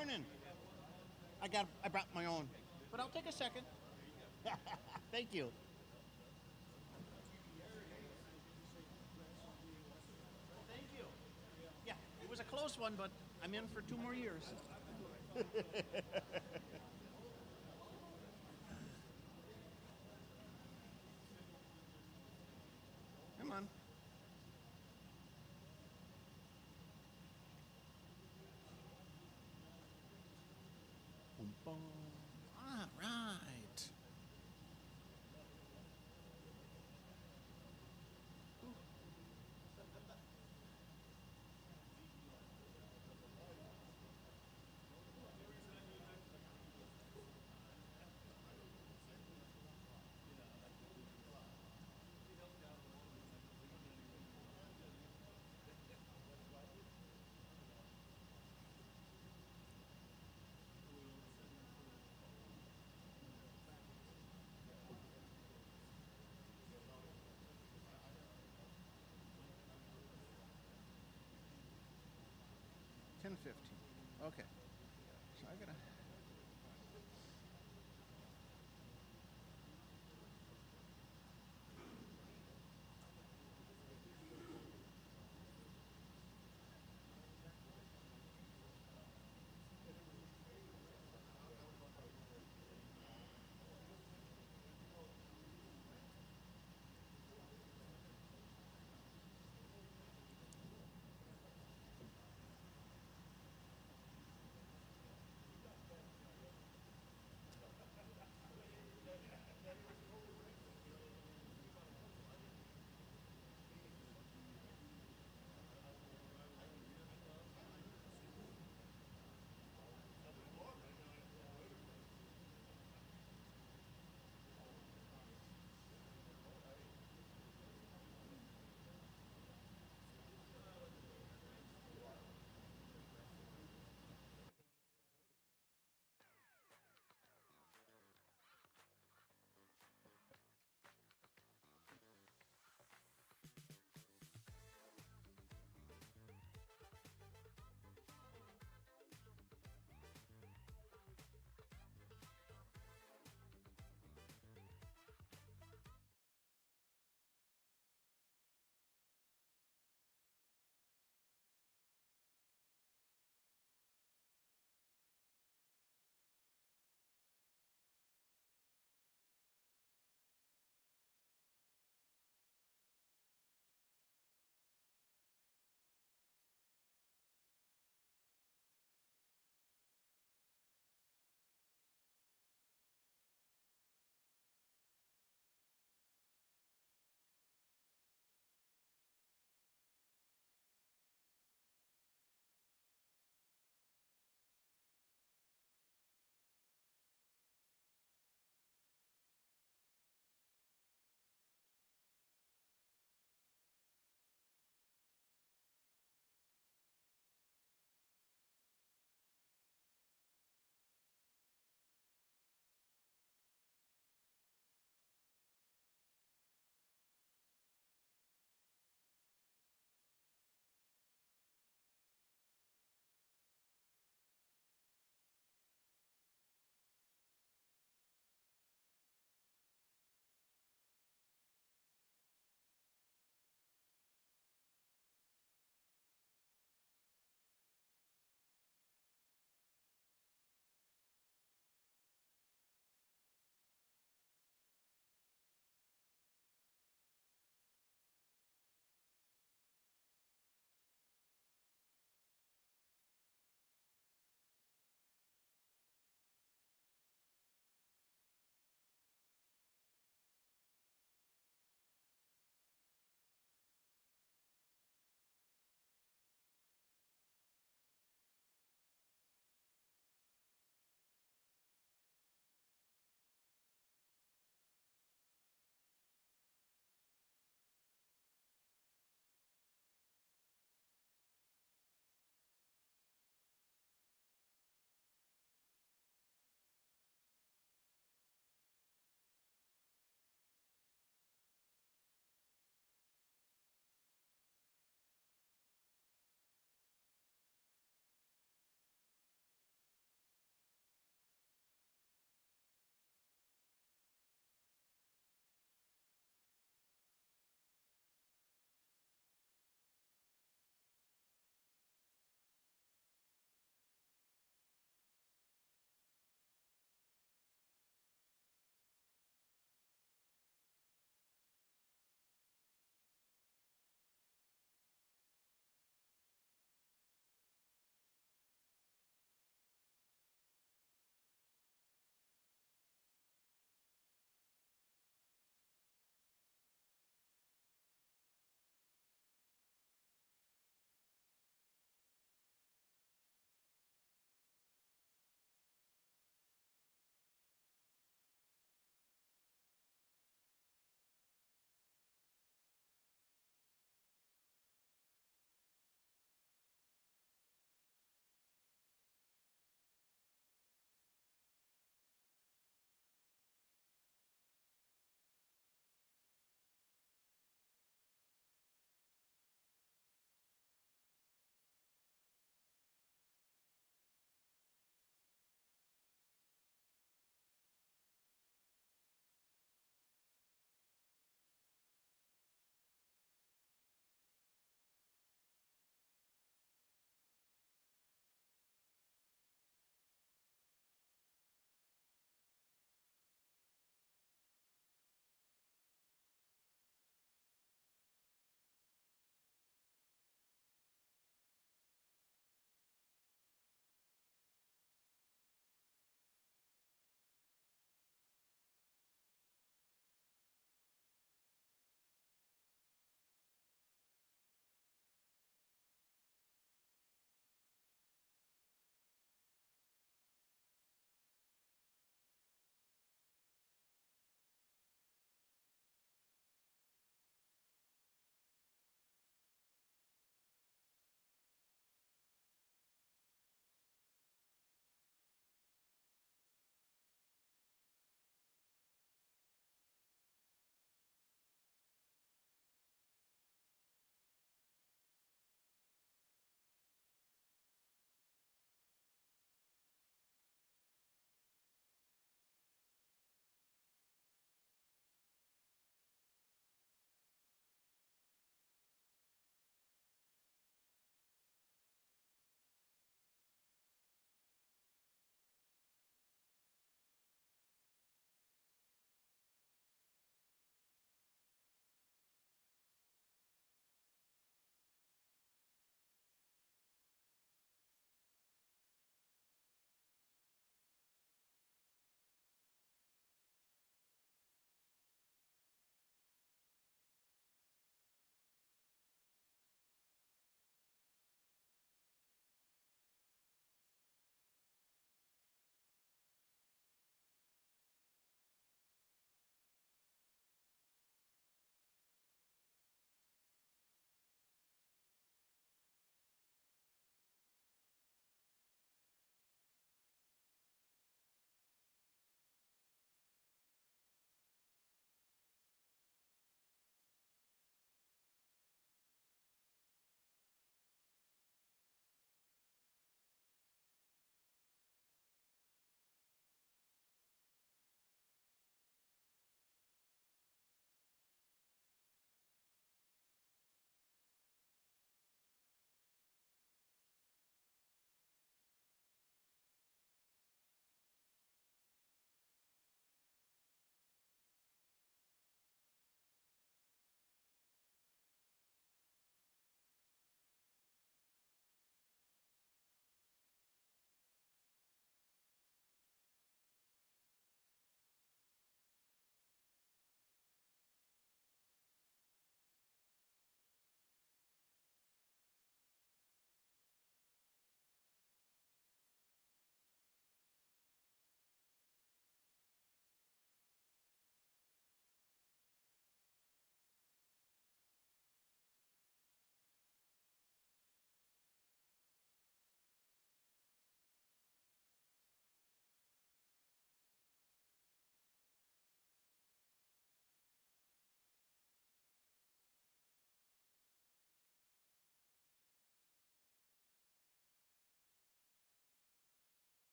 Morning. I brought my own, but I'll take a second. Thank you. Thank you. Yeah, it was a close one, but I'm in for 2 more years. Come on. Boom, boom. All right. 10:15. Okay. So I gotta.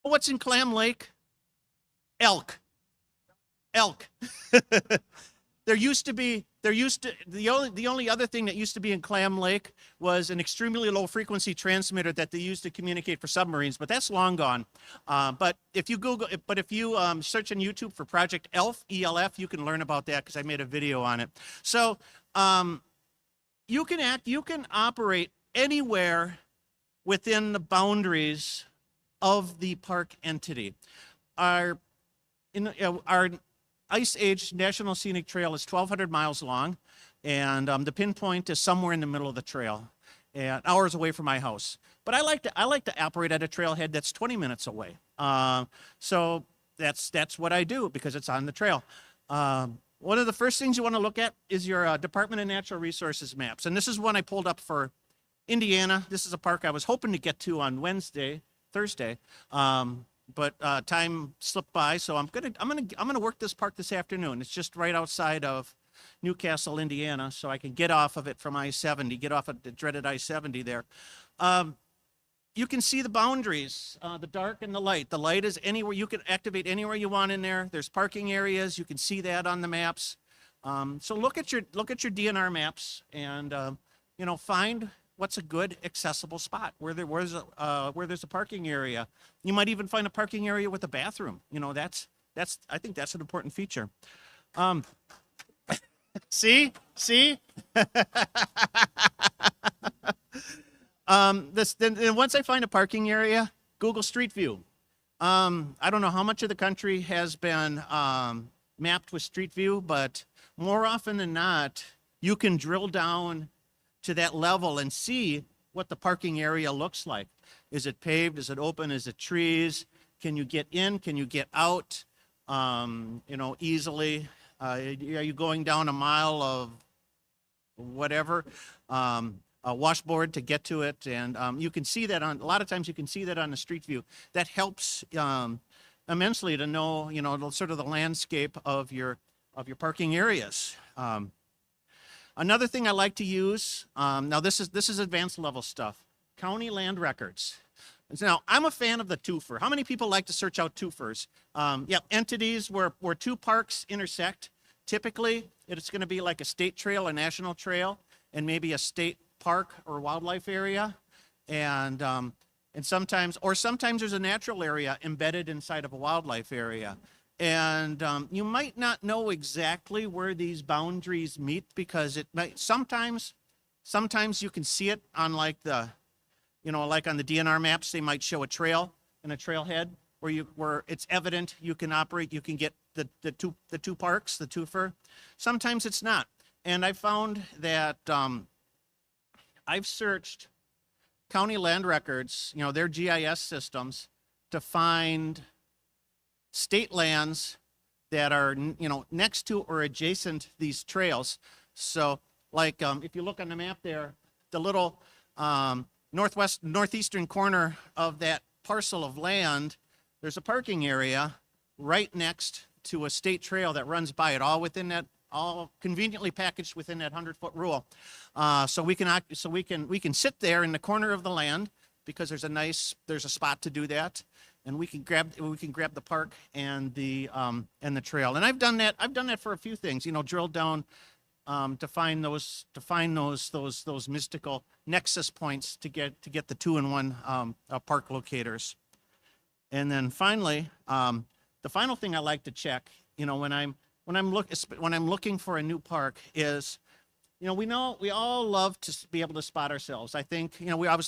What's in Clam Lake? Elk. Elk. The only other thing that used to be in Clam Lake was an extremely low frequency transmitter that they used to communicate for submarines, but that's long gone. But if you search on YouTube for Project ELF, ELF, you can learn about that because I made a video on it. So you can operate anywhere within the boundaries of the park entity. Our Ice Age National Scenic Trail is 1,200 miles long, and the pinpoint is somewhere in the middle of the trail, and hours away from my house. But I like to operate at a trailhead that's 20 minutes away. So that's what I do because it's on the trail. One of the first things you want to look at is your Department of Natural Resources maps, and this is one I pulled up for Indiana. This is a park I was hoping to get to on Thursday. But time slipped by, so I'm gonna work this park this afternoon. It's just right outside of Newcastle, Indiana, so I can get off of it from I-70, get off of the dreaded I-70 there. You can see the boundaries, the dark and the light. The light is anywhere, you can activate anywhere you want in there. There's parking areas, you can see that on the maps. So look at your DNR maps and find what's a good accessible spot where there's a parking area. You might even find a parking area with a bathroom. I think that's an important feature. See? Then once I find a parking area, Google Street View. I don't know how much of the country has been mapped with Street View, but more often than not, you can drill down to that level and see what the parking area looks like. Is it paved? Is it open? Is it trees? Can you get in? Can you get out? Easily? Are you going down a mile of whatever, a washboard to get to it? And you can see that a lot of times you can see that on the Street View. That helps immensely to know, sort of the landscape of your parking areas. Another thing I like to use, now this is advanced level stuff, county land records. Now, I'm a fan of the twofer. How many people like to search out twofers? Entities where two parks intersect. Typically, it's going to be like a state trail, a national trail, and maybe a state park or wildlife area. And sometimes there's a natural area embedded inside of a wildlife area. And you might not know exactly where these boundaries meet because it might sometimes you can see it on like on the DNR maps, they might show a trail and a trailhead where it's evident you can operate, you can get the two parks, the twofer. Sometimes it's not. And I found that I've searched county land records, their GIS systems, to find state lands that are, next to or adjacent these trails. So like, if you look on the map there, the little northeastern corner of that parcel of land, there's a parking area right next to a state trail that runs by it, all conveniently packaged within that 100-foot rule. So we can sit there in the corner of the land because there's a spot to do that. And we can grab the park and the trail. And I've done that for a few things. Drilled down to find those mystical nexus points to get the 2-in-1 park locators. And then finally, the final thing I like to check, when I'm looking for a new park is, we all love to be able to spot ourselves. I think,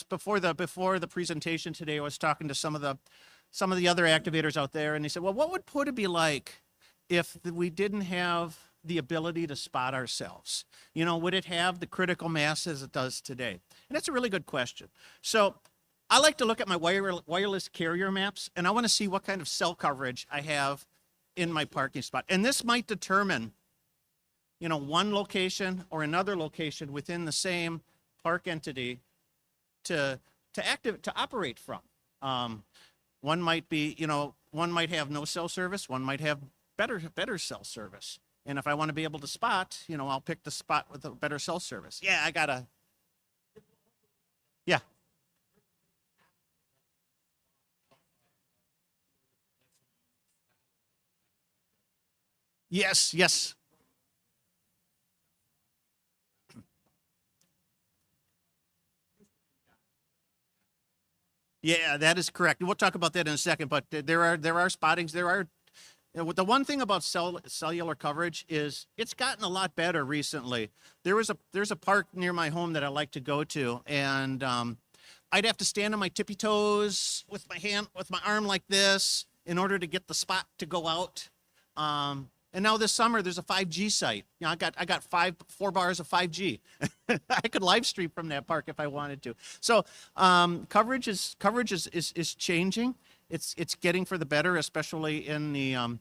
before the presentation today, I was talking to some of the other activators out there, and they said, well, what would POTA be like if we didn't have the ability to spot ourselves? Would it have the critical mass as it does today? And that's a really good question. So I like to look at my wireless carrier maps, and I want to see what kind of cell coverage I have in my parking spot. And this might determine, one location or another location within the same park entity to operate from. One might be, one might have no cell service, one might have better cell service. And if I want to be able to spot, I'll pick the spot with a better cell service. Yeah, yeah. Yes, yes. Yeah, that is correct. We'll talk about that in a second, but there are spottings. The one thing about cellular coverage is it's gotten a lot better recently. There's a park near my home that I like to go to, and I'd have to stand on my tippy toes with my arm like this in order to get the spot to go out. And now this summer there's a 5G site. I got 4 bars of 5G. I could live stream from that park if I wanted to. So coverage is changing. It's getting for the better, especially in the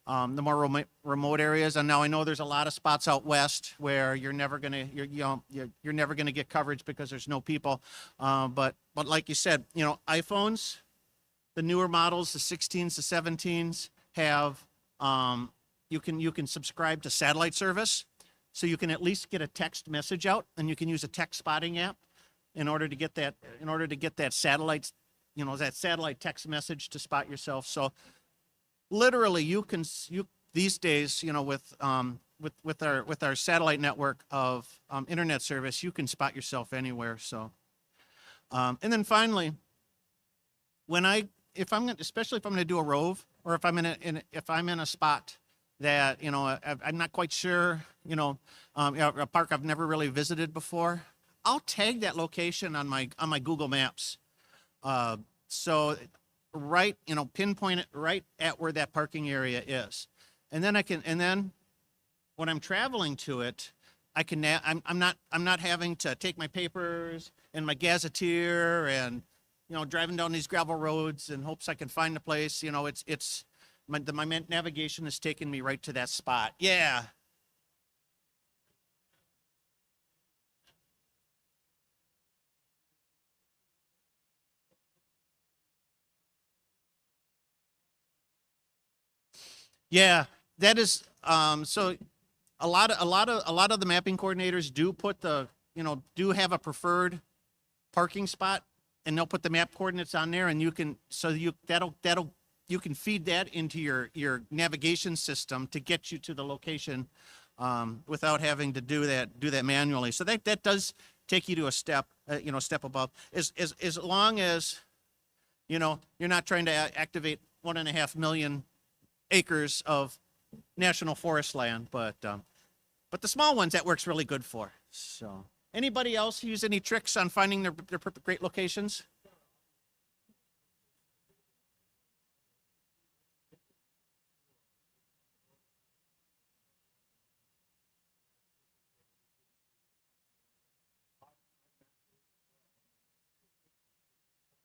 more remote areas. And now I know there's a lot of spots out west where you're never gonna get coverage because there's no people. But like you said, iPhones, the newer models, the 16s, the 17s have you can subscribe to satellite service, so you can at least get a text message out, and you can use a text spotting app in order to get that satellite text message to spot yourself. So literally you these days, with our satellite network of internet service, you can spot yourself anywhere. So and then finally, especially if I'm going to do a rove, or if I'm in a spot that I'm not quite sure, a park I've never really visited before, I'll tag that location on my Google Maps. So pinpoint it right at where that parking area is. And then when I'm traveling to it, I'm not having to take my papers and my gazetteer and, driving down these gravel roads in hopes I can find the place. My navigation is taking me right to that spot. Yeah. Yeah, that is so a lot of the mapping coordinators do put do have a preferred parking spot, and they'll put the map coordinates on there, and you can feed that into your navigation system to get you to the location without having to do that manually. So that does take you to a step above, as long as you're not trying to activate 1.5 million acres of national forest land, but the small ones that works really good for. So anybody else use any tricks on finding their great locations?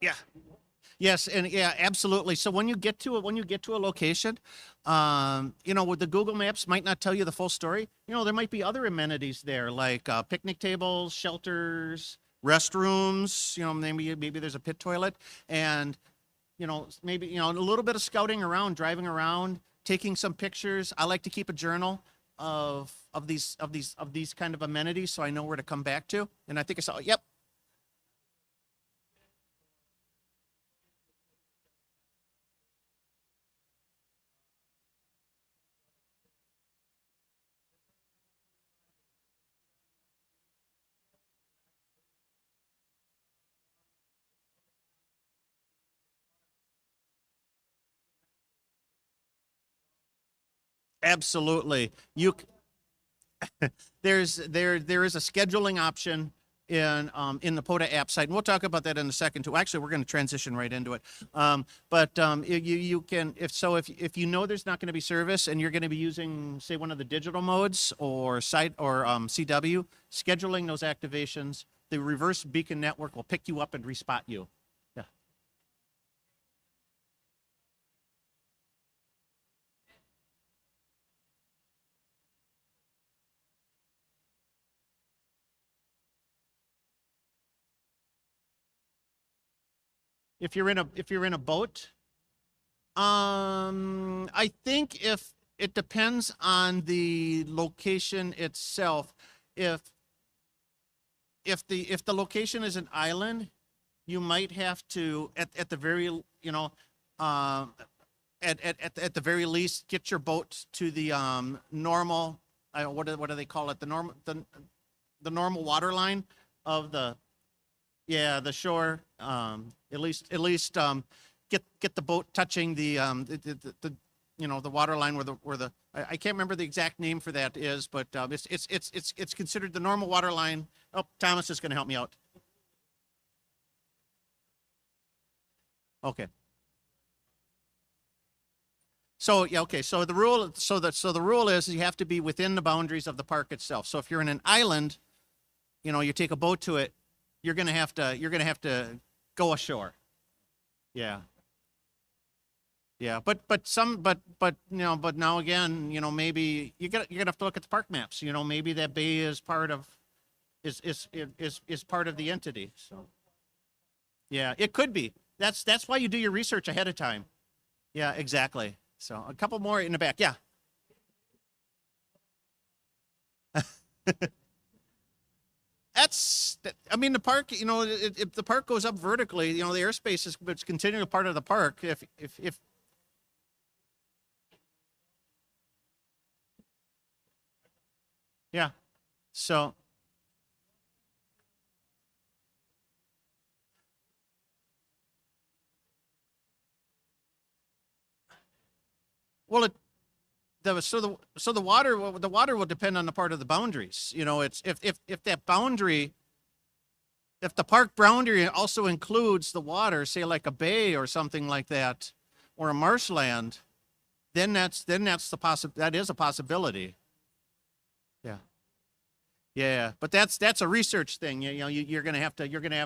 Yeah. Yes, and yeah, absolutely. So when you get to a location, with the Google Maps might not tell you the full story. There might be other amenities there, like picnic tables, shelters, restrooms. Maybe there's a pit toilet, and maybe a little bit of scouting around, driving around, taking some pictures. I like to keep a journal of these kind of amenities, so I know where to come back to. And I think I saw. Yep. Absolutely. There is a scheduling option in the POTA app site, and we'll talk about that in a second too. Actually, we're going to transition right into it. But you can, if you know there's not going to be service and you're going to be using, say, one of the digital modes or site or CW, scheduling those activations, the reverse beacon network will pick you up and respot you. Yeah. If you're in a boat, I think if it depends on the location itself. If if the location is an island, you might have to at the very uh, at the very least, get your boat to the normal, what do they call it? The normal water line of the, yeah, the shore. At least get the boat touching the the water line where the I can't remember the exact name for that is, but it's considered the normal water line. Oh, Thomas is going to help me out. Okay. So yeah, okay. So the rule is you have to be within the boundaries of the park itself. So if you're in an island, you take a boat to it, you're gonna have to go ashore. Yeah. Yeah, but now again, maybe you're gonna have to look at the park maps. Maybe that bay is part of is part of the entity. So yeah, it could be. That's why you do your research ahead of time. Yeah, exactly. So a couple more in the back. Yeah. I mean, the park, if the park goes up vertically, the airspace is it's continually part of the park. If yeah. So, well, the water will depend on the part of the boundaries. It's if that boundary, if the park boundary also includes the water, say like a bay or something like that, or a marshland, that is a possibility. Yeah. Yeah, but that's a research thing. You're gonna have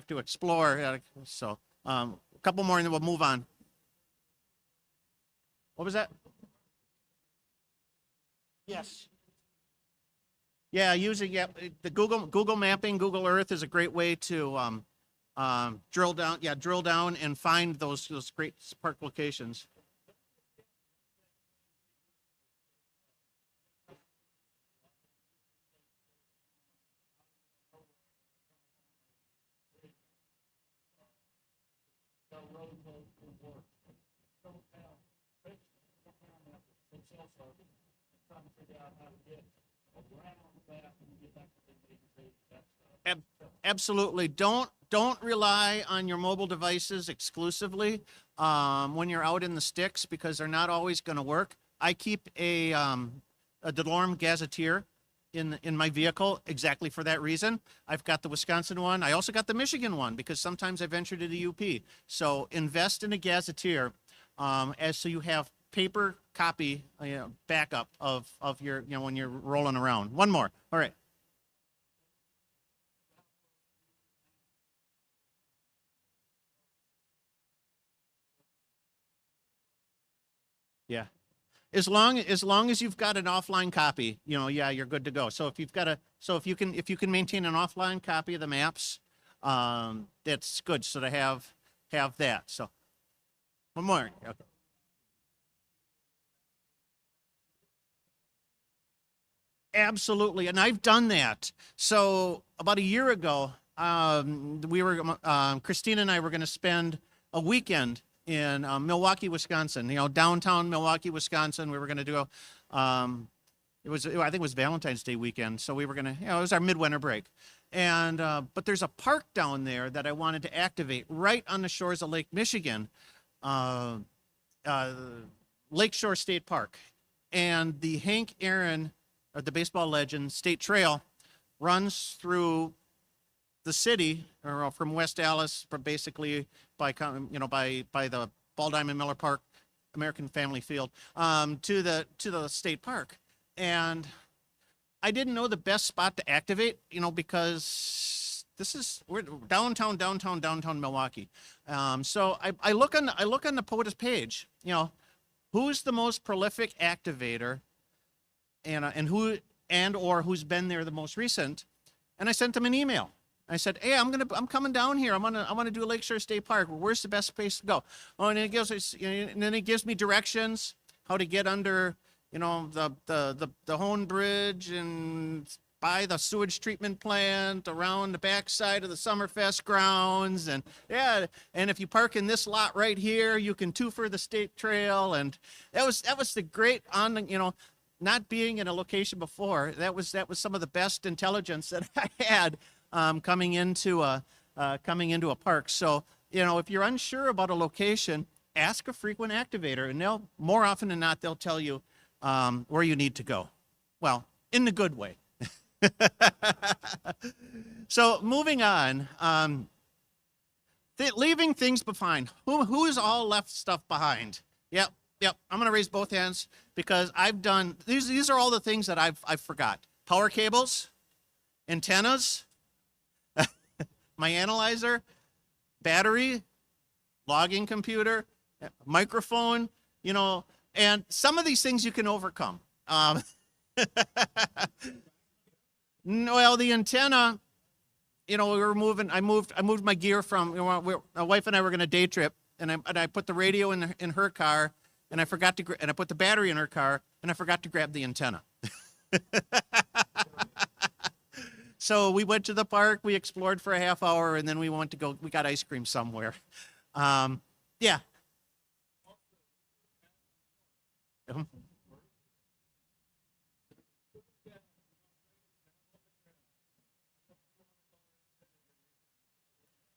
to explore. So, a couple more, and then we'll move on. What was that? Yes. Yeah, the Google Mapping, Google Earth is a great way to drill down. Yeah, drill down and find those great park locations. Ab- Absolutely. Don't rely on your mobile devices exclusively when you're out in the sticks because they're not always going to work. I keep a DeLorme Gazetteer in my vehicle exactly for that reason. I've got the Wisconsin one. I also got the Michigan one because sometimes I venture to the UP. So invest in a Gazetteer as so you have paper copy backup of your when you're rolling around. One more. All right. Yeah. As long as you've got an offline copy, yeah, you're good to go. So if you can maintain an offline copy of the maps, that's good. So to have that. So one more. Okay. Absolutely, and I've done that. So about a year ago, Christina and I were going to spend a weekend in Milwaukee, Wisconsin. Downtown Milwaukee, Wisconsin. We were going to do I think it was Valentine's Day weekend. So we were going to, it was our midwinter break, and but there's a park down there that I wanted to activate right on the shores of Lake Michigan, uh, uh, Lakeshore State Park, and the Hank Aaron, the baseball legend, State Trail runs through the city or from West Dallas, basically by the Ball Diamond Miller Park, American Family Field, to the state park. And I didn't know the best spot to activate, because we're downtown Milwaukee. So I look on the POTUS page, who's the most prolific activator and who's been there the most recent. And I sent them an email. I said, "Hey, I'm coming down here. I want to do Lakeshore State Park. Where's the best place to go?" Oh, and then it gives me directions how to get under, the Hone Bridge and by the sewage treatment plant, around the backside of the Summerfest grounds, and yeah, and if you park in this lot right here, you can twofer the state trail, and that was the great not being in a location before. That was some of the best intelligence that I had coming into a park. So if you're unsure about a location, ask a frequent activator, and they'll more often than not they'll tell you where you need to go. Well, in the good way. So moving on, leaving things behind. Who has all left stuff behind? Yep. I'm going to raise both hands because I've done these. These are all the things that I've forgot. Power cables, antennas, my analyzer, battery, logging computer, microphone. And some of these things you can overcome. Well, the antenna, we were moving. I moved my gear from. My wife and I were going to day trip, and I put the radio in her car, and I forgot to. And I put the battery in her car, and I forgot to grab the antenna. So we went to the park. We explored for a half hour, and then we got ice cream somewhere. Yeah.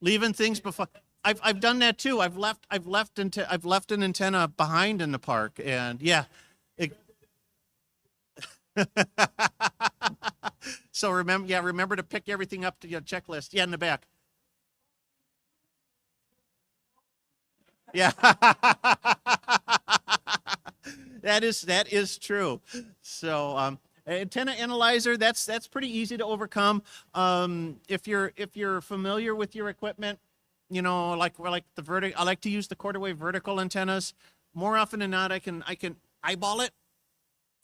Leaving things before. I've done that too. I've left an antenna behind in the park, and yeah. So remember to pick everything up to your checklist. Yeah, in the back. Yeah. That is true. So antenna analyzer, that's pretty easy to overcome. If you're familiar with your equipment, like I like to use the quarter wave vertical antennas. More often than not, I can eyeball it.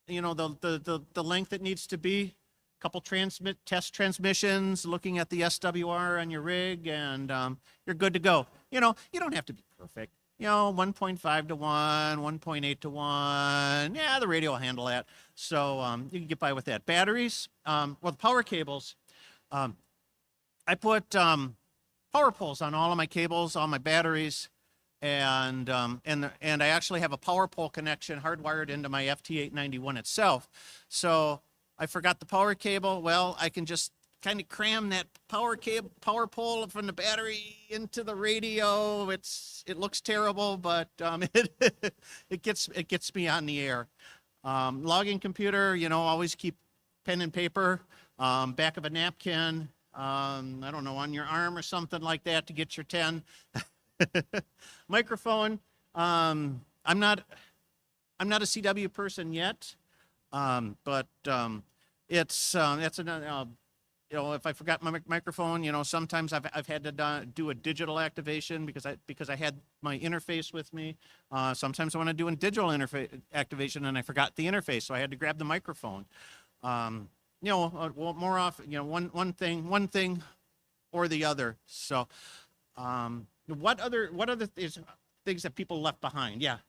The length it needs to be. A couple test transmissions, looking at the SWR on your rig, and you're good to go. You don't have to be perfect. 1.5 to 1, 1.8 to 1. Yeah, the radio will handle that. So you can get by with that. Batteries, the power cables. I put power poles on all of my cables, all my batteries, and I actually have a power pole connection hardwired into my FT891 itself. So I forgot the power cable. Well, I can just kind of cram that power pole from the battery into the radio. It looks terrible, but it gets me on the air. Logging computer, always keep pen and paper, back of a napkin, I don't know, on your arm or something like that to get your 10. Microphone. I'm not a CW person yet, but it's another. If I forgot my microphone, sometimes I've had to do a digital activation because I had my interface with me. Sometimes I want to do a digital interface activation and I forgot the interface, so I had to grab the microphone. More often, one thing or the other. So, what other things that people left behind? Yeah,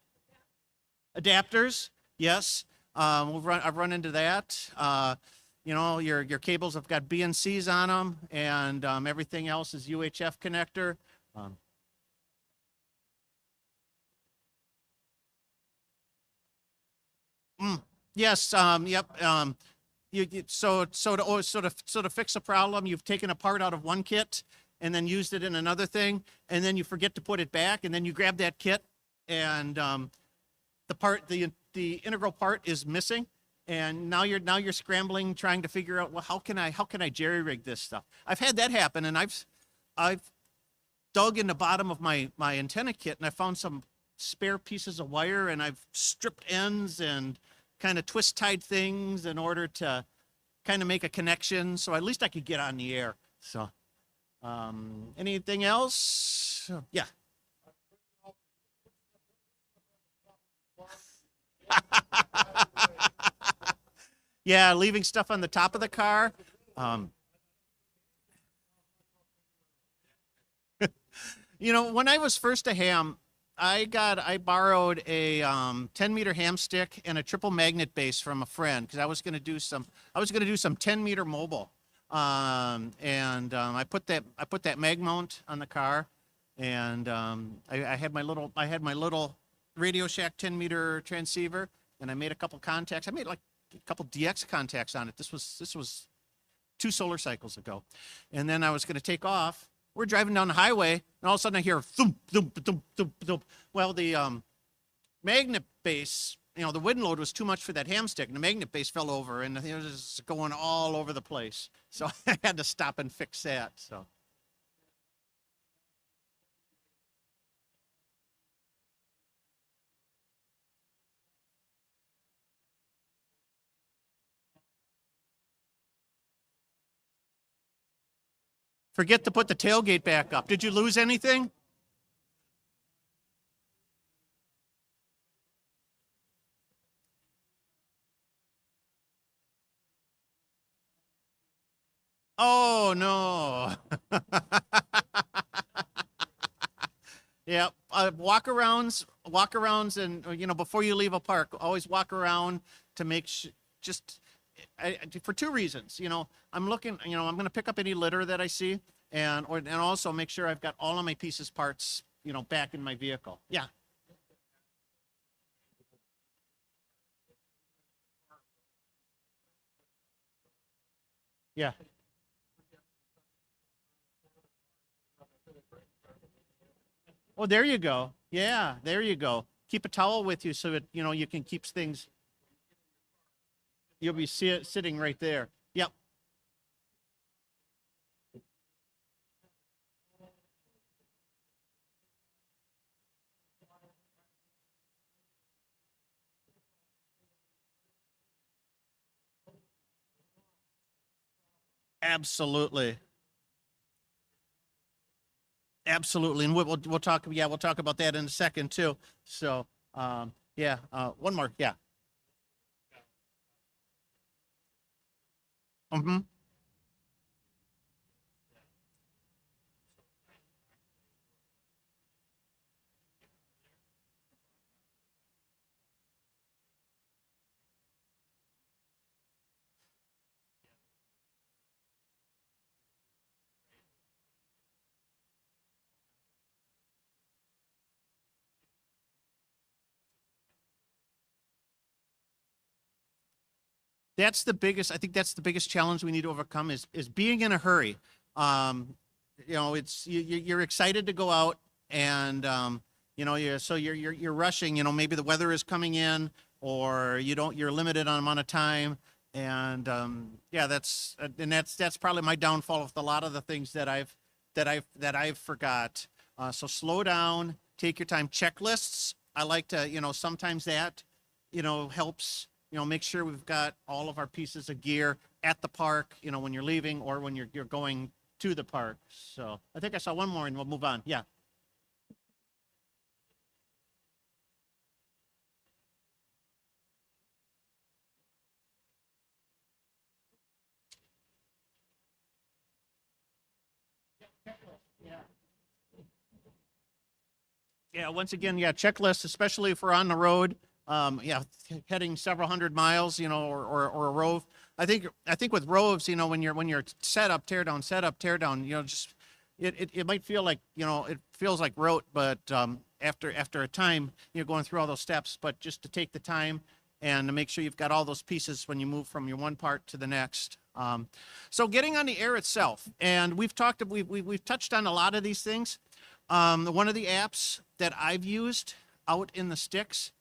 adapters. Yes, I've run into that. Your cables have got BNCs on them, and everything else is UHF connector. Yes. Yep. So to fix a problem, you've taken a part out of one kit and then used it in another thing, and then you forget to put it back, and then you grab that kit, and the integral part is missing. And now you're scrambling, trying to figure out, well, how can I jerry rig this stuff? I've had that happen, and I've dug in the bottom of my antenna kit, and I found some spare pieces of wire, and I've stripped ends and kind of twist tied things in order to kind of make a connection, so at least I could get on the air. So, anything else? Yeah. Yeah, leaving stuff on the top of the car. When I was first a ham, I borrowed a 10-meter hamstick and a triple magnet base from a friend because I was gonna do some 10-meter mobile. I put that mag mount on the car, and I had my little Radio Shack 10-meter transceiver, and I made a couple contacts. I made like a couple DX contacts on it. This was 2 solar cycles ago, and then I was going to take off. We're driving down the highway, and all of a sudden I hear thump, thump, thump, thump, thump. Well, the magnet base, the wind load was too much for that hamstick, and the magnet base fell over, and it was just going all over the place. So I had to stop and fix that. So. Forget to put the tailgate back up. Did you lose anything? Oh, no. Yeah, walk arounds, and before you leave a park, always walk around to make just for 2 reasons. I'm looking. I'm going to pick up any litter that I see, and also make sure I've got all of my pieces, parts, back in my vehicle. Yeah, yeah. Oh, there you go. Yeah, there you go. Keep a towel with you so that you can keep things. You'll be sitting right there. Yep. Absolutely. Absolutely, and we'll talk. Yeah, we'll talk about that in a second too. So, yeah, one more. Yeah. Hmm. That's the biggest. I think that's the biggest challenge we need to overcome is being in a hurry. Um, it's you're excited to go out, and you're rushing. Maybe the weather is coming in, or you're limited on amount of time, and yeah, that's probably my downfall with a lot of the things that I've forgot. So slow down, take your time. Checklists. I like to, sometimes that, helps, make sure we've got all of our pieces of gear at the park, when you're leaving or when you're going to the park. So I think I saw one more and we'll move on. Yeah. Yeah. Yeah, once again, yeah, checklists, especially if we're on the road, yeah, heading several hundred miles, or a rove. I think with roves, when you're set up, tear down, just it might feel like, it feels like rote, but after a time, you're going through all those steps, but just to take the time and to make sure you've got all those pieces when you move from your one part to the next. So getting on the air itself, and we've touched on a lot of these things. One of the apps that I've used out in the sticks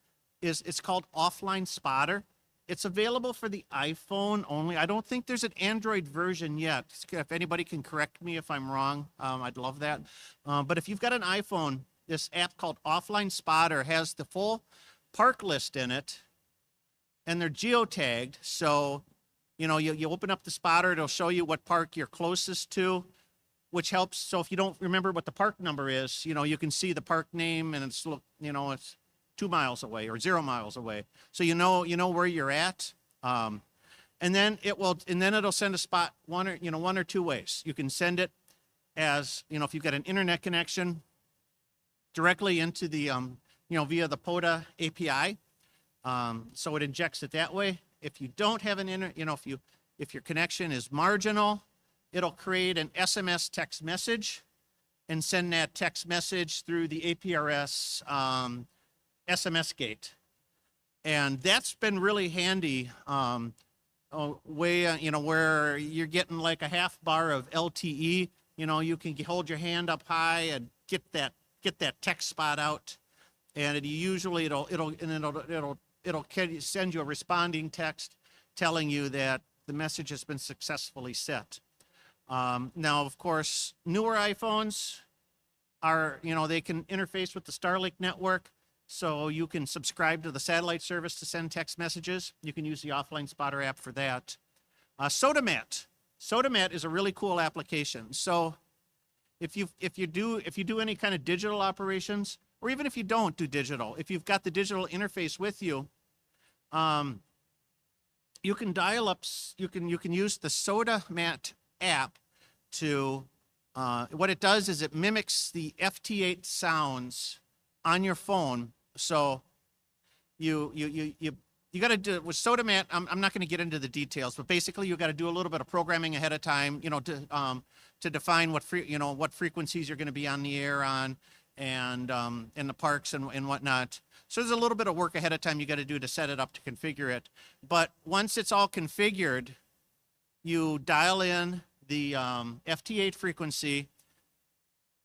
it's called Offline Spotter. It's available for the iPhone only. I don't think there's an Android version yet. If anybody can correct me if I'm wrong, I'd love that. But if you've got an iPhone, this app called Offline Spotter has the full park list in it, and they're geotagged. So, you open up the spotter, it'll show you what park you're closest to, which helps. So if you don't remember what the park number is, you can see the park name, and it's 2 miles away or 0 miles away. So you know where you're at. And then it'll send a spot one or two ways. You can send it as, if you've got an internet connection, directly into the, via the POTA API. So it injects it that way. If you don't have an if your connection is marginal, it'll create an SMS text message and send that text message through the APRS SMS gate. And that's been really handy, where you're getting like a half bar of LTE. You can hold your hand up high and get that text spot out, and it'll send you a responding text telling you that the message has been successfully set. Now, of course, newer iPhones are, they can interface with the Starlink network, so you can subscribe to the satellite service to send text messages. You can use the Offline Spotter app for that. SODAMAT. SODAMAT is a really cool application. So if you do any kind of digital operations, or even if you don't do digital, if you've got the digital interface with you, you can dial up. You can use the SODAMAT app to. What it does is it mimics the FT8 sounds on your phone. So you got to do with SODAMAT. I'm not going to get into the details, but basically you got to do a little bit of programming ahead of time, to define what frequencies you're going to be on the air on, and in the parks and whatnot. So there's a little bit of work ahead of time you got to do to set it up, to configure it. But once it's all configured, you dial in the FT8 frequency.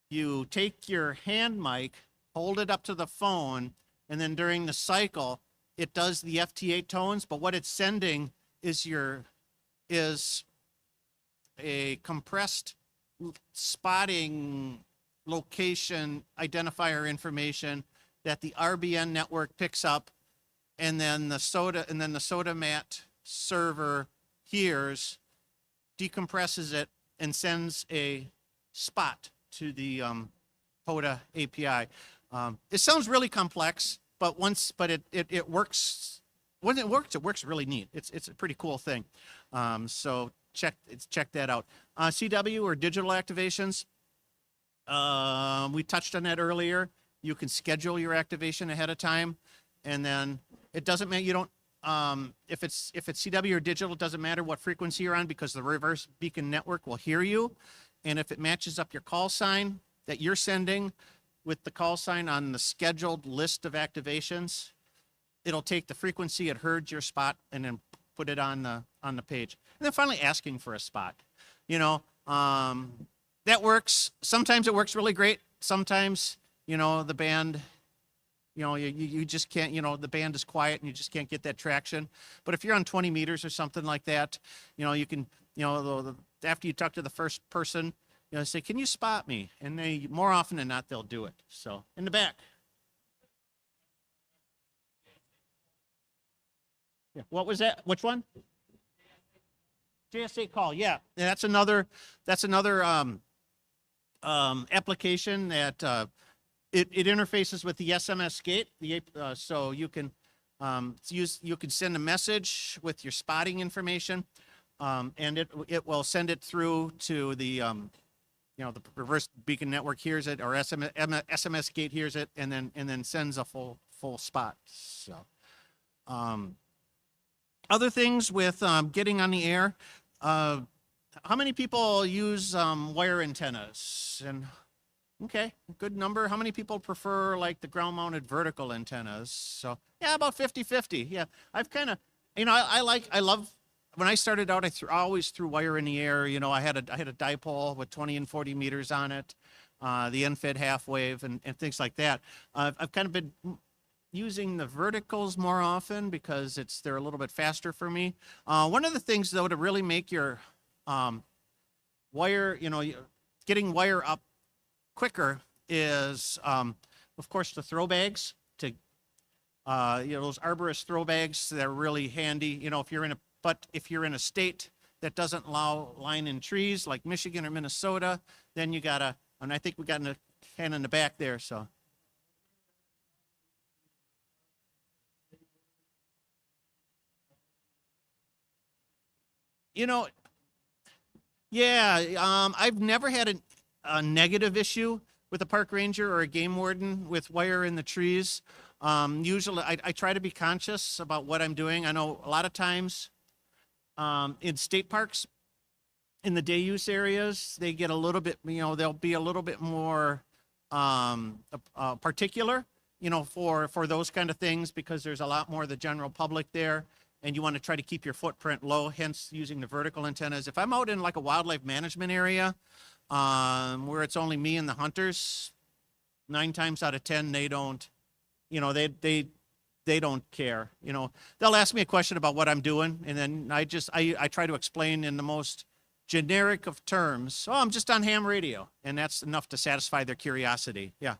You take your hand mic, hold it up to the phone, and then during the cycle, it does the FT8 tones, but what it's sending is a compressed spotting location identifier information that the RBN network picks up, and then the SODAMAT server hears, decompresses it, and sends a spot to the POTA API. It sounds really complex, but it works. When it works really neat. It's a pretty cool thing. So check that out. CW, or digital activations. We touched on that earlier. You can schedule your activation ahead of time, and then it doesn't matter. You don't. If it's CW or digital, it doesn't matter what frequency you're on, because the reverse beacon network will hear you, and if it matches up your call sign that you're sending with the call sign on the scheduled list of activations, it'll take the frequency it heard your spot and then put it on the page. And then finally, asking for a spot. That works. Sometimes it works really great. Sometimes, the band, you just can't, the band is quiet and you just can't get that traction. But if you're on 20 meters or something like that, you can, after you talk to the first person, say, can you spot me? And they, more often than not, they'll do it. So in the back. Yeah. What was that? Which one? JSA call. Yeah. That's another application that it interfaces with the SMS gate. So you can send a message with your spotting information, and it will send it through to the the reverse beacon network hears it, or SMS gate hears it, and then sends a full spot. So other things with getting on the air. How many people use wire antennas? And okay, good number. How many people prefer like the ground-mounted vertical antennas? So yeah, about 50-50. Yeah, I've kind of, I love. When I started out, I always threw wire in the air. I had a dipole with 20 and 40 meters on it, the end-fed half wave, and things like that. I've kind of been using the verticals more often because they're a little bit faster for me. One of the things, though, to really make your wire, getting wire up quicker is, of course, the throw bags. Those arborist throw bags, they're really handy. If you're in a state that doesn't allow line in trees, like Michigan or Minnesota, then you gotta. And I think we got a hand in the back there. So. Yeah, I've never had a negative issue with a park ranger or a game warden with wire in the trees. Usually I try to be conscious about what I'm doing. I know a lot of times in state parks, in the day use areas, they get a little bit, they'll be a little bit more particular, for those kind of things, because there's a lot more of the general public there, and you want to try to keep your footprint low, hence using the vertical antennas. If I'm out in like a wildlife management area where it's only me and the hunters, 9 times out of 10, they don't, they don't care. They'll ask me a question about what I'm doing, and then I try to explain in the most generic of terms. Oh, I'm just on ham radio, and that's enough to satisfy their curiosity. Yeah.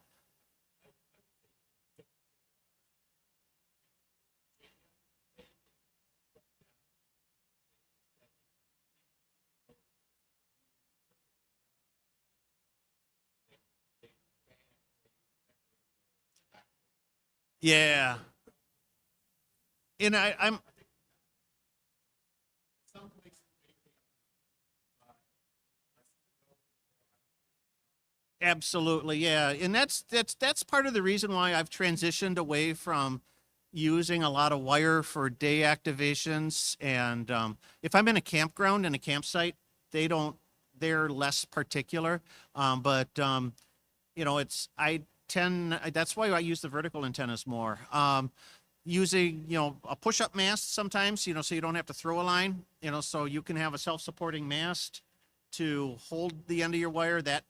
Yeah. And I'm absolutely, yeah. And that's part of the reason why I've transitioned away from using a lot of wire for day activations. And if I'm in a campground and a campsite, they're less particular. That's why I use the vertical antennas more. Using, a push-up mast sometimes, so you don't have to throw a line, so you can have a self-supporting mast to hold the end of your wire. That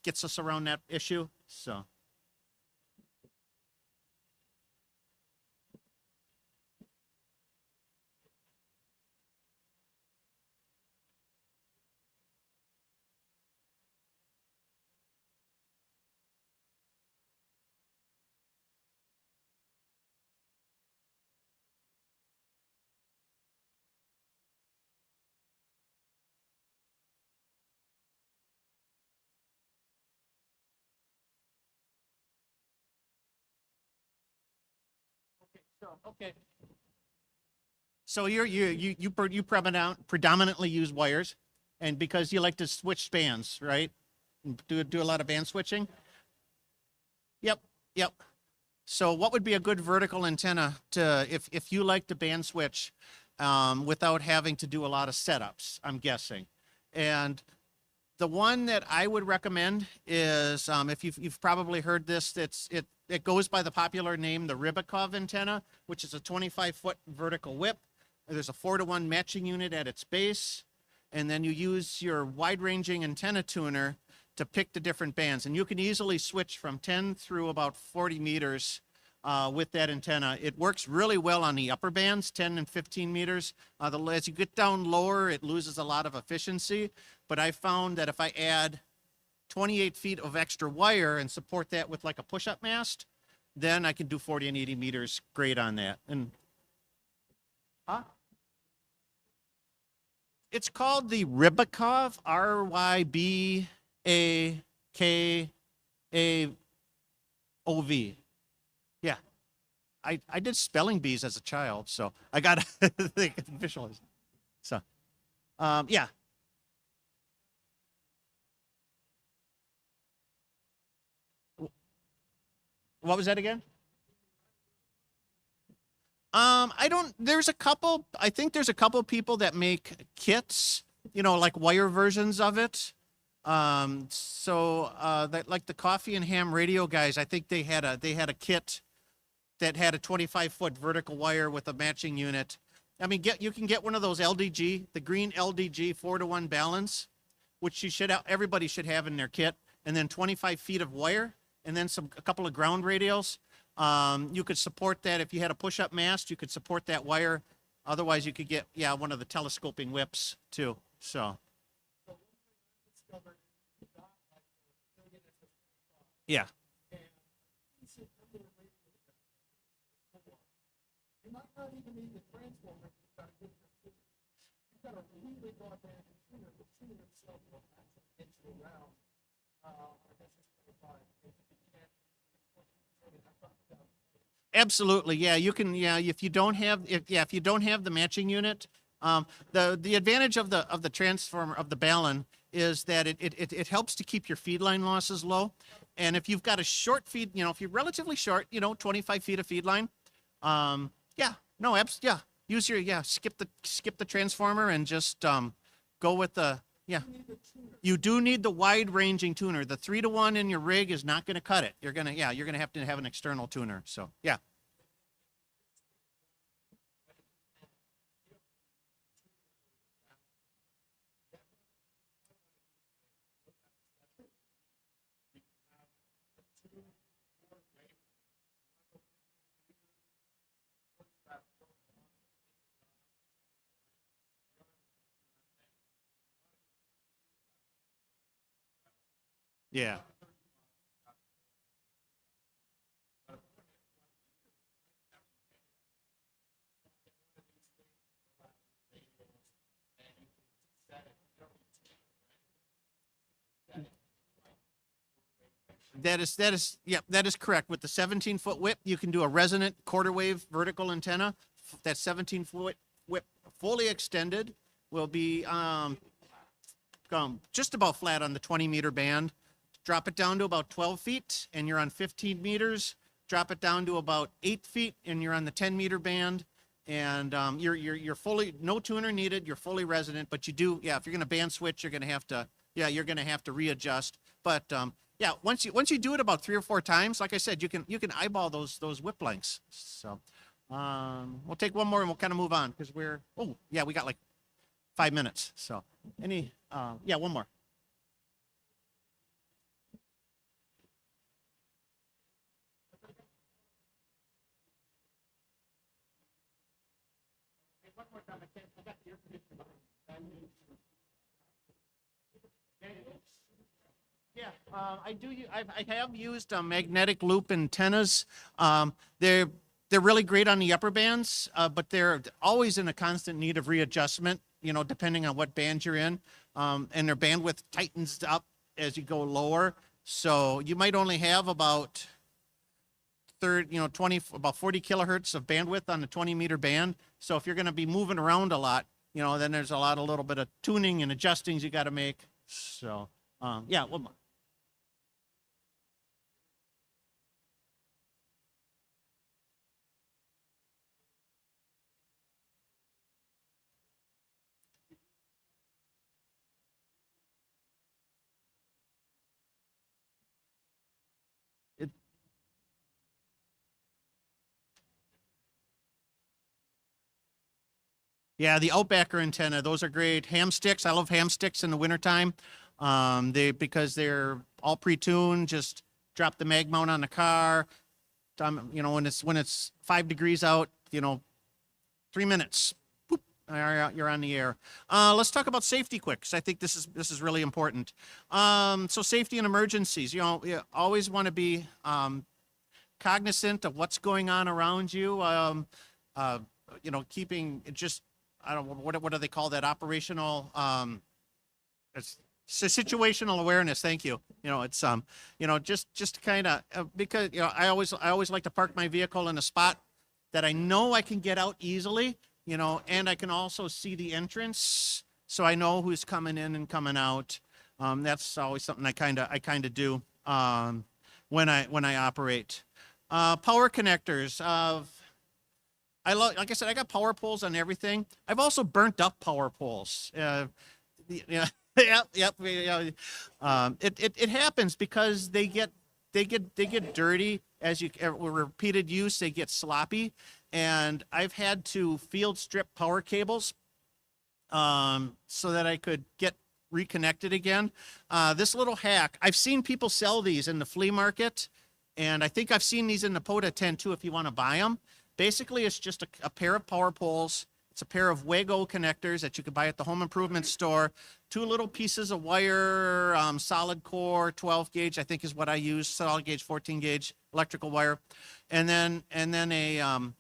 gets us around that issue. So. Okay. So you predominantly use wires, and because you like to switch bands, right? Do a lot of band switching. Yep, yep. So what would be a good vertical antenna if you like to band switch without having to do a lot of setups, I'm guessing. And the one that I would recommend is, if you've probably heard this, it goes by the popular name, the Rybakov antenna, which is a 25-foot vertical whip. There's a 4-to-1 matching unit at its base, and then you use your wide-ranging antenna tuner to pick the different bands. And you can easily switch from 10 through about 40 meters with that antenna. It works really well on the upper bands, 10 and 15 meters. As you get down lower, it loses a lot of efficiency. But I found that if I add 28 feet of extra wire and support that with like a push-up mast, then I can do 40 and 80 meters great on that. And it's called the Rybakov, Rybakov. Yeah. I did spelling bees as a child, so I got to visualize. So, yeah. What was that again? I think there's a couple people that make kits, like wire versions of it. That like the coffee and ham radio guys, I think they had a kit that had a 25-foot vertical wire with a matching unit. I mean, you can get one of those LDG, the green LDG 4-to-1 balance, which everybody should have in their kit, and then 25 feet of wire, and then a couple of ground radios. You could support that if you had a push-up mast. You could support that wire. Otherwise, you could get one of the telescoping whips too. So. Yeah. You might not even need the transformer. You've got a really broadband computer. The computer itself will actually get you around. Absolutely, yeah. You can, if you don't have the matching unit, the advantage of the transformer of the balun is that it helps to keep your feed line losses low. And if you've got a short feed, if you're relatively short, 25 feet of feed line, yeah, no, yeah, use your, skip the transformer and just go with the, yeah. You do need the wide ranging tuner. The 3-to-1 in your rig is not going to cut it. You're going to have to have an external tuner. So, yeah. Yeah. That is correct. With the 17-foot whip, you can do a resonant quarter wave vertical antenna. That 17-foot whip fully extended will be just about flat on the 20-meter band. Drop it down to about 12 feet, and you're on 15 meters. Drop it down to about 8 feet, and you're on the 10-meter band. And you're fully, no tuner needed. You're fully resonant, but you do, if you're going to band switch, you're going to have to readjust. But yeah, once you do it about 3 or 4 times, like I said, you can eyeball those whip lengths. So we'll take one more and we'll kind of move on because we got like 5 minutes. So one more. Yeah, I have used magnetic loop antennas. They're really great on the upper bands, but they're always in a constant need of readjustment, depending on what band you're in. And their bandwidth tightens up as you go lower. So you might only have about 40 kilohertz of bandwidth on the 20-meter band. So if you're going to be moving around a lot, then there's a little bit of tuning and adjustings you got to make. So, yeah, one more. Yeah, the Outbacker antenna, those are great. Ham sticks, I love ham sticks in the wintertime. Because they're all pre-tuned, just drop the mag mount on the car. When it's 5 degrees out, 3 minutes, boop, you're on the air. Let's talk about safety quick, because I think this is really important. So safety and emergencies, you always want to be cognizant of what's going on around you. Keeping just, I don't know, what do they call that? Operational, it's situational awareness. Thank you. It's just kind of because I always like to park my vehicle in a spot that I know I can get out easily. And I can also see the entrance, so I know who's coming in and coming out. That's always something I kind of do when I operate. Power connectors. Like I said, I got power poles on everything. I've also burnt up power poles. Yep. It happens because they get dirty as repeated use. They get sloppy, and I've had to field strip power cables so that I could get reconnected again. This little hack, I've seen people sell these in the flea market, and I think I've seen these in the POTA tent too if you want to buy them. Basically, it's just a pair of power poles. It's a pair of Wago connectors that you can buy at the home improvement store. 2 little pieces of wire, solid core, 12 gauge, I think is what I use, solid gauge, 14 gauge electrical wire. And then a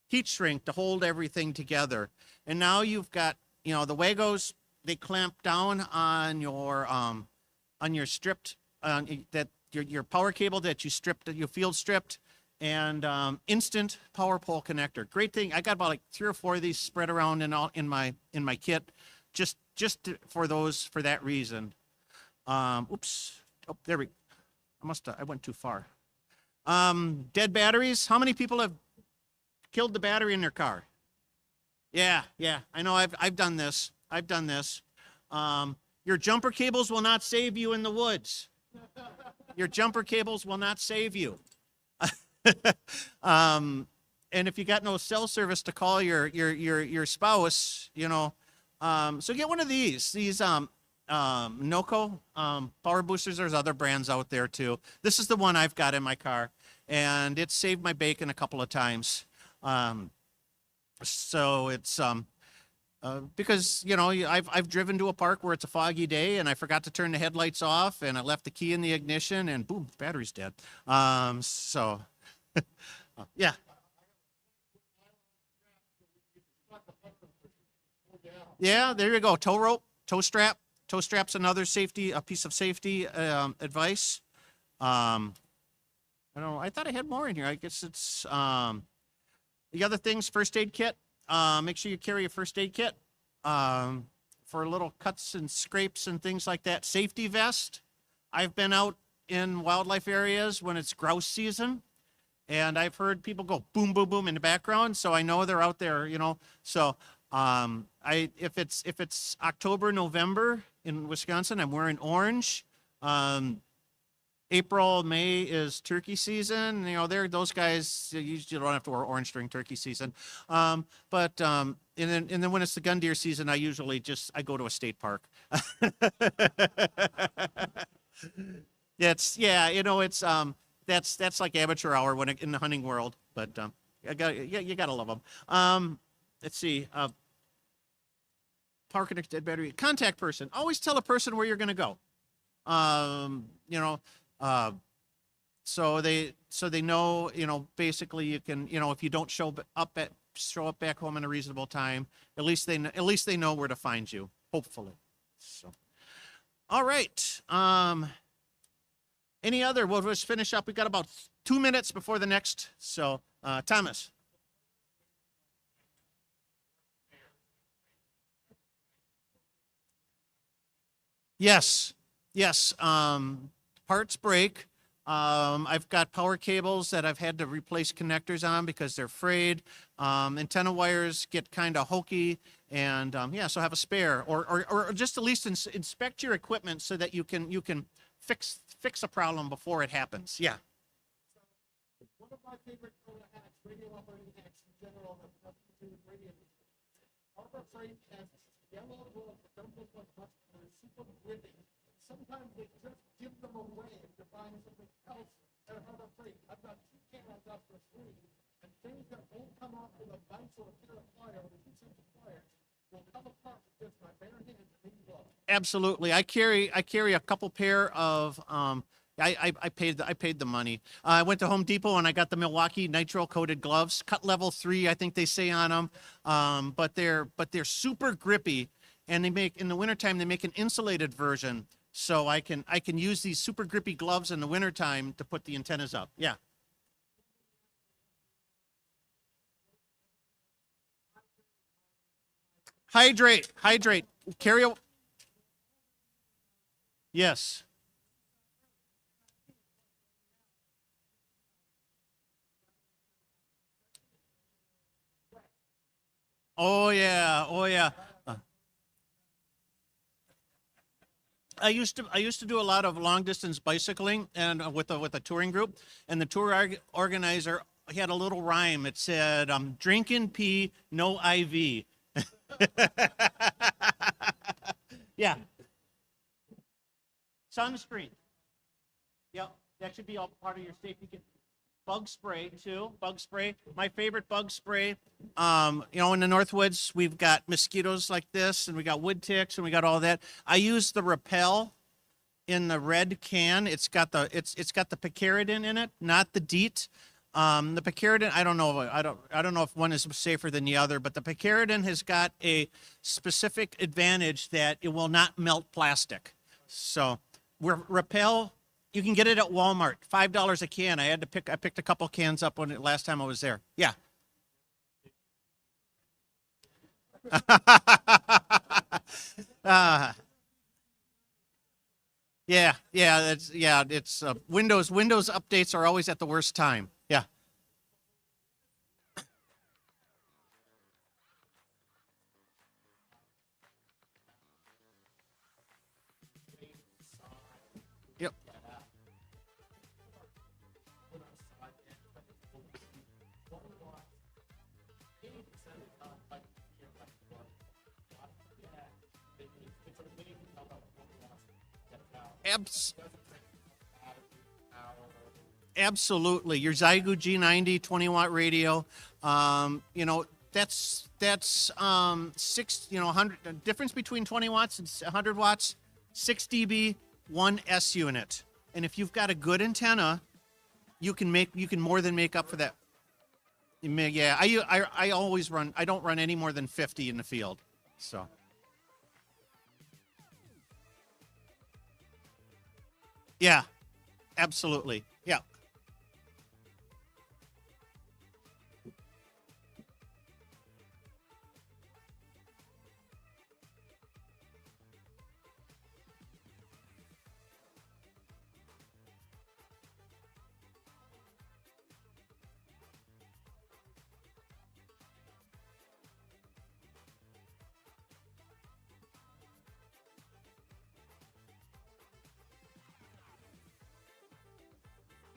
heat shrink to hold everything together. And now you've got, the Wagos, they clamp down on your stripped, your power cable that you field stripped. And instant power pole connector. Great thing. I got about like 3 or 4 of these spread around in my kit. Just for that reason. Oops. Oh, there we, I went too far. Dead batteries. How many people have killed the battery in their car? Yeah, I know I've done this. Your jumper cables will not save you in the woods. Your jumper cables will not save you. And if you got no cell service to call your spouse, so get one of these NOCO power boosters. There's other brands out there too. This is the one I've got in my car, and it's saved my bacon a couple of times. So it's because I've driven to a park where it's a foggy day and I forgot to turn the headlights off and I left the key in the ignition and boom, battery's dead. So yeah. Yeah, there you go. Tow rope, tow strap. Tow strap's another piece of safety advice. I don't know. I thought I had more in here. I guess it's the other things. First aid kit. Make sure you carry a first aid kit for little cuts and scrapes and things like that. Safety vest. I've been out in wildlife areas when it's grouse season, and I've heard people go boom, boom, boom in the background, so I know they're out there. So if it's October, November in Wisconsin, I'm wearing orange. April, May is turkey season. Those guys, you usually don't have to wear orange during turkey season. And then when it's the gun deer season, I usually I go to a state park. That's like amateur hour in the hunting world, but you gotta love them. Let's see. Power connected dead battery. Contact person. Always tell a person where you're going to go. So they know. Basically, you can. If you don't show up back home in a reasonable time, at least they know where to find you. Hopefully. So, all right. Any other? We'll just finish up. We got about 2 minutes before the next. So, Thomas. Yes. Parts break. I've got power cables that I've had to replace connectors on because they're frayed. Antenna wires get kind of hokey, and so have a spare, or just at least inspect your equipment so that you can fix a problem before it happens. Yeah. One of my favorite hacks, radio operating hacks in general, have nothing to do with radio. Harbor Freight has yellow rolls that don't look like much, but they're super grippy. Sometimes they just give them away if you're buying something else at Harbor Freight. I've got 2 cameras up for free, and things that won't come off with a vise or a pair of pliers or 2 cents of pliers will come apart with just my bare hands and these gloves. Absolutely. I carry a couple pair of I paid the money. I went to Home Depot and I got the Milwaukee nitrile coated gloves, cut level 3, I think they say on them. But they're super grippy, and in the wintertime they make an insulated version, so I can use these super grippy gloves in the wintertime to put the antennas up. Yeah. Hydrate. Carry a. Yes. Oh yeah. I used to do a lot of long distance bicycling and with a touring group, and the tour organizer had a little rhyme. It said, "Drink and pee, no IV." Yeah. Sunscreen. Yep, that should be all part of your safety kit. Bug spray too. Bug spray. My favorite bug spray. In the Northwoods, we've got mosquitoes like this, and we got wood ticks, and we got all that. I use the Repel in the red can. It's got the picaridin in it, not the DEET. The picaridin, I don't know if one is safer than the other, but the picaridin has got a specific advantage that it will not melt plastic. So, Repel. You can get it at Walmart, $5 a can. I picked a couple cans up last time I was there. Yeah. Uh, it's Windows updates are always at the worst time. Yeah. Yep. Abs- Absolutely. Your Zygo G90 20-watt radio, that's six, 100, the difference between 20 watts and 100 watts, 6 dB, 1 S unit. And if you've got a good antenna, you can more than make up for that. Yeah, I always run, I don't run any more than 50 in the field. So, yeah, absolutely. Yeah.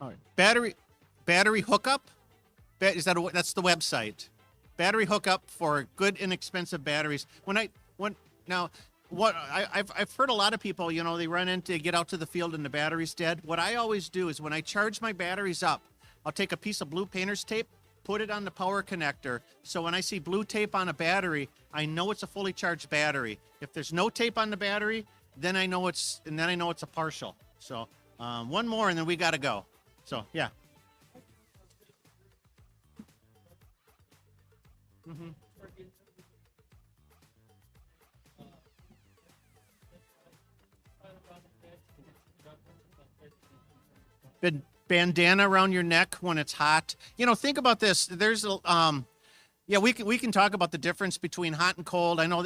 All right. Battery hookup. That's the website. Battery hookup for good inexpensive batteries. When now what I've heard a lot of people, they run into get out to the field and the battery's dead. What I always do is when I charge my batteries up, I'll take a piece of blue painter's tape, put it on the power connector. So when I see blue tape on a battery, I know it's a fully charged battery. If there's no tape on the battery, then I know it's a partial. So one more and then we got to go. So yeah. Mm-hmm. Bandana around your neck when it's hot. Think about this. Yeah, we can talk about the difference between hot and cold. I know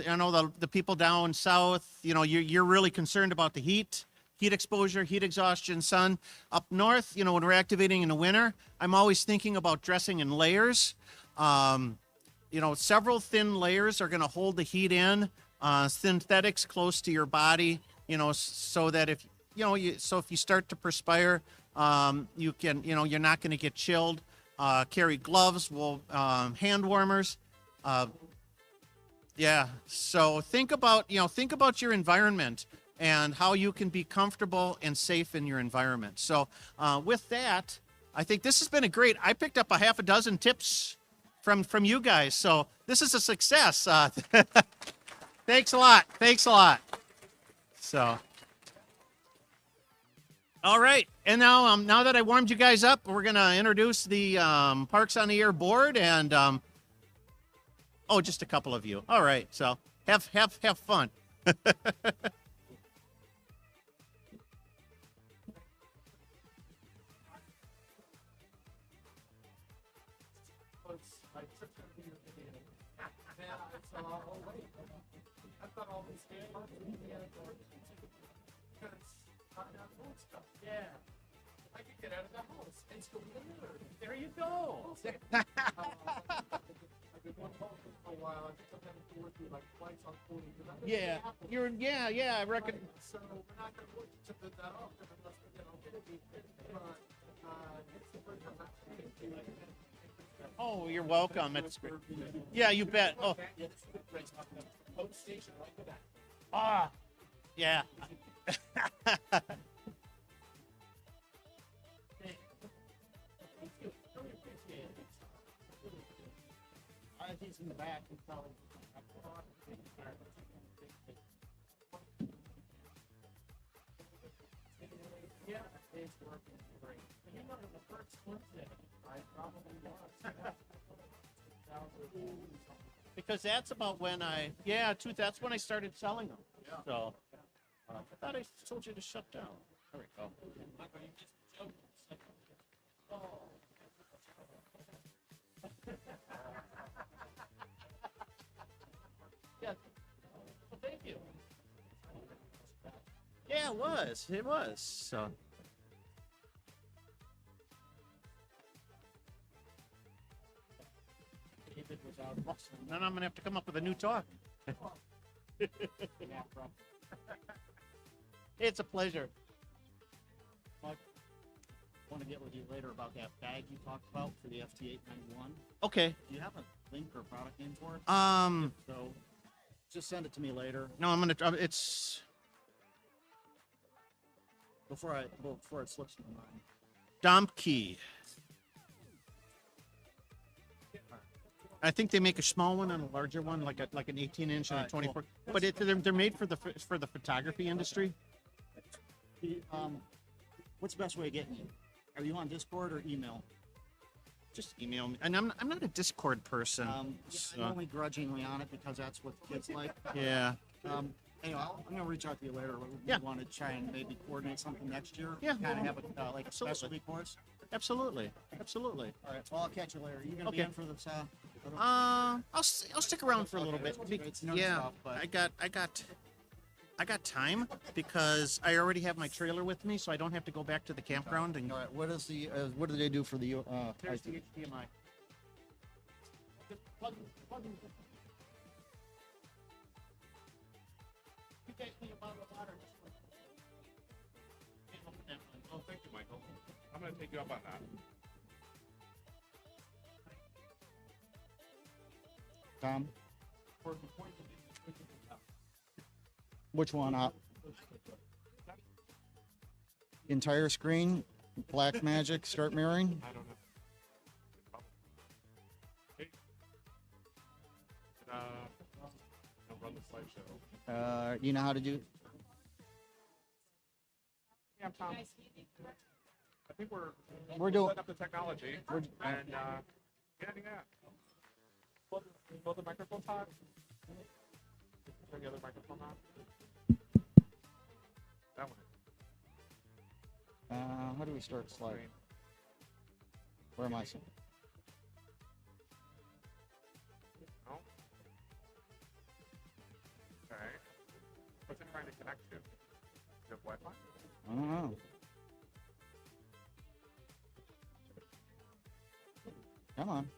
the people down south, you're really concerned about the heat exposure, heat exhaustion, sun. Up north, when we're activating in the winter, I'm always thinking about dressing in layers. Several thin layers are going to hold the heat in, synthetics close to your body, so that if you start to perspire, you can, you're not going to get chilled. Carry gloves, hand warmers. Yeah. So think about your environment and how you can be comfortable and safe in your environment. So with that, I think this has been I picked up a half a dozen tips from you guys. So this is a success. Thanks a lot. Thanks a lot. So. All right, and now that I warmed you guys up, we're gonna introduce the Parks on the Air board, and just a couple of you. All right, so have fun. There you go. Yeah, I reckon. So we're not going to look to put that off unless we get Oh, you're welcome. It's great. Yeah, you bet. Oh. Ah, yeah. He's in the back. He's probably. Yeah, it's working great. But the first one day, I probably was. Because that's about when that's when I started selling them. Yeah. So I thought I told you to shut down. There we go. Oh. Yeah. Well, thank you. Yeah, it was. It was. So. David was out wrestling. Then I'm gonna have to come up with a new talk. Yeah, bro. It's a pleasure. Mike, I want to get with you later about that bag you talked about for the FT891. Okay. Do you have a link or product name for it? So just send it to me later No, I'm gonna. It's before it slips my mind. Domke. I think they make a small one and a larger one, like an 18-inch and a Alright, 24. cool. But they're made for the photography industry. What's the best way of getting you? Are you on Discord or email? Just email me. And I'm not a Discord person. I'm only grudgingly on it because that's what the kids like. Yeah. Anyway, I'm gonna reach out to you later. We Yeah. want to try and maybe coordinate something next year. Yeah. Kind of have a like a Absolutely. specialty course. Absolutely. Absolutely. All right. Well, I'll catch you later. Are you gonna be Okay. in for this? I'll stick around for a little bit. It's nerd Yeah. stuff, but- I got time because I already have my trailer with me, so I don't have to go back to the campground and All right. What is the? What do they do for the? there's the HDMI. Plug. You guys need a bottle of water. Oh, thank you, Michael. I'm going to take you up on that. Tom. Which one up? Entire screen, black magic, start mirroring. I don't know. Okay. I'll run the slideshow. You know how to do? Yeah, Tom. I think We're doing- setting up the technology. And, yeah. Pull the microphone on. Turn the other microphone on. That one. How do we start slide? Green. Where am I? No. Okay. What's it trying to connect to? You have Wi-Fi? I don't know. Come on.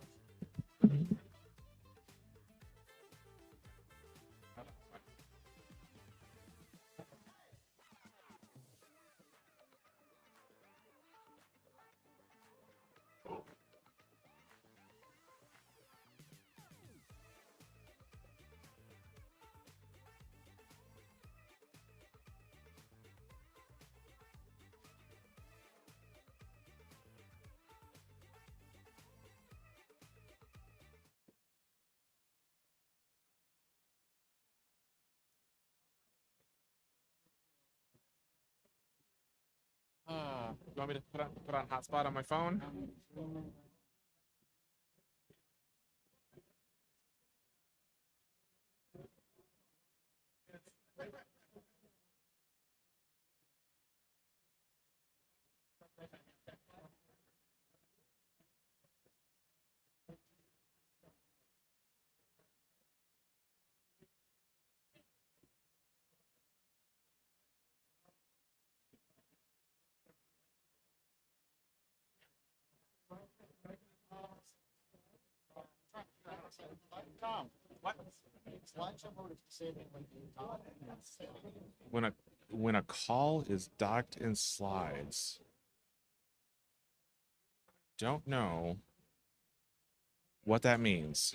You want me to put on hotspot on my phone? Tom, What? slideshow mode is saving when you talk. When a call is docked in slides. Don't know what that means.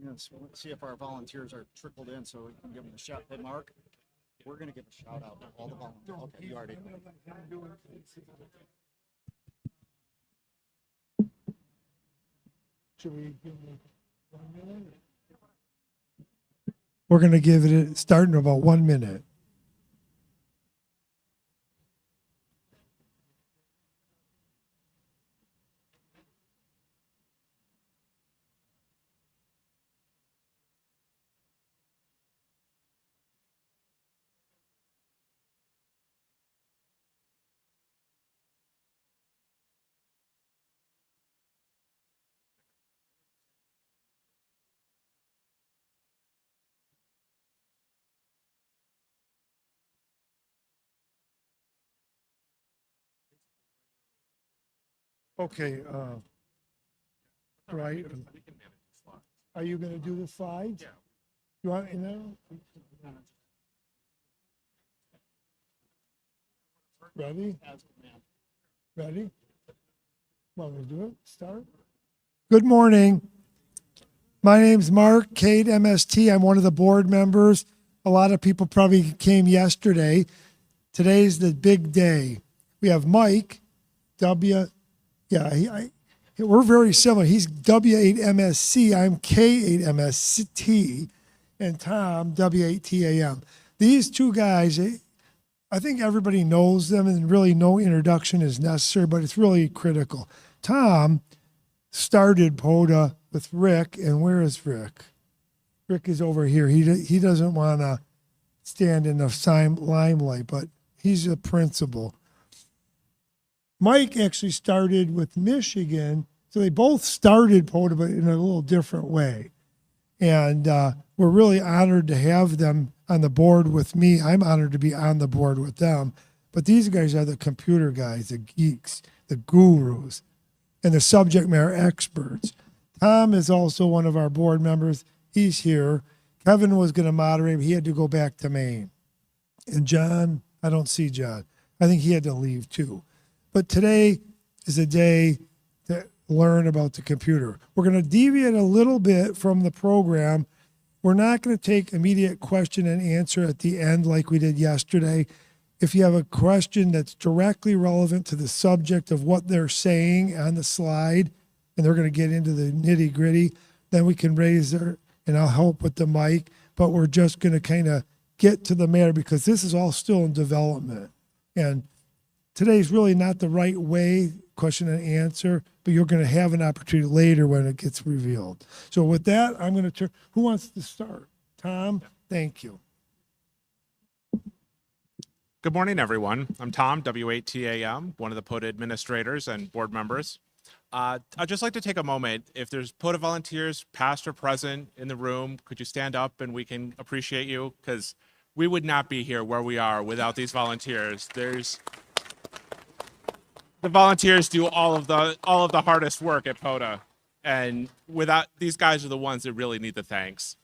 Yes, let's see if our volunteers are trickled in so we can give them a shout. Hey, Mark, we're going to give a shout out to all the volunteers. Okay, you already. Should we give them 1 minute? We're going to give it start in about 1 minute. Okay, right. We can manage the slides. Are you going to do the slides? Yeah. You want me now? Ready? Ready? Want me to do it? Start? Good morning. My name's Mark, Kate, MST. I'm one of the board members. A lot of people probably came yesterday. Today's the big day. We have Mike, we're very similar. He's W8MSC, I'm K8MST, and Tom, W8TAM. These two guys, I think everybody knows them and really no introduction is necessary, but it's really critical. Tom started POTA with Rick, and where is Rick? Rick is over here. He doesn't want to stand in the limelight, but he's a principal. Mike actually started with Michigan, so they both started POTA, but in a little different way. And we're really honored to have them on the board with me. I'm honored to be on the board with them. But these guys are the computer guys, the geeks, the gurus, and the subject matter experts. Tom is also one of our board members. He's here. Kevin was going to moderate, but he had to go back to Maine. And John, I don't see John. I think he had to leave too. But today is a day to learn about the computer. We're going to deviate a little bit from the program. We're not going to take immediate question and answer at the end like we did yesterday. If you have a question that's directly relevant to the subject of what they're saying on the slide, and they're going to get into the nitty gritty, then we can raise their, and I'll help with the mic, but we're just going to kind of get to the matter because this is all still in development. And today's really not the right way, question and answer, but you're going to have an opportunity later when it gets revealed. So with that, I'm going to turn, who wants to start? Tom, thank you. Good morning, everyone. I'm Tom, W8TAM, one of the POTA administrators and board members. I'd just like to take a moment. If there's POTA volunteers, past or present, in the room, could you stand up and we can appreciate you? Because we would not be here where we are without these volunteers. The volunteers do all of the hardest work at POTA, and without these guys are the ones that really need the thanks.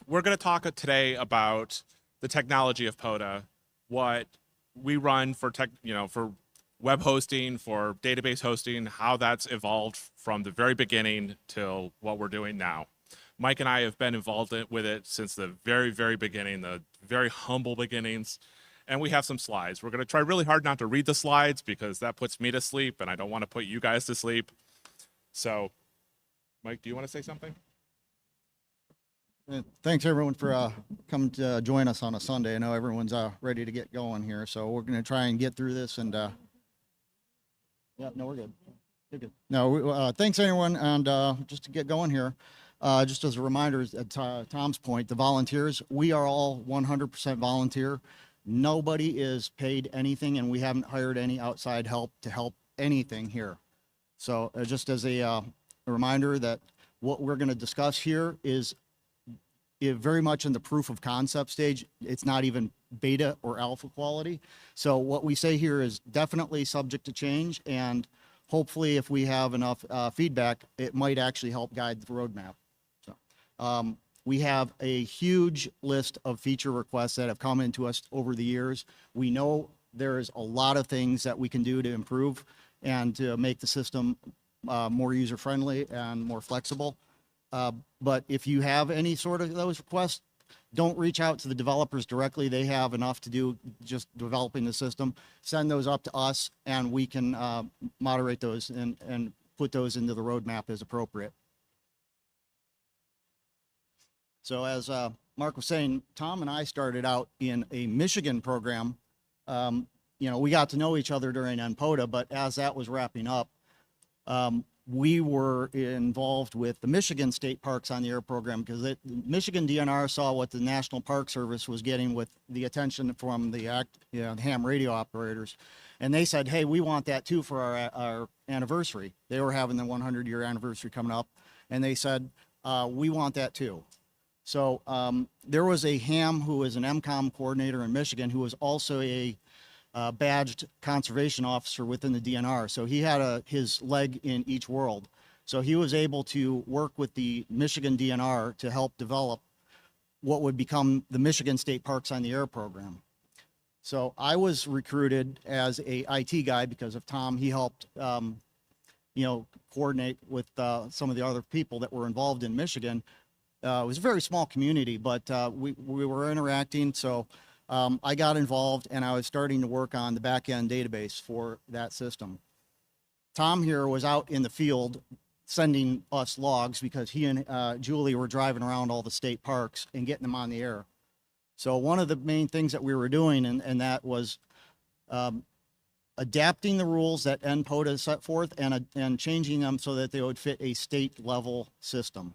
We're going to talk today about the technology of POTA, what we run for for web hosting, for database hosting, how that's evolved from the very beginning till what we're doing now. Mike and I have been involved with it since the very, very beginning, the very humble beginnings. And we have some slides. We're going to try really hard not to read the slides because that puts me to sleep and I don't want to put you guys to sleep. So, Mike, do you want to say something? Thanks everyone for coming to join us on a Sunday. I know everyone's ready to get going here, so we're going to try and get through this. And yeah, no, we're good. You're good. No, thanks everyone, and just to get going here, just as a reminder, at Tom's point, the volunteers, we are all 100% volunteer. Nobody is paid anything, and we haven't hired any outside help to help anything here. So just as a reminder that what we're going to discuss here is very much in the proof of concept stage. It's not even beta or alpha quality. So what we say here is definitely subject to change, and hopefully if we have enough feedback, it might actually help guide the roadmap. So we have a huge list of feature requests that have come into us over the years. We know there's a lot of things that we can do to improve and to make the system more user-friendly and more flexible. But if you have any sort of those requests, don't reach out to the developers directly. They have enough to do just developing the system. Send those up to us, and we can moderate those and put those into the roadmap as appropriate. So as Mark was saying, Tom and I started out in a Michigan program. You know, we got to know each other during NPOTA, but as that was wrapping up, we were involved with the Michigan State Parks on the Air program because the Michigan DNR saw what the National Park Service was getting with the attention from the ham radio operators. And they said, hey, we want that too for our anniversary. They were having the 100-year anniversary coming up. And they said, we want that too. So there was a ham who was an MCOM coordinator in Michigan who was also a badged conservation officer within the DNR. So he had his leg in each world. So he was able to work with the Michigan DNR to help develop what would become the Michigan State Parks on the Air program. So I was recruited as a IT guy because of Tom. He helped, you know, coordinate with some of the other people that were involved in Michigan. It was a very small community, but we were interacting. So I got involved, and I was starting to work on the back-end database for that system. Tom here was out in the field sending us logs because he and Julie were driving around all the state parks and getting them on the air. So one of the main things that we were doing, and that was adapting the rules that NPOTA set forth and changing them so that they would fit a state-level system.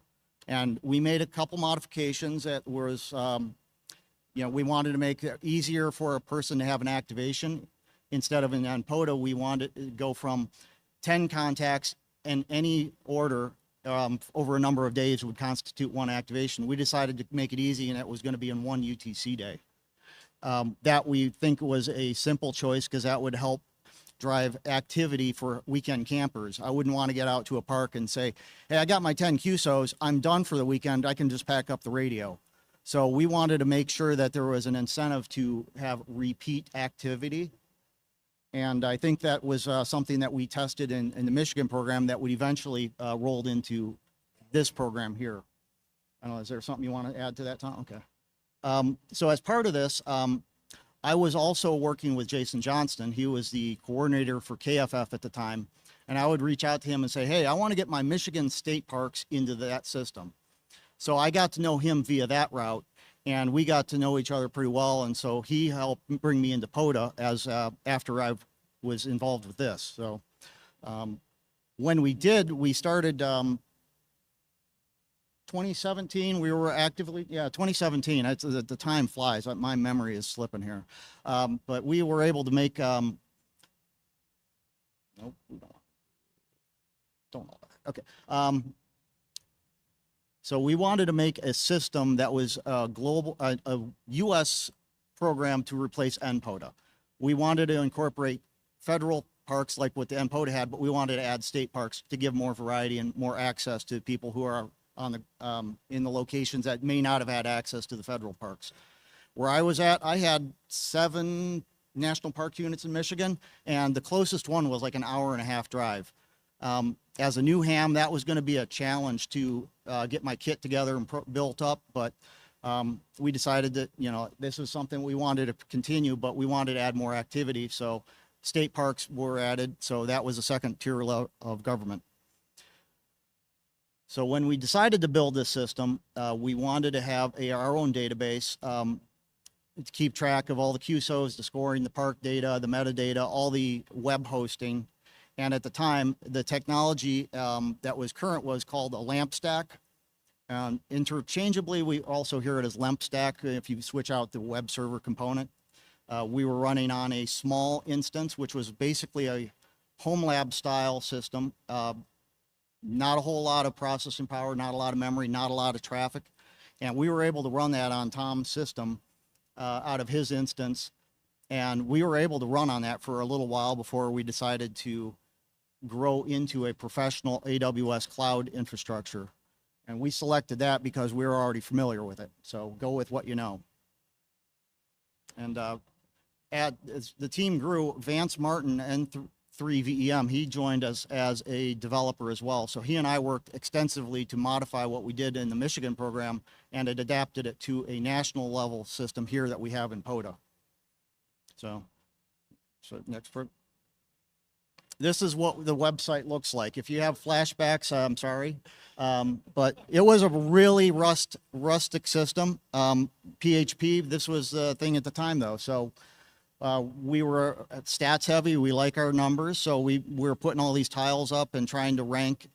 And we made a couple modifications that was, you know, we wanted to make it easier for a person to have an activation. Instead of an NPOTA, we wanted to go from 10 contacts in any order over a number of days would constitute one activation. We decided to make it easy, and it was going to be in one UTC day. That we think was a simple choice because that would help drive activity for weekend campers. I wouldn't want to get out to a park and say, hey, I got my 10 QSOs, I'm done for the weekend, I can just pack up the radio. So we wanted to make sure that there was an incentive to have repeat activity. And I think that was something that we tested in the Michigan program that we eventually rolled into this program here. I don't know, is there something you want to add to that, Tom? Okay. So as part of this, I was also working with Jason Johnston. He was the coordinator for KFF at the time. And I would reach out to him and say, hey, I want to get my Michigan state parks into that system. So I got to know him via that route, and we got to know each other pretty well. And so he helped bring me into POTA as after I was involved with this. So when we did, we started 2017. We were actively, 2017. The time flies. My memory is slipping here. But we were able to make. Nope, we don't know that. Okay. So we wanted to make a system that was a global, a U.S. program to replace NPOTA. We wanted to incorporate federal parks like what the NPOTA had, but we wanted to add state parks to give more variety and more access to people who are on the in the locations that may not have had access to the federal parks. Where I was at, I had 7 national park units in Michigan, and the closest one was like an hour-and-a-half drive. As a new ham, that was going to be a challenge to get my kit together and built up, but we decided that, you know, this was something we wanted to continue, but we wanted to add more activity, so state parks were added, so that was a second tier of government. So when we decided to build this system, we wanted to have our own database to keep track of all the QSOs, the scoring, the park data, the metadata, all the web hosting. And at the time, the technology that was current was called a LAMP stack. Interchangeably, we also hear it as LAMP stack if you switch out the web server component. We were running on a small instance, which was basically a home lab style system. Not a whole lot of processing power, not a lot of memory, not a lot of traffic. And we were able to run that on Tom's system out of his instance. And we were able to run on that for a little while before we decided to grow into a professional AWS cloud infrastructure. And we selected that because we were already familiar with it. So go with what you know. And as the team grew, Vance Martin VEM, he joined us as a developer as well. So he and I worked extensively to modify what we did in the Michigan program, and it adapted it to a national level system here that we have in POTA. So next for. This is what the website looks like. If you have flashbacks, I'm sorry. But it was a really rustic system. PHP, this was the thing at the time though. So we were stats heavy. We like our numbers. So we were putting all these tiles up and trying to rank,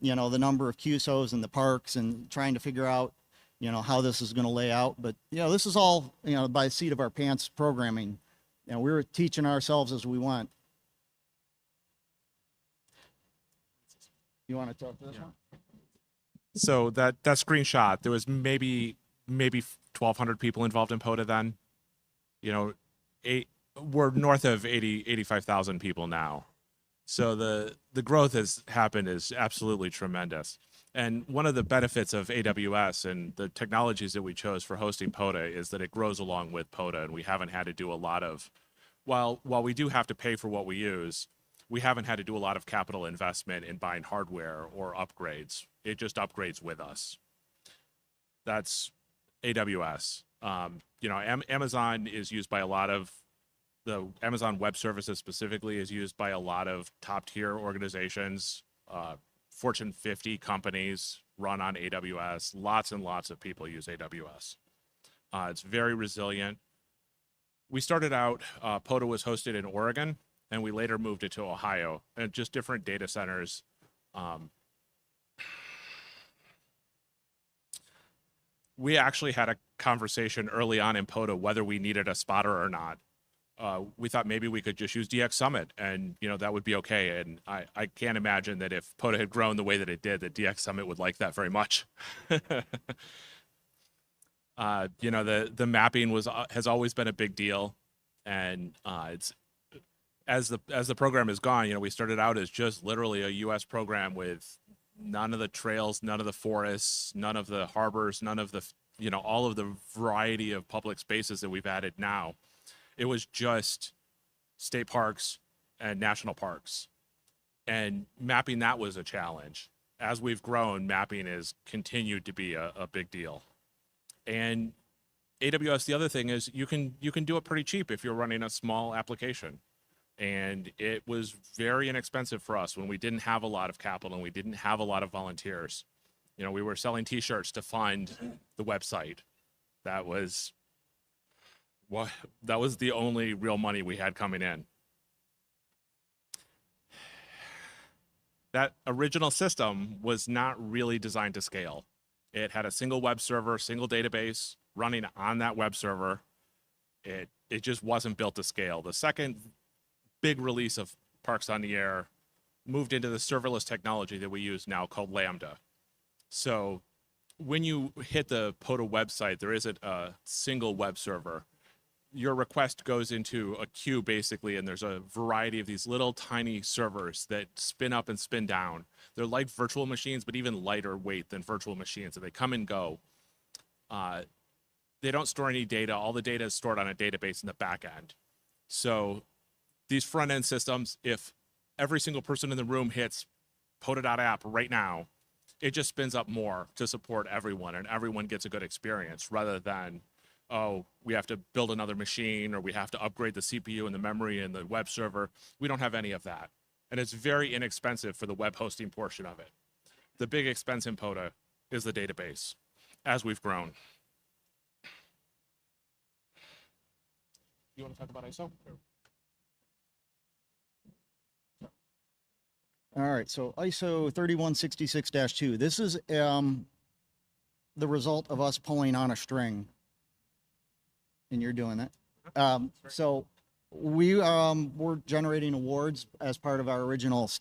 you know, the number of QSOs in the parks and trying to figure out, you know, how this is going to lay out. But, you know, this is all, you know, by the seat of our pants programming. You know, we were teaching ourselves as we went. You want to talk to this one? So that screenshot, there was maybe 1,200 people involved in POTA then. You know, we're north of 85,000 people now. So the growth has happened is absolutely tremendous. And one of the benefits of AWS and the technologies that we chose for hosting POTA is that it grows along with POTA, and we haven't had to do a lot of, while we do have to pay for what we use, we haven't had to do a lot of capital investment in buying hardware or upgrades. It just upgrades with us. That's AWS. You know, Amazon is used by a lot of, the Amazon Web Services specifically is used by a lot of top tier organizations. Fortune 50 companies run on AWS. Lots and lots of people use AWS. It's very resilient. We started out, POTA was hosted in Oregon, and we later moved it to Ohio, and just different data centers. We actually had a conversation early on in POTA whether we needed a spotter or not. We thought maybe we could just use DX Summit, and you know that would be okay. And I can't imagine that if POTA had grown the way that it did, that DX Summit would like that very much. You know, the mapping has always been a big deal, and it's as the program has gone. You know, we started out as just literally a U.S. program with none of the trails, none of the forests, none of the harbors, none of the, you know, all of the variety of public spaces that we've added now. It was just state parks and national parks, and mapping that was a challenge. As we've grown, mapping has continued to be a big deal. And AWS, the other thing is you can do it pretty cheap if you're running a small application. And it was very inexpensive for us when we didn't have a lot of capital and we didn't have a lot of volunteers. You know, we were selling t-shirts to fund the website. That was the only real money we had coming in. That original system was not really designed to scale. It had a single web server, single database running on that web server. It just wasn't built to scale. The second big release of Parks on the Air moved into the serverless technology that we use now called Lambda. So when you hit the POTA website, there isn't a single web server. Your request goes into a queue basically, and there's a variety of these little tiny servers that spin up and spin down. They're like virtual machines, but even lighter weight than virtual machines, and they come and go. They don't store any data. All the data is stored on a database in the back end. So these front end systems, if every single person in the room hits POTA.app right now, it just spins up more to support everyone, and everyone gets a good experience rather than, oh, we have to build another machine or we have to upgrade the CPU and the memory and the web server. We don't have any of that. And it's very inexpensive for the web hosting portion of it. The big expense in POTA is the database as we've grown. You want to talk about ISO? All right, so ISO 3166-2. This is the result of us pulling on a string. And you're doing that. So we were generating awards as part of our original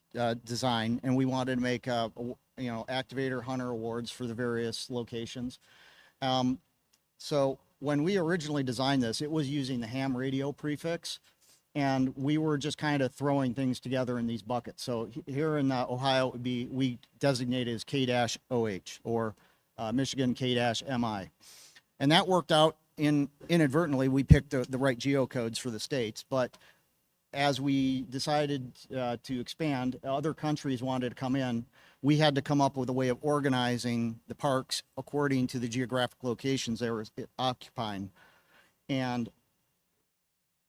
design, and we wanted to make activator hunter awards for the various locations. So when we originally designed this, it was using the ham radio prefix, and we were just kind of throwing things together in these buckets. So here in Ohio, it would be, we designate it as K-OH or Michigan K-MI. And that worked out. Inadvertently, we picked the right geocodes for the states, but as we decided to expand, other countries wanted to come in. We had to come up with a way of organizing the parks according to the geographic locations they were occupying. And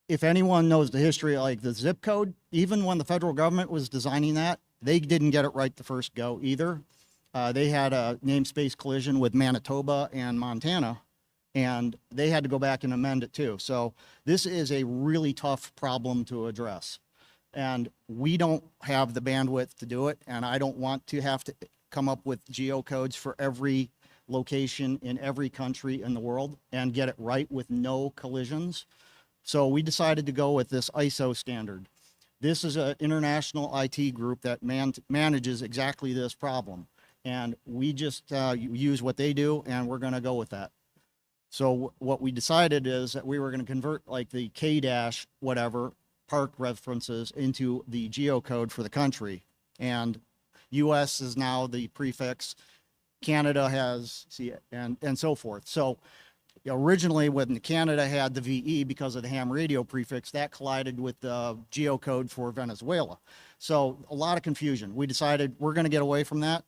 if anyone knows the history, like the zip code, even when the federal government was designing that, they didn't get it right the first go either. They had a namespace collision with Manitoba and Montana, and they had to go back and amend it too. So this is a really tough problem to address. And we don't have the bandwidth to do it, and I don't want to have to come up with geocodes for every location in every country in the world and get it right with no collisions. So we decided to go with this ISO standard. This is an international IT group that manages exactly this problem. And we just use what they do, and we're going to go with that. So what we decided is that we were going to convert like the K- whatever park references into the geocode for the country. And US is now the prefix, Canada has, and so forth. So originally when Canada had the VE because of the ham radio prefix, that collided with the geocode for Venezuela. So a lot of confusion. We decided we're going to get away from that,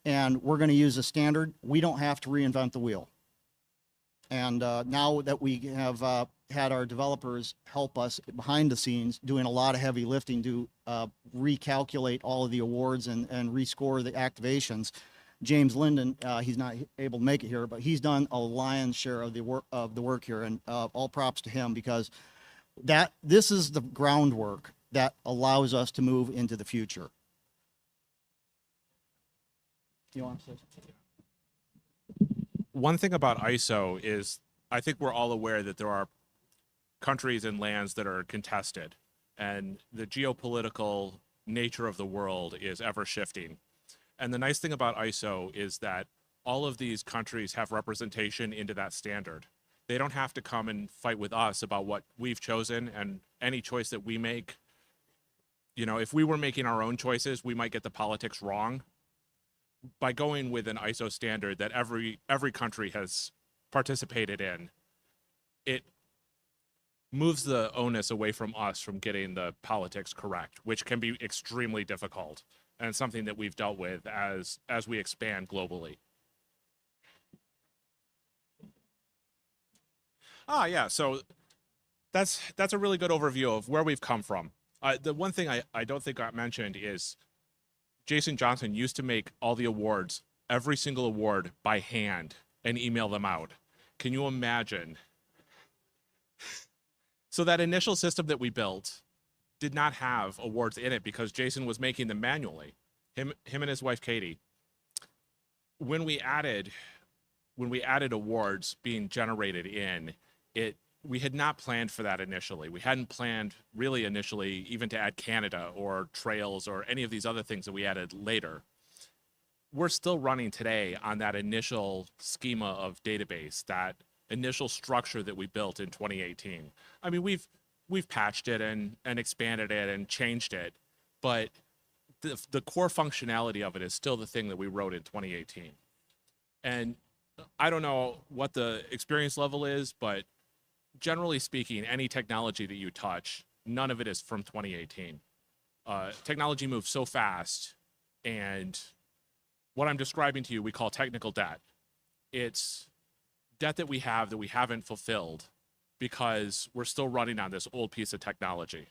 and we're going to use a standard. We don't have to reinvent the wheel. And now that we have had our developers help us behind the scenes doing a lot of heavy lifting to recalculate all of the awards and rescore the activations, James Linden, he's not able to make it here, but he's done a lion's share of the work here, and all props to him, because this is the groundwork that allows us to move into the future. You want to say something? One thing about ISO is I think we're all aware that there are countries and lands that are contested, and the geopolitical nature of the world is ever shifting. And the nice thing about ISO is that all of these countries have representation into that standard. They don't have to come and fight with us about what we've chosen, and any choice that we make. You know, if we were making our own choices, we might get the politics wrong. By going with an ISO standard that every country has participated in, it moves the onus away from us from getting the politics correct, which can be extremely difficult, and something that we've dealt with as we expand globally. Yeah, so that's a really good overview of where we've come from. The one thing I don't think got mentioned is Jason Johnson used to make all the awards, every single award, by hand and email them out. Can you imagine? So that initial system that we built did not have awards in it because Jason was making them manually. Him and his wife Katie. When we added awards being generated in it, we had not planned for that initially. We hadn't planned really initially even to add Canada or trails or any of these other things that we added later. We're still running today on that initial schema of database, that initial structure that we built in 2018. I mean, we've patched it and expanded it and changed it, but the core functionality of it is still the thing that we wrote in 2018. And I don't know what the experience level is, but generally speaking, any technology that you touch, none of it is from 2018. Technology moves so fast, and what I'm describing to you, we call technical debt. It's debt that we have that we haven't fulfilled because we're still running on this old piece of technology.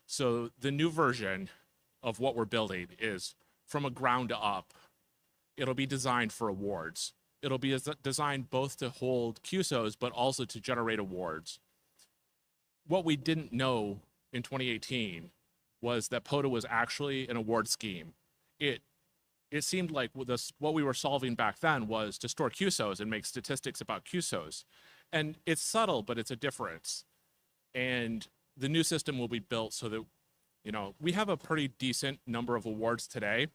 So the new version of what we're building is from a ground up. It'll be designed for awards. It'll be designed both to hold QSOs, but also to generate awards. What we didn't know in 2018 was that POTA was actually an award scheme. It seemed like what we were solving back then was to store QSOs and make statistics about QSOs. And it's subtle, but it's a difference. And the new system will be built so that, you know, we have a pretty decent number of awards today,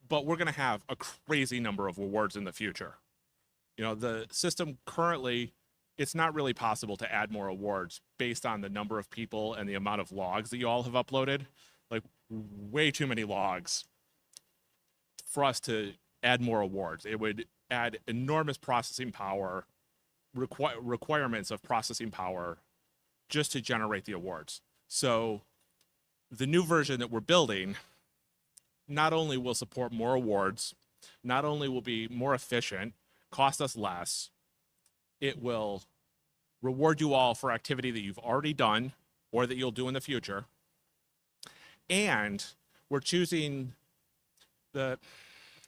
but we're going to have a crazy number of awards in the future. You know, the system currently, it's not really possible to add more awards based on the number of people and the amount of logs that you all have uploaded. Like, way too many logs for us to add more awards. It would add enormous processing power, requirements of processing power just to generate the awards. So the new version that we're building not only will support more awards, not only will be more efficient, cost us less, it will reward you all for activity that you've already done or that you'll do in the future. And we're choosing I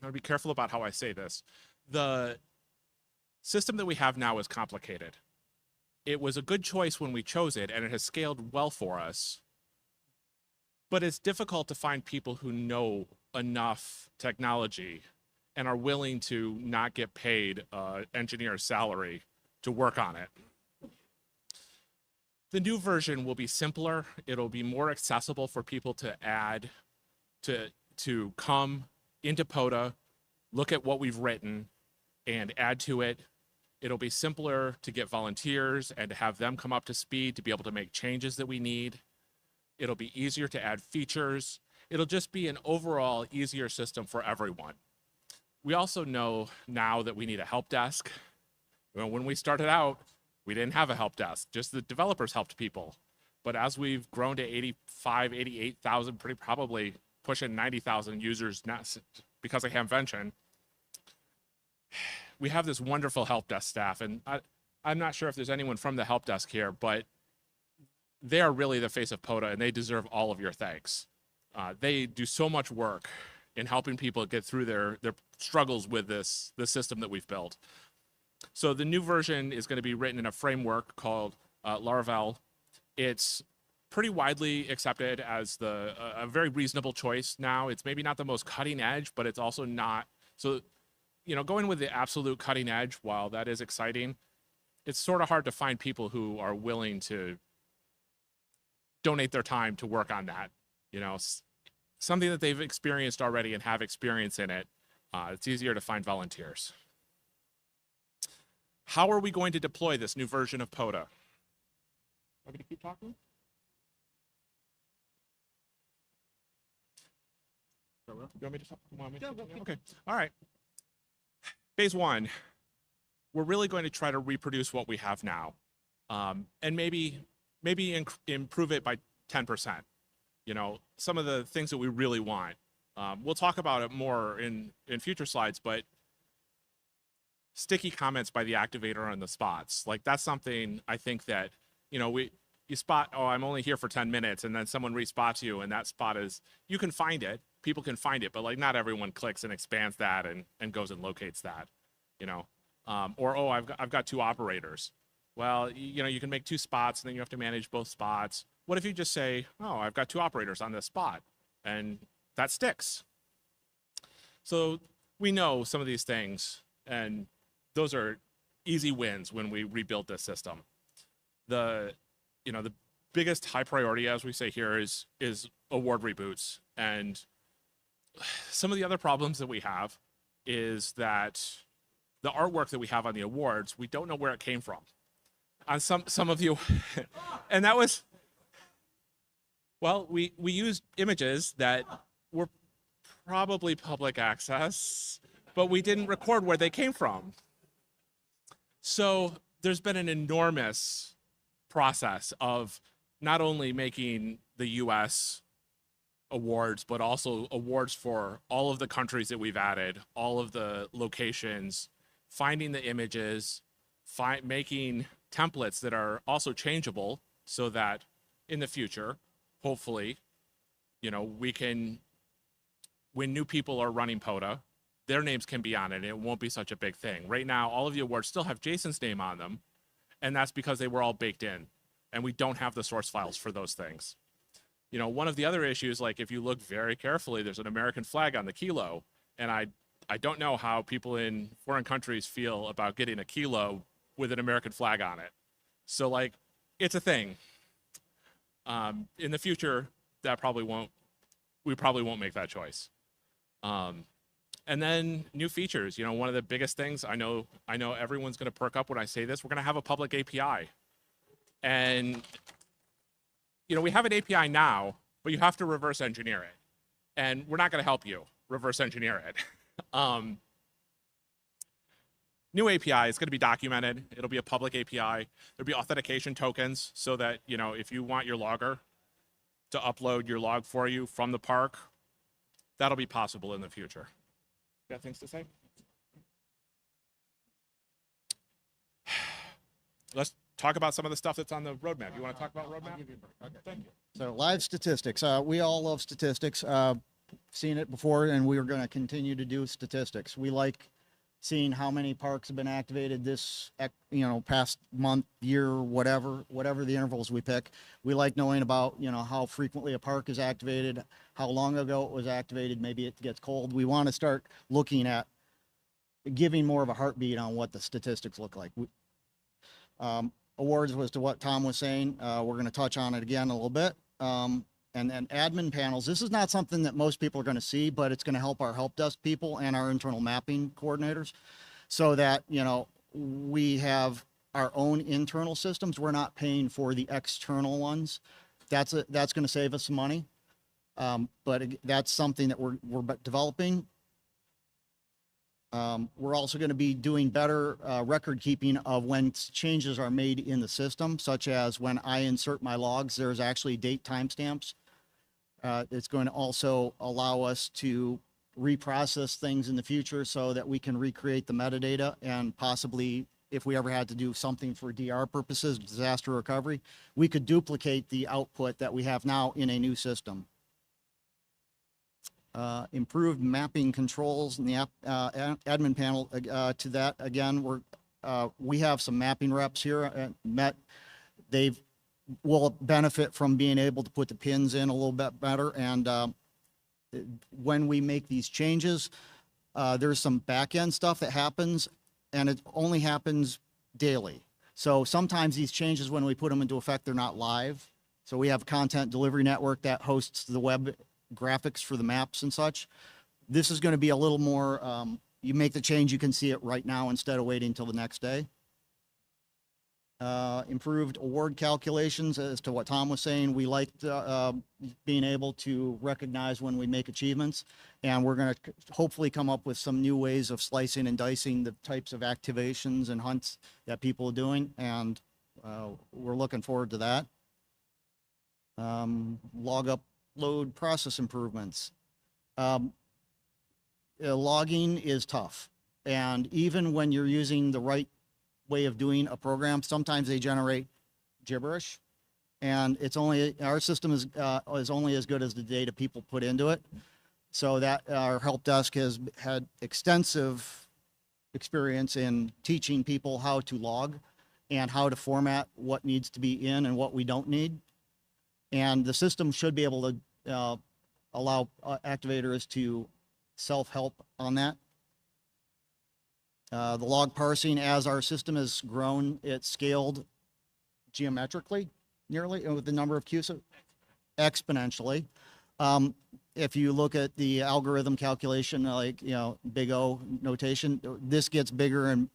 gotta be careful about how I say this. The system that we have now is complicated. It was a good choice when we chose it, and it has scaled well for us. But it's difficult to find people who know enough technology and are willing to not get paid an engineer's salary to work on it. The new version will be simpler. It'll be more accessible for people to add, to come into POTA, look at what we've written, and add to it. It'll be simpler to get volunteers and to have them come up to speed to be able to make changes that we need. It'll be easier to add features. It'll just be an overall easier system for everyone. We also know now that we need a help desk. When we started out, we didn't have a help desk, just the developers helped people. But as we've grown to 85, 88,000, pretty probably pushing 90,000 users now because of Hamvention, we have this wonderful help desk staff. And I'm not sure if there's anyone from the help desk here, but they are really the face of POTA, and they deserve all of your thanks. They do so much work in helping people get through their struggles with this system that we've built. So the new version is going to be written in a framework called Laravel. It's pretty widely accepted as a very reasonable choice now. It's maybe not the most cutting edge, but it's also not. So, going with the absolute cutting edge, while that is exciting, it's sort of hard to find people who are willing to donate their time to work on that. Something that they've experienced already and have experience in it. It's easier to find volunteers. How are we going to deploy this new version of POTA? Want me to keep talking? You want me to talk? Okay. All right. Phase one, we're really going to try to reproduce what we have now, and maybe improve it by 10%. Some of the things that we really want. We'll talk about it more in future slides, but sticky comments by the activator on the spots. Like, that's something I think that, you spot, oh, I'm only here for 10 minutes, and then someone respots you, and that spot is, you can find it, people can find it, but like not everyone clicks and expands that and goes and locates that, or, oh, I've got two operators. Well, you can make two spots, and then you have to manage both spots. What if you just say, oh, I've got two operators on this spot, and that sticks? So we know some of these things, and those are easy wins when we rebuild this system. The biggest high priority, as we say here, is award reboots. And some of the other problems that we have is that the artwork that we have on the awards, we don't know where it came from. On some of you, and that was, well, we used images that were probably public access, but we didn't record where they came from. So there's been an enormous process of not only making the US awards, but also awards for all of the countries that we've added, all of the locations, finding the images, making templates that are also changeable so that in the future, hopefully, we can, when new people are running POTA, their names can be on it and it won't be such a big thing. Right now, all of the awards still have Jason's name on them, and that's because they were all baked in, and we don't have the source files for those things. One of the other issues, like if you look very carefully, there's an American flag on the kilo, and I don't know how people in foreign countries feel about getting a kilo with an American flag on it. So like, it's a thing. In the future, we probably won't make that choice. And then new features. One of the biggest things, I know everyone's going to perk up when I say this, we're going to have a public API. And, we have an API now, but you have to reverse engineer it. And we're not going to help you reverse engineer it. new API. It's going to be documented. It'll be a public API. There'll be authentication tokens so that, you know, if you want your logger to upload your log for you from the park, that'll be possible in the future. Got things to say? Let's talk about some of the stuff that's on the roadmap. You want to talk about roadmap? Okay, thank you. So live statistics. We all love statistics. Seen it before, and we are going to continue to do statistics. We like seeing how many parks have been activated this, past month, year, whatever the intervals we pick. We like knowing about, how frequently a park is activated, how long ago it was activated. Maybe it gets cold. We want to start looking at giving more of a heartbeat on what the statistics look like. Awards was to what Tom was saying. We're going to touch on it again a little bit. And then admin panels. This is not something that most people are going to see, but it's going to help our help desk people and our internal mapping coordinators so that, we have our own internal systems. We're not paying for the external ones. That's going to save us some money. But that's something that we're developing. We're also going to be doing better record keeping of when changes are made in the system, such as when I insert my logs, there's actually date timestamps. It's going to also allow us to reprocess things in the future so that we can recreate the metadata, and possibly, if we ever had to do something for DARA purposes, disaster recovery, we could duplicate the output that we have now in a new system. Improved mapping controls in the admin panel. To that, again, we have some mapping reps here. Will benefit from being able to put the pins in a little bit better. And when we make these changes, there's some back end stuff that happens, and it only happens daily. So sometimes these changes, when we put them into effect, they're not live. So we have a content delivery network that hosts the web graphics for the maps and such. This is going to be a little more, you make the change, you can see it right now instead of waiting until the next day. Improved award calculations, as to what Tom was saying. We liked being able to recognize when we make achievements, and we're going to hopefully come up with some new ways of slicing and dicing the types of activations and hunts that people are doing, and we're looking forward to that. Log upload process improvements. Logging is tough, and even when you're using the right way of doing a program, sometimes they generate gibberish, and it's only, our system is only as good as the data people put into it. So that our help desk has had extensive experience in teaching people how to log and how to format what needs to be in and what we don't need. And the system should be able to allow activators to self-help on that. The log parsing, as our system has grown, it's scaled geometrically, nearly, with the number of queues exponentially. If you look at the algorithm calculation, like, big O notation, this gets bigger, and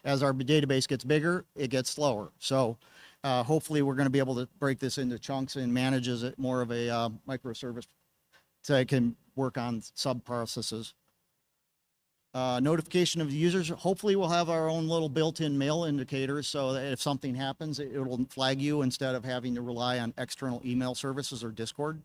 as our database gets bigger, it gets slower. So hopefully we're going to be able to break this into chunks and manages it more of a microservice so it can work on sub-processes. Notification of the users. Hopefully we'll have our own little built-in mail indicators so that if something happens, it will flag you instead of having to rely on external email services or Discord.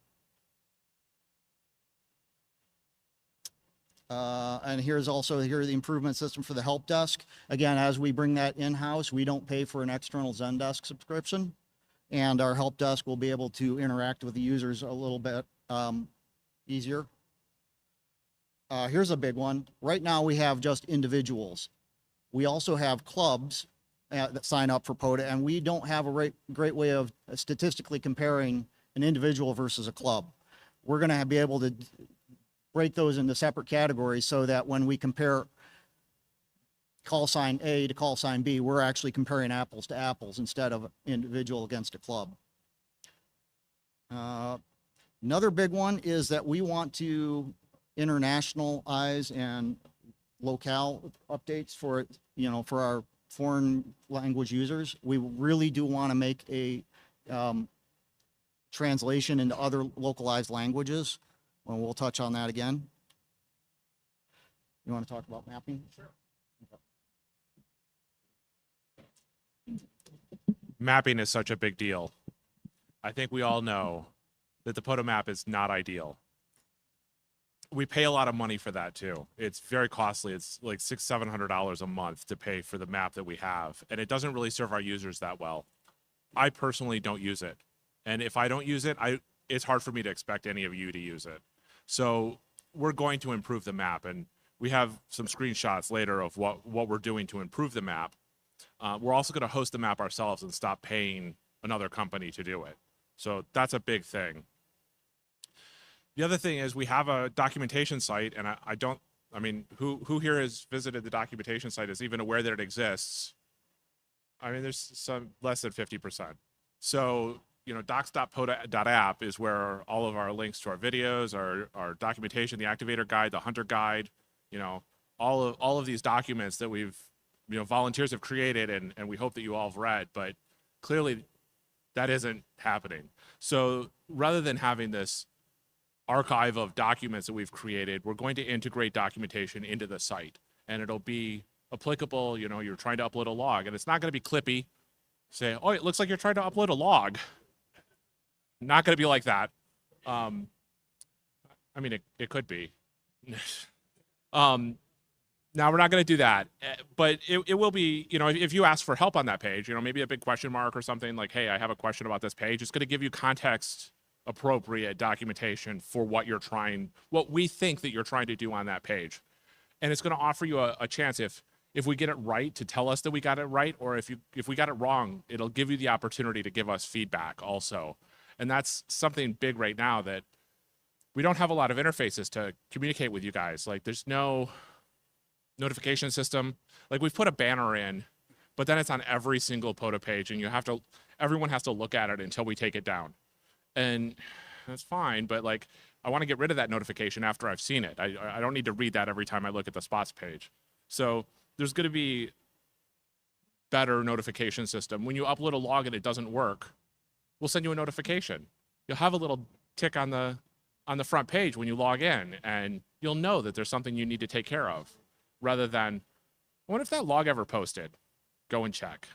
And here's the improvement system for the help desk. Again, as we bring that in-house, we don't pay for an external Zendesk subscription, and our help desk will be able to interact with the users a little bit easier. Here's a big one. Right now we have just individuals. We also have clubs that sign up for POTA, and we don't have a great way of statistically comparing an individual versus a club. We're going to be able to break those into separate categories so that when we compare call sign A to call sign B, we're actually comparing apples to apples instead of individual against a club. Another big one is that we want to internationalize and locale updates for our foreign language users. We really do want to make a translation into other localized languages, and we'll touch on that again. You want to talk about mapping? Sure. mapping is such a big deal. I think we all know that the POTA map is not ideal. We pay a lot of money for that too. It's very costly. It's like $600-700 a month to pay for the map that we have, and it doesn't really serve our users that well. I personally don't use it, and if I don't use it, it's hard for me to expect any of you to use it. So we're going to improve the map, and we have some screenshots later of what we're doing to improve the map. We're also going to host the map ourselves and stop paying another company to do it. So that's a big thing. The other thing is we have a documentation site, and I mean, who here has visited the documentation site is even aware that it exists? I mean, there's some less than 50%. So, you know, docs.pota.app is where all of our links to our videos, our documentation, the activator guide, the hunter guide, you know, all of these documents that we've, you know, volunteers have created, and we hope that you all have read, but clearly that isn't happening. So rather than having this archive of documents that we've created, we're going to integrate documentation into the site, and it'll be applicable. You know, you're trying to upload a log, and it's not going to be clippy. Say, oh, it looks like you're trying to upload a log. Not going to be like that. I mean, it could be. Now we're not going to do that, but it will be, you know, if you ask for help on that page, you know, maybe a big question mark or something like, hey, I have a question about this page. It's going to give you context appropriate documentation for what we think that you're trying to do on that page. And it's going to offer you a chance, if we get it right, to tell us that we got it right, or if we got it wrong, it'll give you the opportunity to give us feedback also. And that's something big right now, that we don't have a lot of interfaces to communicate with you guys. Like, there's no notification system. Like, we've put a banner in, but then it's on every single POTA page, and everyone has to look at it until we take it down. And that's fine, but like, I want to get rid of that notification after I've seen it. I don't need to read that every time I look at the spots page. So there's going to be better notification system. When you upload a log and it doesn't work, we'll send you a notification. You'll have a little tick on the front page when you log in, and you'll know that there's something you need to take care of, rather than, I wonder if that log ever posted. Go and check.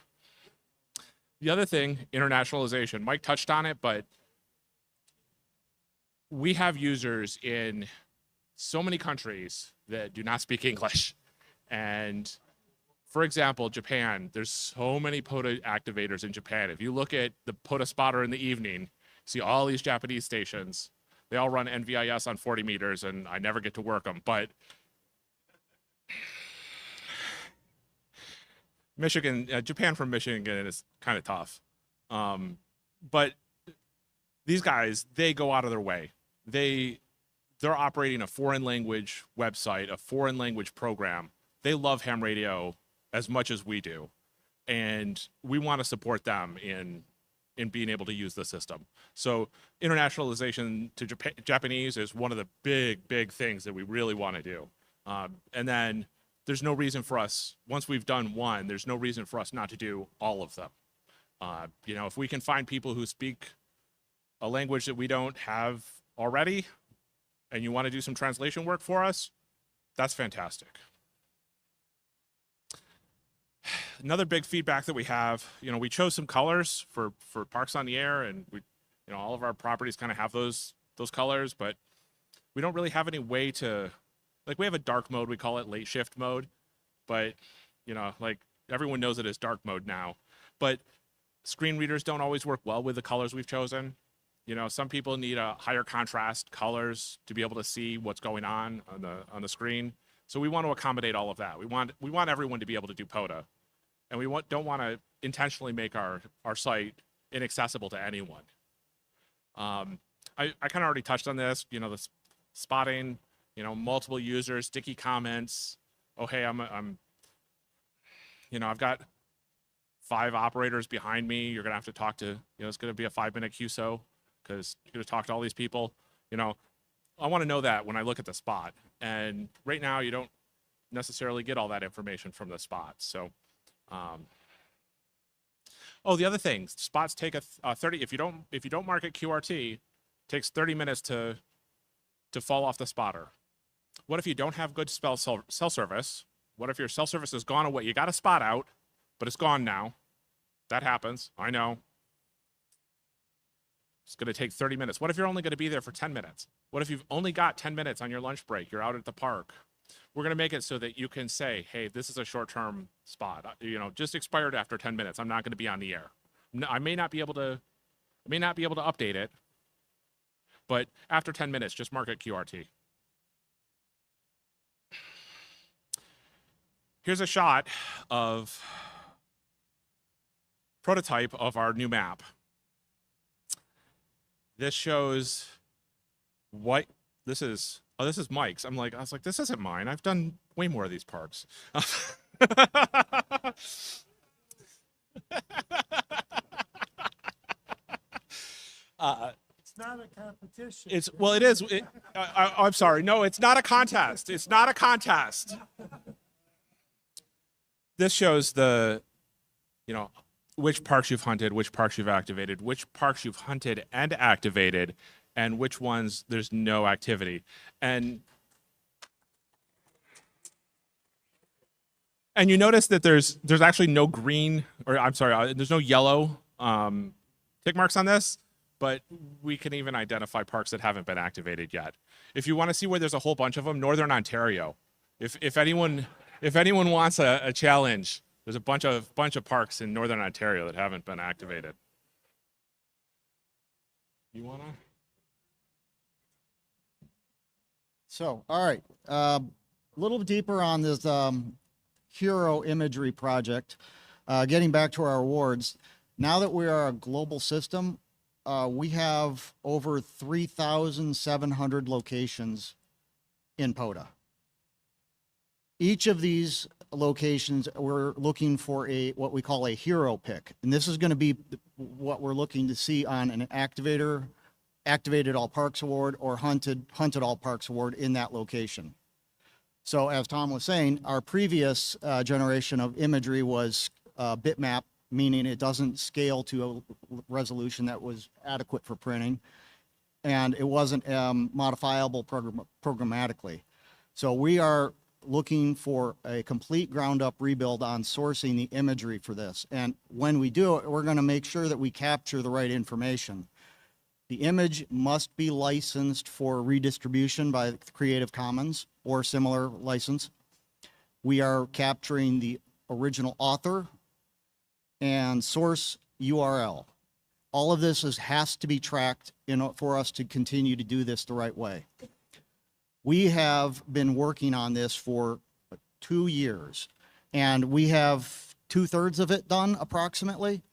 The other thing, internationalization. Mike touched on it, but we have users in so many countries that do not speak English. And for example, Japan, there's so many POTA activators in Japan. If you look at the POTA spotter in the evening, see all these Japanese stations. They all run NVIS on 40 meters, and I never get to work them. But Japan from Michigan is kind of tough. But these guys, they go out of their way. They're operating a foreign language website, a foreign language program. They love ham radio as much as we do, and we want to support them in being able to use the system. So internationalization to Japanese is one of the big things that we really want to do. And then there's no reason for us, once we've done one, there's no reason for us not to do all of them. You know, if we can find people who speak a language that we don't have already, and you want to do some translation work for us, that's fantastic. Another big feedback that we have, you know, we chose some colors for Parks on the Air, and we, you know, all of our properties kind of have those colors, but we don't really have any way to, like, we have a dark mode, we call it late shift mode, but, you know, like, everyone knows it as dark mode now, but screen readers don't always work well with the colors we've chosen. You know, some people need a higher contrast colors to be able to see what's going on the screen. So we want to accommodate all of that. We want everyone to be able to do POTA, and we don't want to intentionally make our site inaccessible to anyone. I kind of already touched on this. You know, the spotting. You know, multiple users, sticky comments. Oh, hey, you know, I've got 5 operators behind me. You're gonna have to talk to. You know, it's gonna be a 5-minute QSO, because you're going to talk to all these people. You know, I want to know that when I look at the spot. And right now, you don't necessarily get all that information from the spots. So, oh, the other thing, spots take a 30. If you don't mark it QRT, it takes 30 minutes to fall off the spotter. What if you don't have good cell service? What if your cell service is gone away? You got a spot out, but it's gone now. That happens. I know. It's going to take 30 minutes. What if you're only going to be there for 10 minutes? What if you've only got 10 minutes on your lunch break? You're out at the park. We're going to make it so that you can say, hey, this is a short-term spot. Just expired after 10 minutes. I'm not going to be on the air. I may not be able to update it, but after 10 minutes, just mark it QRT. Here's a shot of prototype of our new map. This shows what this is. Oh, this is Mike's. I was like, this isn't mine. I've done way more of these parks. It's not a competition. It is. I'm sorry. No, it's not a contest. It's not a contest. This shows which parks you've hunted, which parks you've activated, which parks you've hunted and activated, and which ones there's no activity. And you notice that there's actually no green, or I'm sorry, there's no yellow tick marks on this, but we can even identify parks that haven't been activated yet. If you want to see where there's a whole bunch of them, Northern Ontario. If anyone wants a challenge, there's a bunch of parks in Northern Ontario that haven't been activated. You wanna? So, all right, a little deeper on this hero imagery project. Getting back to our awards, now that we are a global system, we have over 3,700 locations in POTA. Each of these locations, we're looking for what we call a hero pick. And this is going to be what we're looking to see on an activated all parks award or hunted all parks award in that location. So as Tom was saying, our previous generation of imagery was bitmap, meaning it doesn't scale to a resolution that was adequate for printing, and it wasn't modifiable programmatically. So we are looking for a complete ground up rebuild on sourcing the imagery for this. And when we do it, we're going to make sure that we capture the right information. The image must be licensed for redistribution by Creative Commons or similar license. We are capturing the original author and source URL. All of this has to be tracked for us to continue to do this the right way. We have been working on this for 2 years, and we have 2/3 of it done approximately.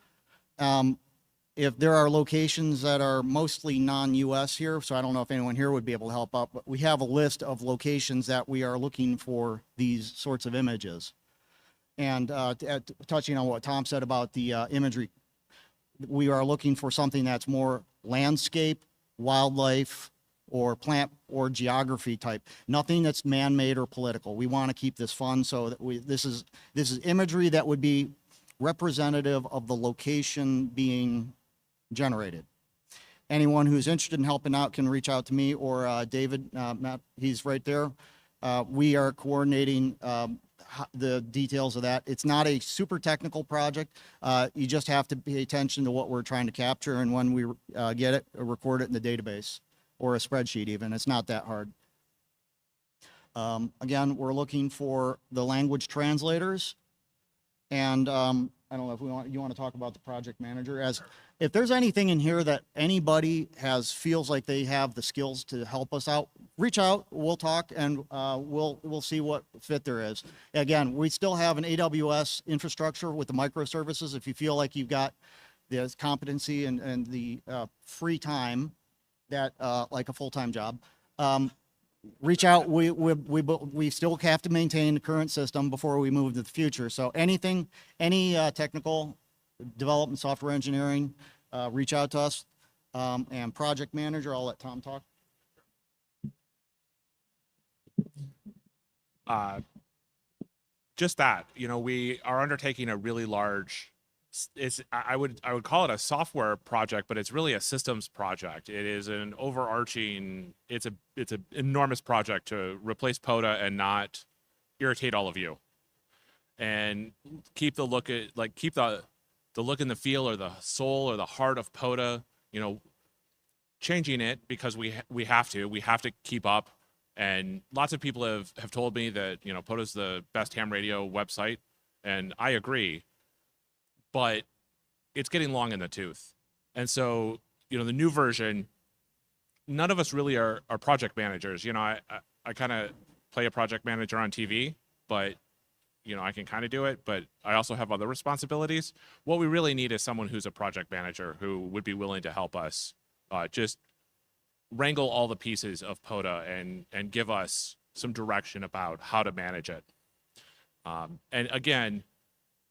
If there are locations that are mostly non-US here, so I don't know if anyone here would be able to help out, but we have a list of locations that we are looking for these sorts of images. And touching on what Tom said about the imagery, we are looking for something that's more landscape, wildlife, or plant or geography type. Nothing that's man-made or political. We want to keep this fun, so that this is imagery that would be representative of the location being generated. Anyone who's interested in helping out can reach out to me or David, Matt, he's right there. We are coordinating the details of that. It's not a super technical project. You just have to pay attention to what we're trying to capture, and when we get it, record it in the database or a spreadsheet even. It's not that hard. Again, we're looking for the language translators, and I don't know if you want to talk about the project manager. If there's anything in here that anybody feels like they have the skills to help us out, reach out, we'll talk, and we'll see what fit there is. Again, we still have an AWS infrastructure with the microservices. If you feel like you've got the competency and the free time that like a full-time job, reach out. We still have to maintain the current system before we move to the future. So any technical development, software engineering, reach out to us. And project manager, I'll let Tom talk. Just that, we are undertaking a really large, I would call it a software project, but it's really a systems project. It is an overarching, it's an enormous project to replace POTA and not irritate all of you, and keep the look and the feel or the soul or the heart of POTA, you know, changing it because we have to keep up. And lots of people have told me that, you know, POTA's the best ham radio website, and I agree, but it's getting long in the tooth. And so, you know, the new version, none of us really are project managers. You know, I kind of play a project manager on TV, but, you know, I can kind of do it, but I also have other responsibilities. What we really need is someone who's a project manager who would be willing to help us just wrangle all the pieces of POTA and give us some direction about how to manage it. And again,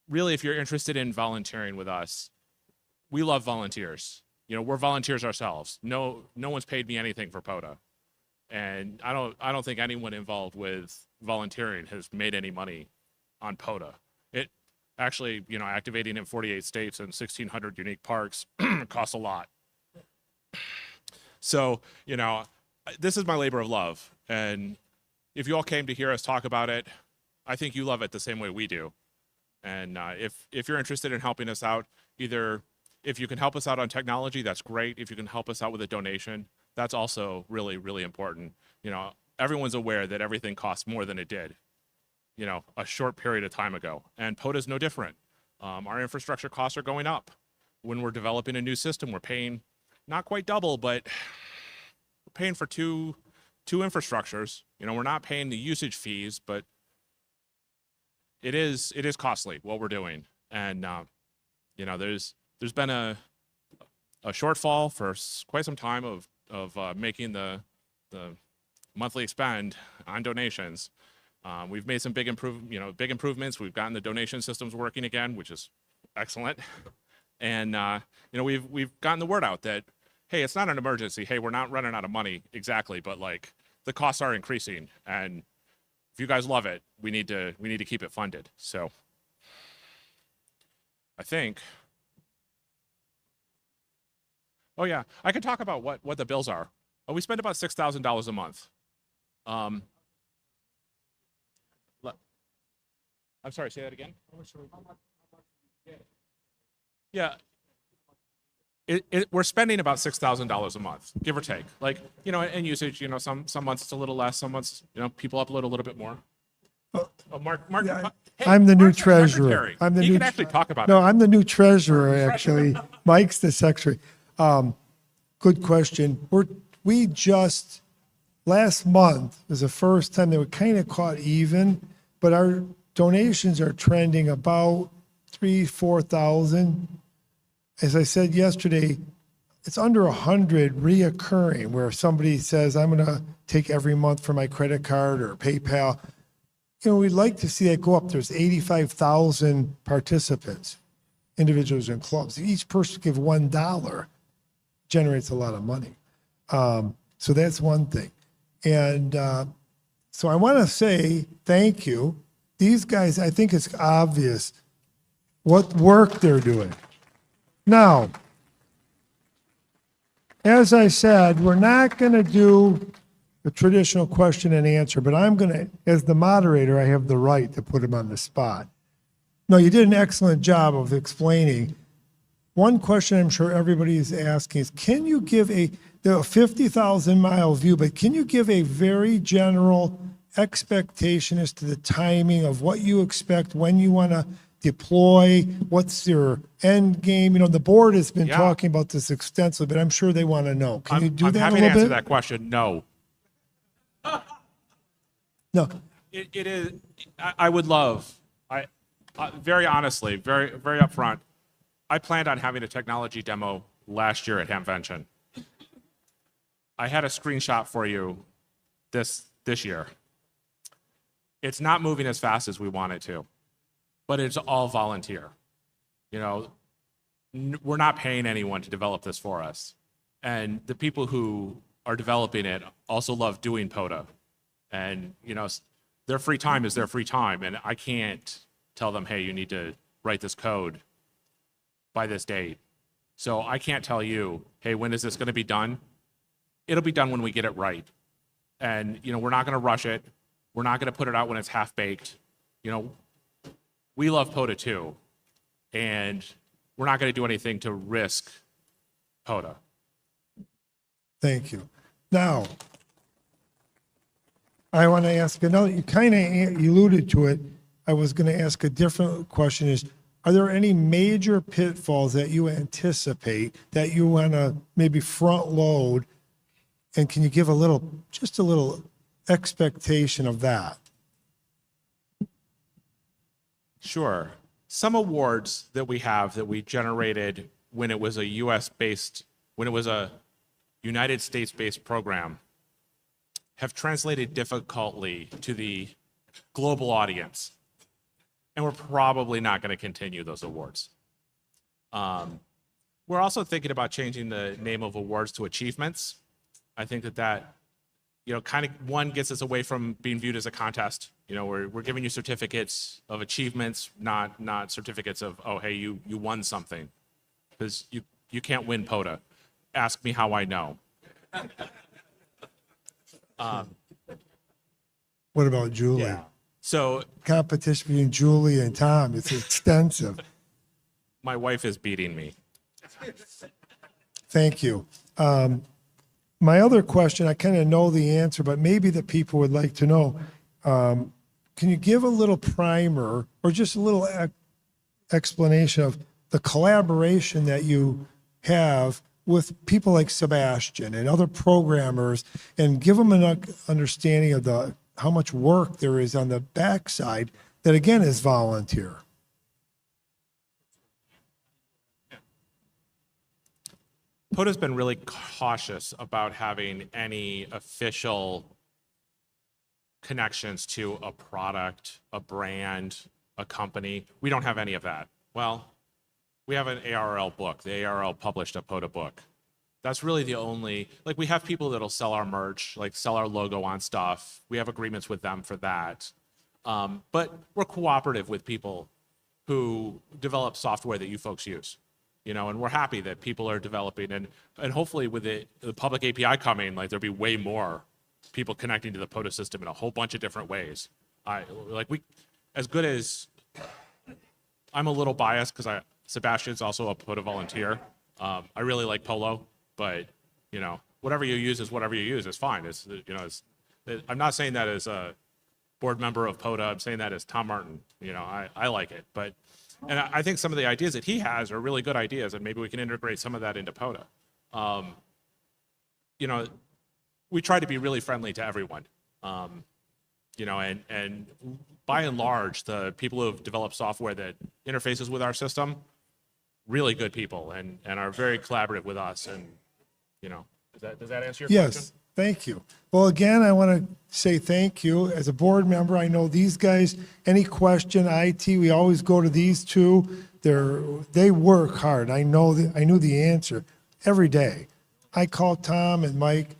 really, if you're interested in volunteering with us, we love volunteers. You know, we're volunteers ourselves. No one's paid me anything for POTA. And I don't think anyone involved with volunteering has made any money on POTA. It actually, you know, activating in 48 states and 1,600 unique parks costs a lot. So, you know, this is my labor of love. And if you all came to hear us talk about it, I think you love it the same way we do. And if you're interested in helping us out, either if you can help us out on technology, that's great. If you can help us out with a donation, that's also really, really important. You know, everyone's aware that everything costs more than it did, you know, a short period of time ago. And POTA is no different. Our infrastructure costs are going up. When we're developing a new system, we're paying not quite double, but we're paying for two infrastructures. You know, we're not paying the usage fees, but it is costly what we're doing. And you know, there's been a shortfall for quite some time of making the monthly expend on donations. We've made some big improvements. We've gotten the donation systems working again, which is excellent. And you know, we've gotten the word out that, hey, it's not an emergency. Hey, we're not running out of money exactly, but like the costs are increasing, and if you guys love it, we need to keep it funded. So I think. Oh yeah, I could talk about what the bills are. Oh, we spend about $6,000 a month. I'm sorry, say that again. Yeah. We're spending about $6,000 a month, give or take. Like, you know, and usage, you know, some months it's a little less, some months, you know, people upload a little bit more. Oh, Mark, Yeah, hey, I'm the new Mark's our treasurer. secretary. I'm the He new can actually talk about No, it. I'm the new treasurer, actually. Mike's the secretary. Good question. We just, last month was the first time they were kind of caught even, but our donations are trending about 4,000. As I said yesterday, it's under 100 reoccurring where somebody says, I'm going to take every month for my credit card or PayPal. You know, we'd like to see that go up. There's 85,000 participants, individuals and clubs. Each person give $1, generates a lot of money. So that's one thing. And so I want to say thank you. These guys, I think it's obvious what work they're doing. Now, as I said, we're not going to do the traditional question and answer, but I'm going to, as the moderator, I have the right to put him on the spot. No, you did an excellent job of explaining. One question I'm sure everybody is asking is, can you give the 50,000-mile view, but can you give a very general expectation as to the timing of what you expect, when you want to deploy, what's your end game? You know, the board has been talking about this extensively, but I'm sure they want to know. Can you do I'm that a happy little to answer bit? that question. No. No. It is. I would love. Very honestly, very upfront. I planned on having a technology demo last year at Hamvention. I had a screenshot for you this year. It's not moving as fast as we want it to, but it's all volunteer. You know, we're not paying anyone to develop this for us. And the people who are developing it also love doing POTA. And, you know, their free time is their free time. And I can't tell them, hey, you need to write this code by this date. So I can't tell you, hey, when is this going to be done? It'll be done when we get it right. And, you know, we're not going to rush it. We're not going to put it out when it's half baked. You know, we love POTA too. And we're not going to do anything to risk POTA. Thank you. Now, I want to ask another, you kind of alluded to it. I was going to ask a different question is, are there any major pitfalls that you anticipate that you want to maybe front load? And can you give just a little expectation of that? Sure. Some awards that we have that we generated when it was a when it was a United States-based program have translated difficultly to the global audience. And we're probably not going to continue those awards. We're also thinking about changing the name of awards to achievements. I think that kind of one gets us away from being viewed as a contest. We're giving you certificates of achievements, not certificates of, oh, hey, you won something. Because you can't win POTA. Ask me how I know. What about Julie? Yeah. So Competition between Julie and Tom, it's extensive. my wife is beating me. Thank you. My other question, I kind of know the answer, but maybe the people would like to know. Can you give a little primer or just a little explanation of the collaboration that you have with people like Sebastian and other programmers, and give them an understanding of how much work there is on the backside that, again, is volunteer? POTA's been really cautious about having any official connections to a product, a brand, a company. We don't have any of that. Well, we have an ARL book. The ARL published a POTA book. That's really the only, we have people that'll sell our merch, sell our logo on stuff. We have agreements with them for that. But we're cooperative with people who develop software that you folks use. And we're happy that people are developing, and hopefully with the public API coming, there'll be way more people connecting to the POTA system in a whole bunch of different ways. As good as, I'm a little biased because Sebastian's also a POTA volunteer. I really like Polo, but whatever you use is whatever you use. It's fine. I'm not saying that as a board member of POTA. I'm saying that as Tom Martin. I like it, and I think some of the ideas that he has are really good ideas, and maybe we can integrate some of that into POTA. We try to be really friendly to everyone. And by and large, the people who have developed software that interfaces with our system, really good people and are very collaborative with us. And, does that answer your question? Yes, thank you. Well, again, I want to say thank you. As a board member, I know these guys, any question, IT, we always go to these two. They work hard. I knew the answer every day. I call Tom and Mike.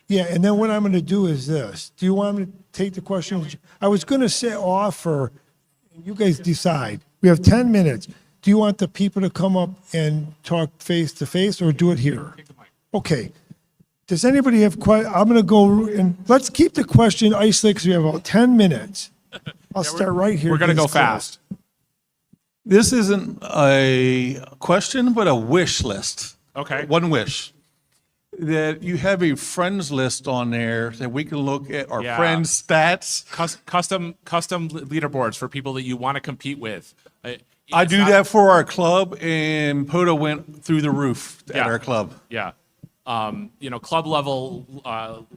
Yeah, and then what I'm going to do is this. Do you want me to take the question? I was going to say offer, you guys decide. We have 10 minutes. Do you want the people to come up and talk face to face or do it here? Okay. Does anybody have questions? I'm going to go and let's keep the question isolated because we have about 10 minutes. I'll start right here. We're going to go fast. This isn't a question, but a wish list. Okay. One wish. That you have a friends list on there that we can look at our friends' stats. Custom leaderboards for people that you want to compete with. I do that for our club, and POTA went through the roof at our club. Yeah. Club level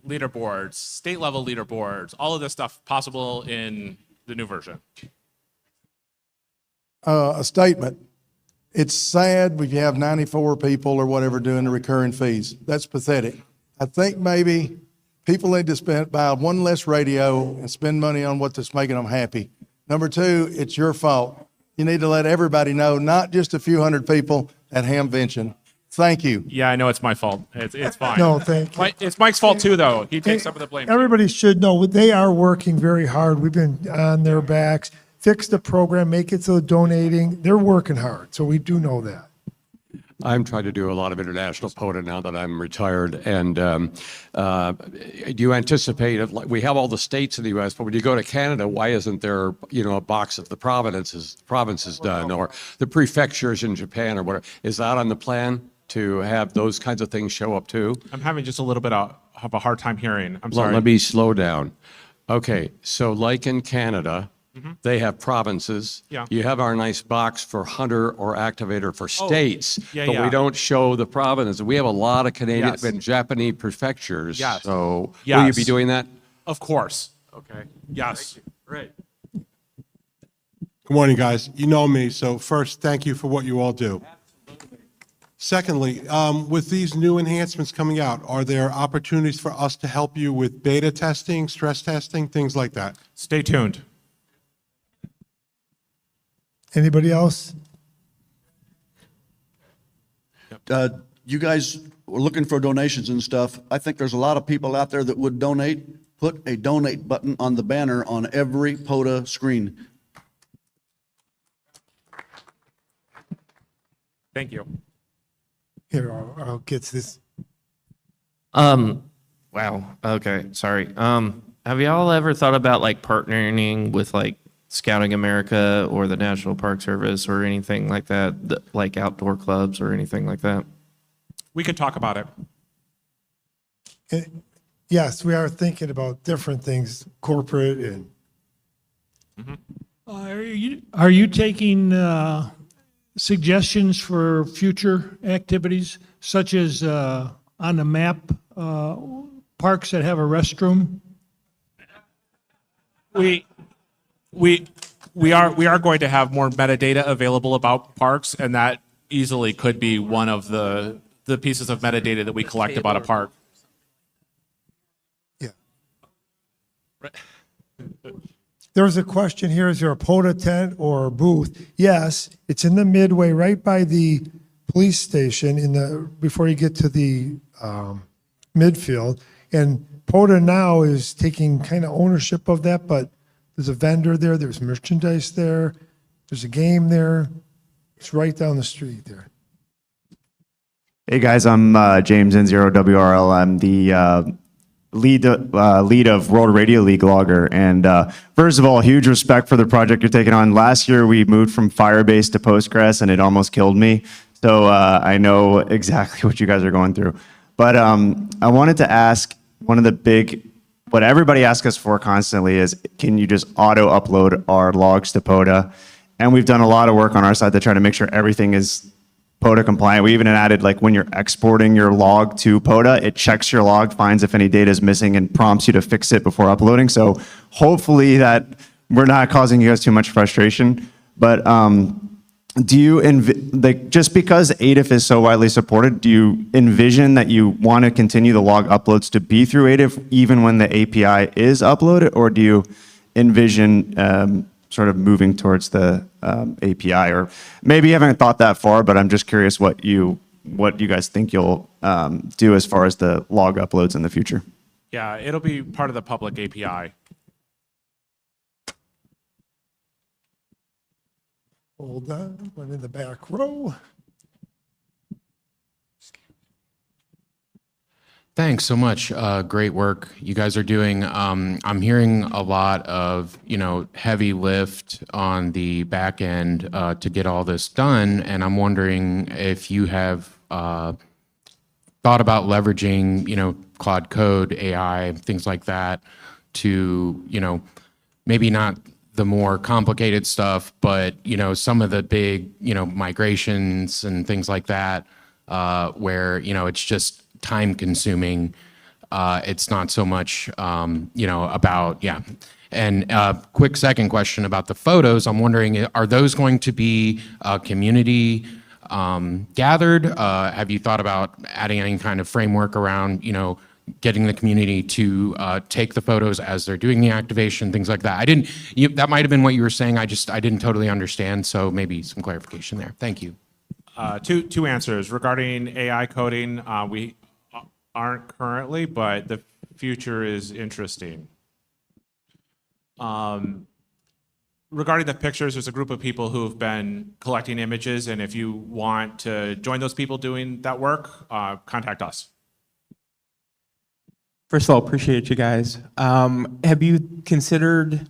leaderboards, state level leaderboards, all of this stuff possible in the new version. A statement. It's sad if you have 94 people or whatever doing the recurring fees. That's pathetic. I think maybe people need to buy one less radio and spend money on what's making them happy. Number two, it's your fault. You need to let everybody know, not just a few hundred people at Hamvention. Thank you. Yeah, I know it's my fault. It's fine. No, thank you. It's Mike's fault too, though. He takes some of the blame. Everybody should know they are working very hard. We've been on their backs. Fix the program, make it so donating. They're working hard, so we do know that. I'm trying to do a lot of international POTA now that I'm retired. And do you anticipate, like, we have all the states in the U.S., but when you go to Canada, why isn't there, a box of the provinces done, or the prefectures in Japan or whatever? Is that on the plan to have those kinds of things show up too? I'm having just a little bit of a hard time hearing. I'm Well, sorry. let me slow down. Okay, so like in Canada, they have provinces. Yeah. You have our nice box for hunter or activator for states, yeah, but yeah. we don't show the provinces. We have a lot of Canadian Yes. and Japanese prefectures. Yes. So will you be Yes. doing that? Of course. Okay. Yes. Great. Good morning, guys. You know me, so first, thank you for what you all do. Secondly, with these new enhancements coming out, are there opportunities for us to help you with beta testing, stress testing, things like that? Stay tuned. Anybody else? You guys were looking for donations and stuff. I think there's a lot of people out there that would donate. Put a donate button on the banner on every POTA screen. Thank you. Here, I'll get to this. Wow. Okay. Sorry. Have y'all ever thought about like partnering with like Scouting America or the National Park Service or anything like that, like outdoor clubs or anything like that? We can talk about it. Yes, we are thinking about different things, corporate and Are you taking suggestions for future activities, such as on the map, parks that have a restroom? We are going to have more metadata available about parks, and that easily could be one of the pieces of metadata that we collect about a park. yeah. There was a question here, is there a POTA tent or booth? Yes, it's in the midway right by the police station before you get to the midfield. And POTA now is taking kind of ownership of that, but there's a vendor there, there's merchandise there, there's a game there. It's right down the street there. Hey guys, I'm James N0WRL. I'm the lead of World Radio League logger. And first of all, huge respect for the project you're taking on. Last year we moved from Firebase to Postgres, and it almost killed me. So I know exactly what you guys are going through. But I wanted to ask, what everybody asks us for constantly is, can you just auto upload our logs to POTA? And we've done a lot of work on our side to try to make sure everything is POTA compliant. We even added, like, when you're exporting your log to POTA, it checks your log, finds if any data is missing, and prompts you to fix it before uploading. So hopefully that we're not causing you guys too much frustration. But do you, just because ADIF is so widely supported, do you envision that you want to continue the log uploads to be through ADIF even when the API is uploaded? Or do you envision sort of moving towards the API? Or maybe you haven't thought that far, but I'm just curious what you guys think you'll do as far as the log uploads in the future. Yeah, it'll be part of the public API. Hold on, one in the back row. Thanks so much. Great work you guys are doing. I'm hearing a lot of, heavy lift on the back end to get all this done. And I'm wondering if you have thought about leveraging, Claude Code, AI, things like that to, maybe not the more complicated stuff, but, some of the big, migrations and things like that, where, it's just time consuming. It's not so much, about, yeah. And quick second question about the photos. I'm wondering, are those going to be community gathered? Have you thought about adding any kind of framework around, getting the community to take the photos as they're doing the activation, things like that? That might have been what you were saying. I didn't totally understand. So maybe some clarification there. Thank you. Two answers. Regarding AI coding, we aren't currently, but the future is interesting. regarding the pictures, there's a group of people who've been collecting images, and if you want to join those people doing that work, contact us. First of all, appreciate you guys. Have you considered,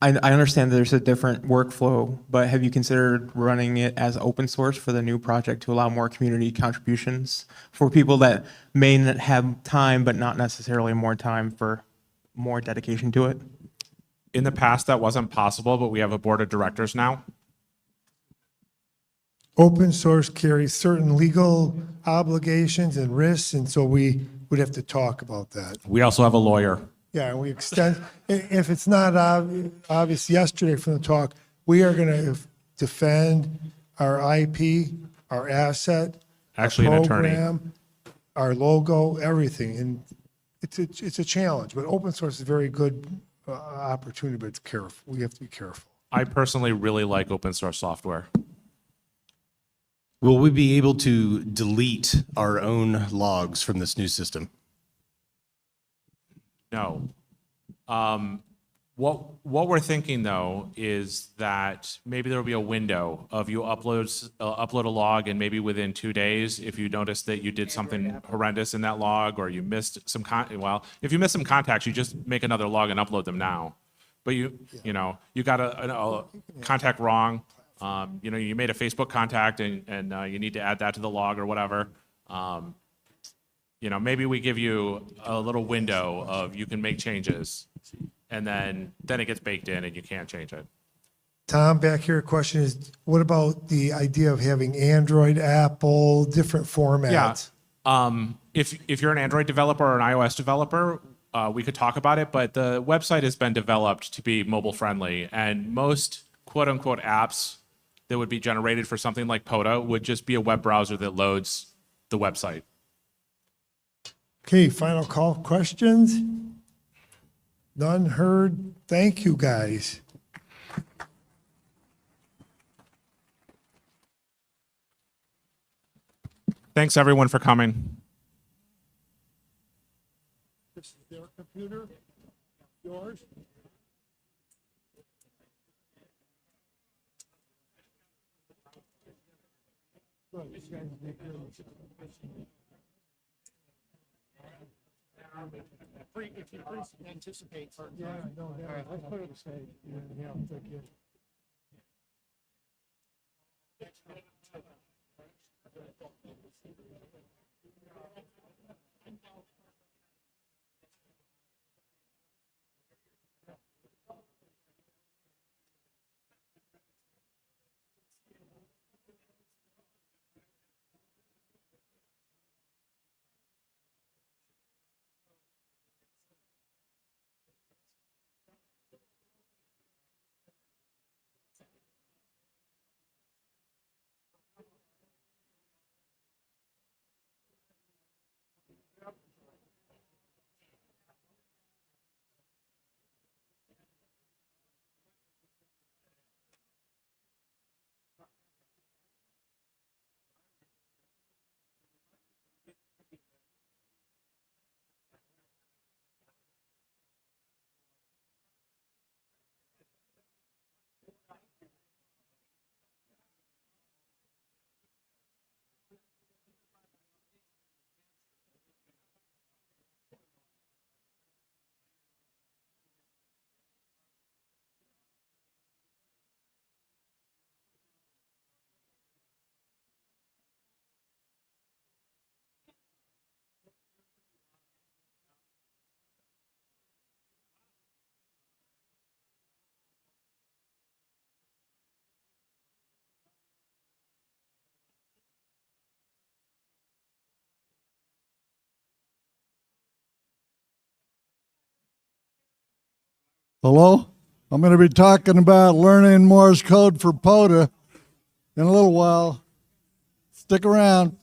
I understand there's a different workflow, but have you considered running it as open source for the new project to allow more community contributions for people that may not have time, but not necessarily more time for more dedication to it? In the past, that wasn't possible, but we have a board of directors now. Open source carries certain legal obligations and risks, and so we would have to talk about that. We also have a lawyer. Yeah, and we extend, if it's not obvious yesterday from the talk, we are going to defend our IP, our asset, Actually, our an attorney. program, our logo, everything. And it's a challenge, but open source is a very good opportunity, but it's careful. We have to be careful. I personally really like open source software. Will we be able to delete our own logs from this new system? No. What we're thinking though is that maybe there will be a window of you upload a log, and maybe within 2 days, if you notice that you did something horrendous in that log, or you missed some if you miss some contacts, you just make another log and upload them now. But you got a contact wrong. You made a Facebook contact and you need to add that to the log or whatever. Maybe we give you a little window of you can make changes, and then it gets baked in and you can't change it. Tom, back here, question is, what about the idea of having Android, Apple, different formats? Yeah. If you're an Android developer or an iOS developer, we could talk about it, but the website has been developed to be mobile friendly, and most quote unquote apps that would be generated for something like POTA would just be a web browser that loads the website. Okay, final call, questions? None heard. Thank you, guys. Thanks everyone for coming. This is their computer, yours. If you anticipate. Yeah, no, let's put it aside. Yeah, thank you. Hello? I'm going to be talking about learning Morse code for POTA in a little while. Stick around.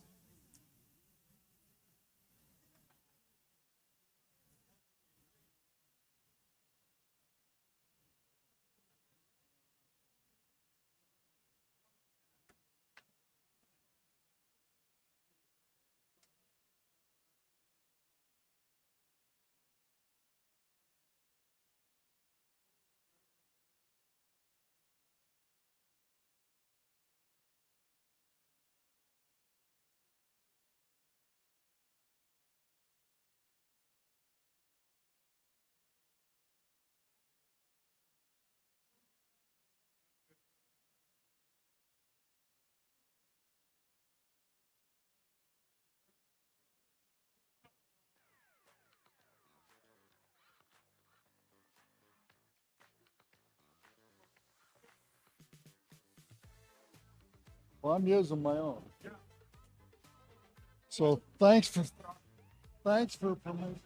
Well, I'm using my own. So thanks for permission.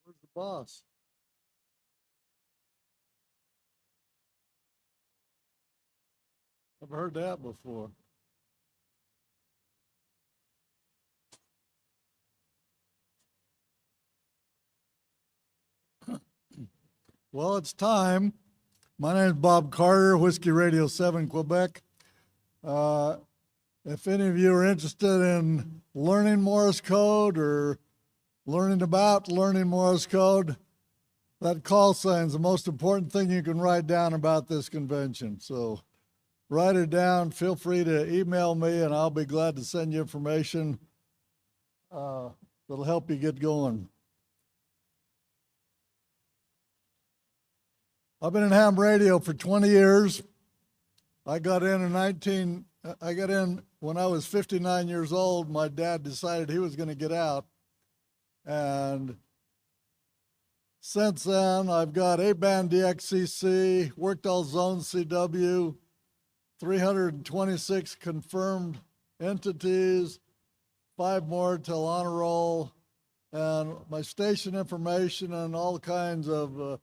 Where's the boss? I've heard that before. Well, it's time. My name is Bob Carter, Whiskey Radio 7, Quebec. If any of you are interested in learning Morse code or learning about learning Morse code, that call sign is the most important thing you can write down about this convention. So write it down. Feel free to email me, and I'll be glad to send you information that'll help you get going. I've been in ham radio for 20 years. I got in when I was 59 years old. My dad decided he was going to get out. And since then, I've got A-band DXCC, worked all zones CW, 326 confirmed entities, 5 more till on a roll, and my station information and all kinds of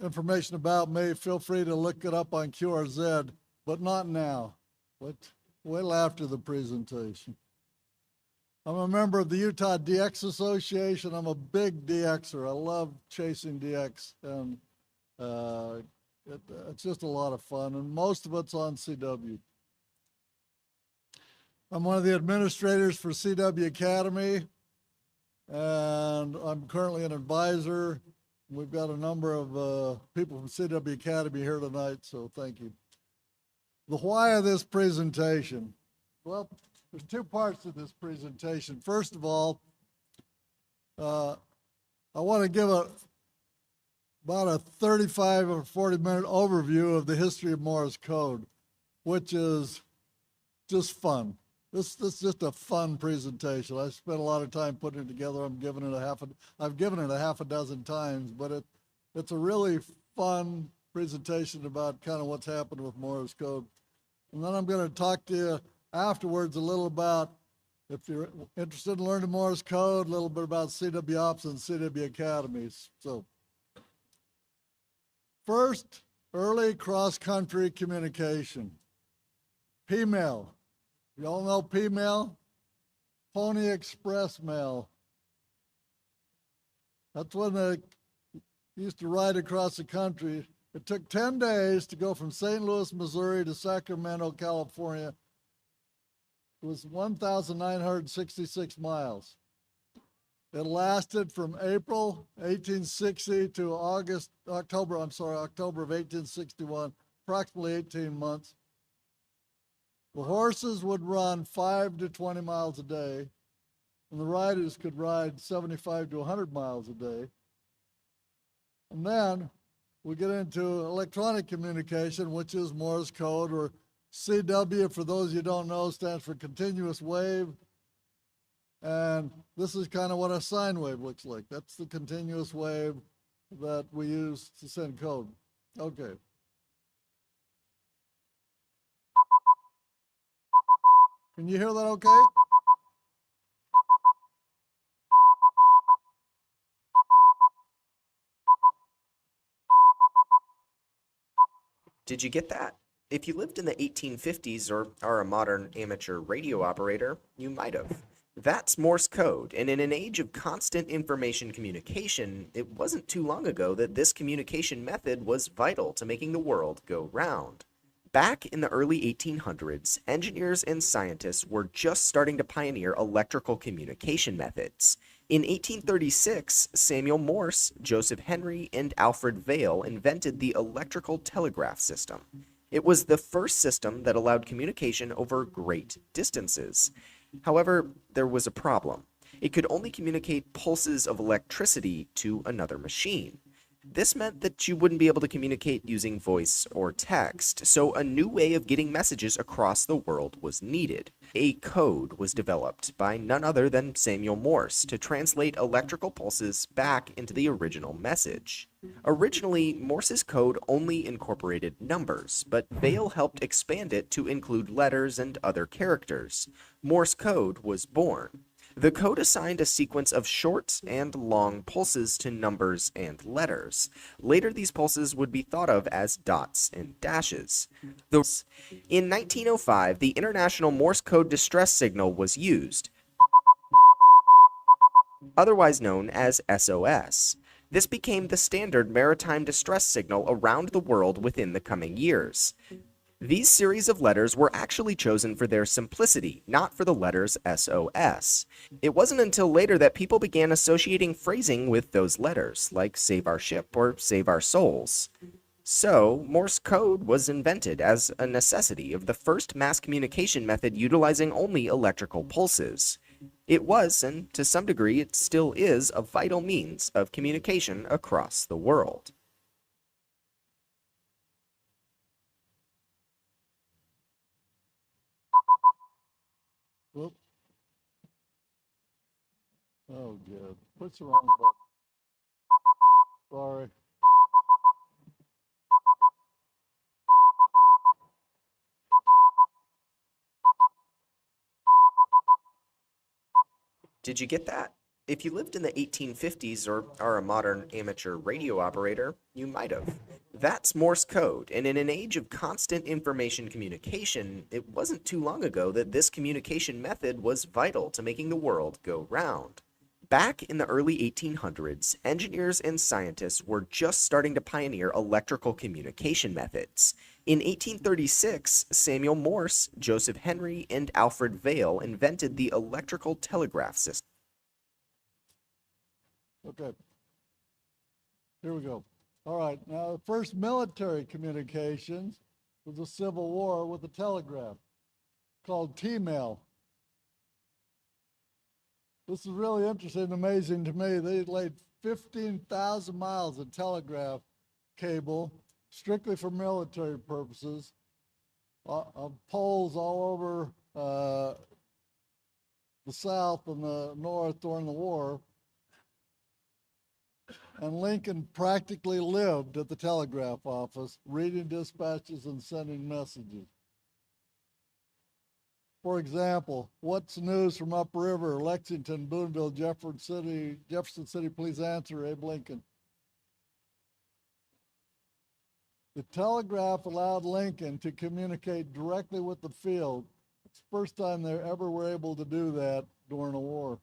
information about me, feel free to look it up on QRZ, but not now. Wait after the presentation. I'm a member of the Utah DX Association. I'm a big DXer. I love chasing DX, and it's just a lot of fun, and most of it's on CW. I'm one of the administrators for CW Academy, and I'm currently an advisor. We've got a number of people from CW Academy here tonight, so thank you. The why of this presentation. Well, there's 2 parts to this presentation. First of all, I want to give about a 35 or 40-minute overview of the history of Morse code, which is just fun. This is just a fun presentation. I spent a lot of time putting it together. I've given it a half a dozen times, but it's a really fun presentation about kind of what's happened with Morse code. And then I'm going to talk to you afterwards a little about, if you're interested in learning Morse code, a little bit about CW Ops and CW Academies. So first, early cross-country communication. P-mail. You all know P-mail? Pony Express mail. That's when they used to ride across the country. It took 10 days to go from St. Louis, Missouri to Sacramento, California. It was 1,966 miles. It lasted from April 1860 to October of 1861, approximately 18 months. The horses would run 5 to 20 miles a day, and the riders could ride 75 to 100 miles a day. And then we get into electronic communication, which is Morse code, or CW, for those you don't know, stands for continuous wave. And this is kind of what a sine wave looks like. That's the continuous wave that we use to send code. Okay. Can you hear that okay? Did you get that? If you lived in the 1850s or are a modern amateur radio operator, you might have. That's Morse code, and in an age of constant information communication, it wasn't too long ago that this communication method was vital to making the world go round. Back in the early 1800s, engineers and scientists were just starting to pioneer electrical communication methods. In 1836, Samuel Morse, Joseph Henry, and Alfred Vail invented the electrical telegraph system. It was the first system that allowed communication over great distances. However, there was a problem. It could only communicate pulses of electricity to another machine. This meant that you wouldn't be able to communicate using voice or text, so a new way of getting messages across the world was needed. A code was developed by none other than Samuel Morse to translate electrical pulses back into the original message. Originally, Morse's code only incorporated numbers, but Vail helped expand it to include letters and other characters. Morse code was born. The code assigned a sequence of short and long pulses to numbers and letters. Later, these pulses would be thought of as dots and dashes. In 1905, the International Morse Code Distress Signal was used, otherwise known as SOS. This became the standard maritime distress signal around the world within the coming years. These series of letters were actually chosen for their simplicity, not for the letters SOS. It wasn't until later that people began associating phrasing with those letters, like save our ship or save our souls. So, Morse code was invented as a necessity of the first mass communication method utilizing only electrical pulses. It was, and to some degree it still is, a vital means of communication across the world. Whoop. Oh, good. Push the wrong button. Sorry. Did you get that? If you lived in the 1850s or are a modern amateur radio operator, you might have. That's Morse code, and in an age of constant information communication, it wasn't too long ago that this communication method was vital to making the world go round. Back in the early 1800s, engineers and scientists were just starting to pioneer electrical communication methods. In 1836, Samuel Morse, Joseph Henry, and Alfred Vail invented the electrical telegraph system. Okay. Here we go. All right. Now, the first military communications was the Civil War with the telegraph called T-mail. This is really interesting and amazing to me. They laid 15,000 miles of telegraph cable strictly for military purposes, poles all over the South and the North during the war. And Lincoln practically lived at the telegraph office, reading dispatches and sending messages. For example, what's news from upriver, Lexington, Boonville, Jefferson City, please answer, Abe Lincoln. The telegraph allowed Lincoln to communicate directly with the field. It's the first time they ever were able to do that during a war.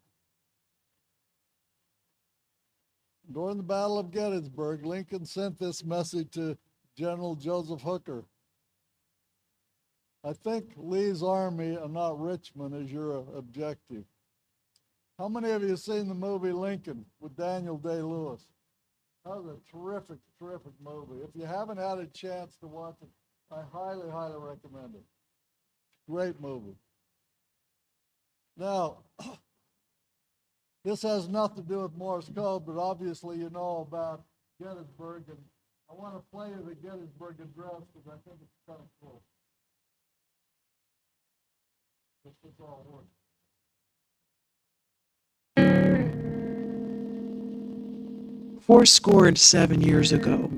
During the Battle of Gettysburg, Lincoln sent this message to General Joseph Hooker. I think Lee's army and not Richmond is your objective. How many of you have seen the movie Lincoln with Daniel Day-Lewis? That was a terrific, terrific movie. If you haven't had a chance to watch it, I highly, highly recommend it. Great movie. Now, this has nothing to do with Morse code, but obviously you know about Gettysburg, and I want to play you the Gettysburg Address because I think it's kind of cool. This is all work. Fourscore and 7 years ago,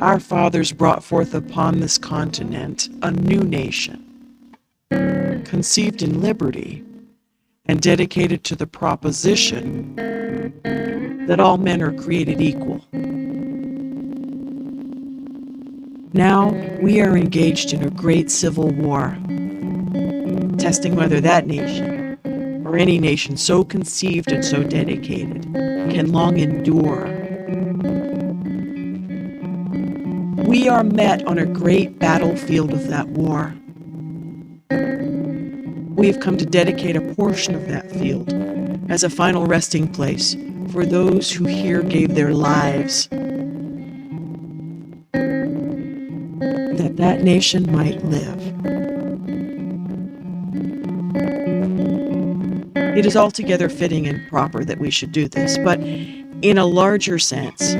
our fathers brought forth upon this continent a new nation, conceived in liberty and dedicated to the proposition that all men are created equal. Now we are engaged in a great civil war, testing whether that nation, or any nation so conceived and so dedicated, can long endure. We are met on a great battlefield of that war. We have come to dedicate a portion of that field as a final resting place for those who here gave their lives, that that nation might live. It is altogether fitting and proper that we should do this, but in a larger sense,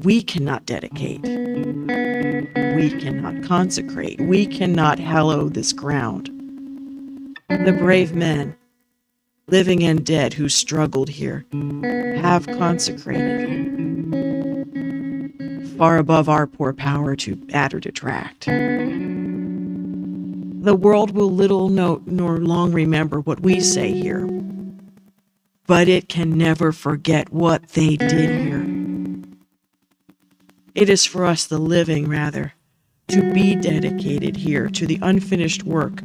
we cannot dedicate, we cannot consecrate, we cannot hallow this ground. The brave men, living and dead, who struggled here, have consecrated it, far above our poor power to add or detract. The world will little note nor long remember what we say here, but it can never forget what they did here. It is for us, the living, rather, to be dedicated here to the unfinished work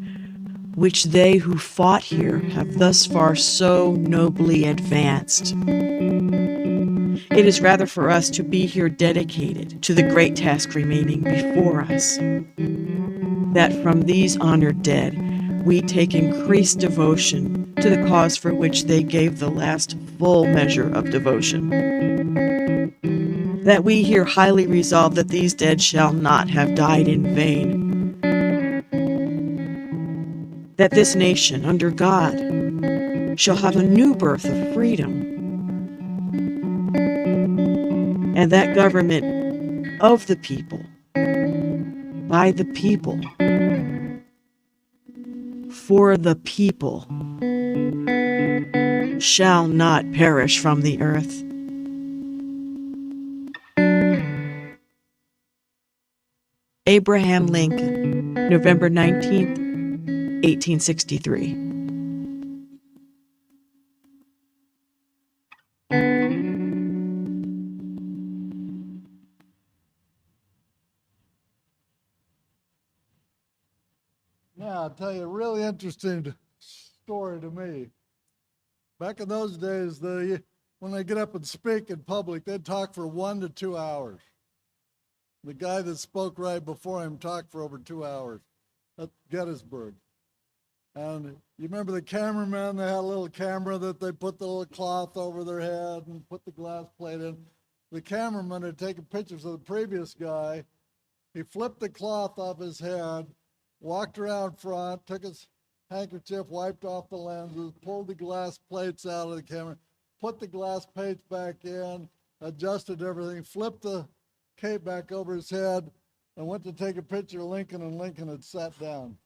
which they who fought here have thus far so nobly advanced. It is rather for us to be here dedicated to the great task remaining before us, that from these honored dead we take increased devotion to the cause for which they gave the last full measure of devotion. That we here highly resolve that these dead shall not have died in vain. That this nation, under God, shall have a new birth of freedom. And that government of the people, by the people, for the people, shall not perish from the earth. Abraham Lincoln, November 19th, 1863. Now, I'll tell you a really interesting story to me. Back in those days, when they get up and speak in public, they'd talk for 1 to 2 hours. The guy that spoke right before him talked for over 2 hours at Gettysburg. And you remember the cameraman, they had a little camera that they put the little cloth over their head and put the glass plate in. The cameraman had taken pictures of the previous guy. He flipped the cloth off his head, walked around front, took his handkerchief, wiped off the lenses, pulled the glass plates out of the camera, put the glass plates back in, adjusted everything, flipped the cape back over his head, and went to take a picture of Lincoln, and Lincoln had sat down.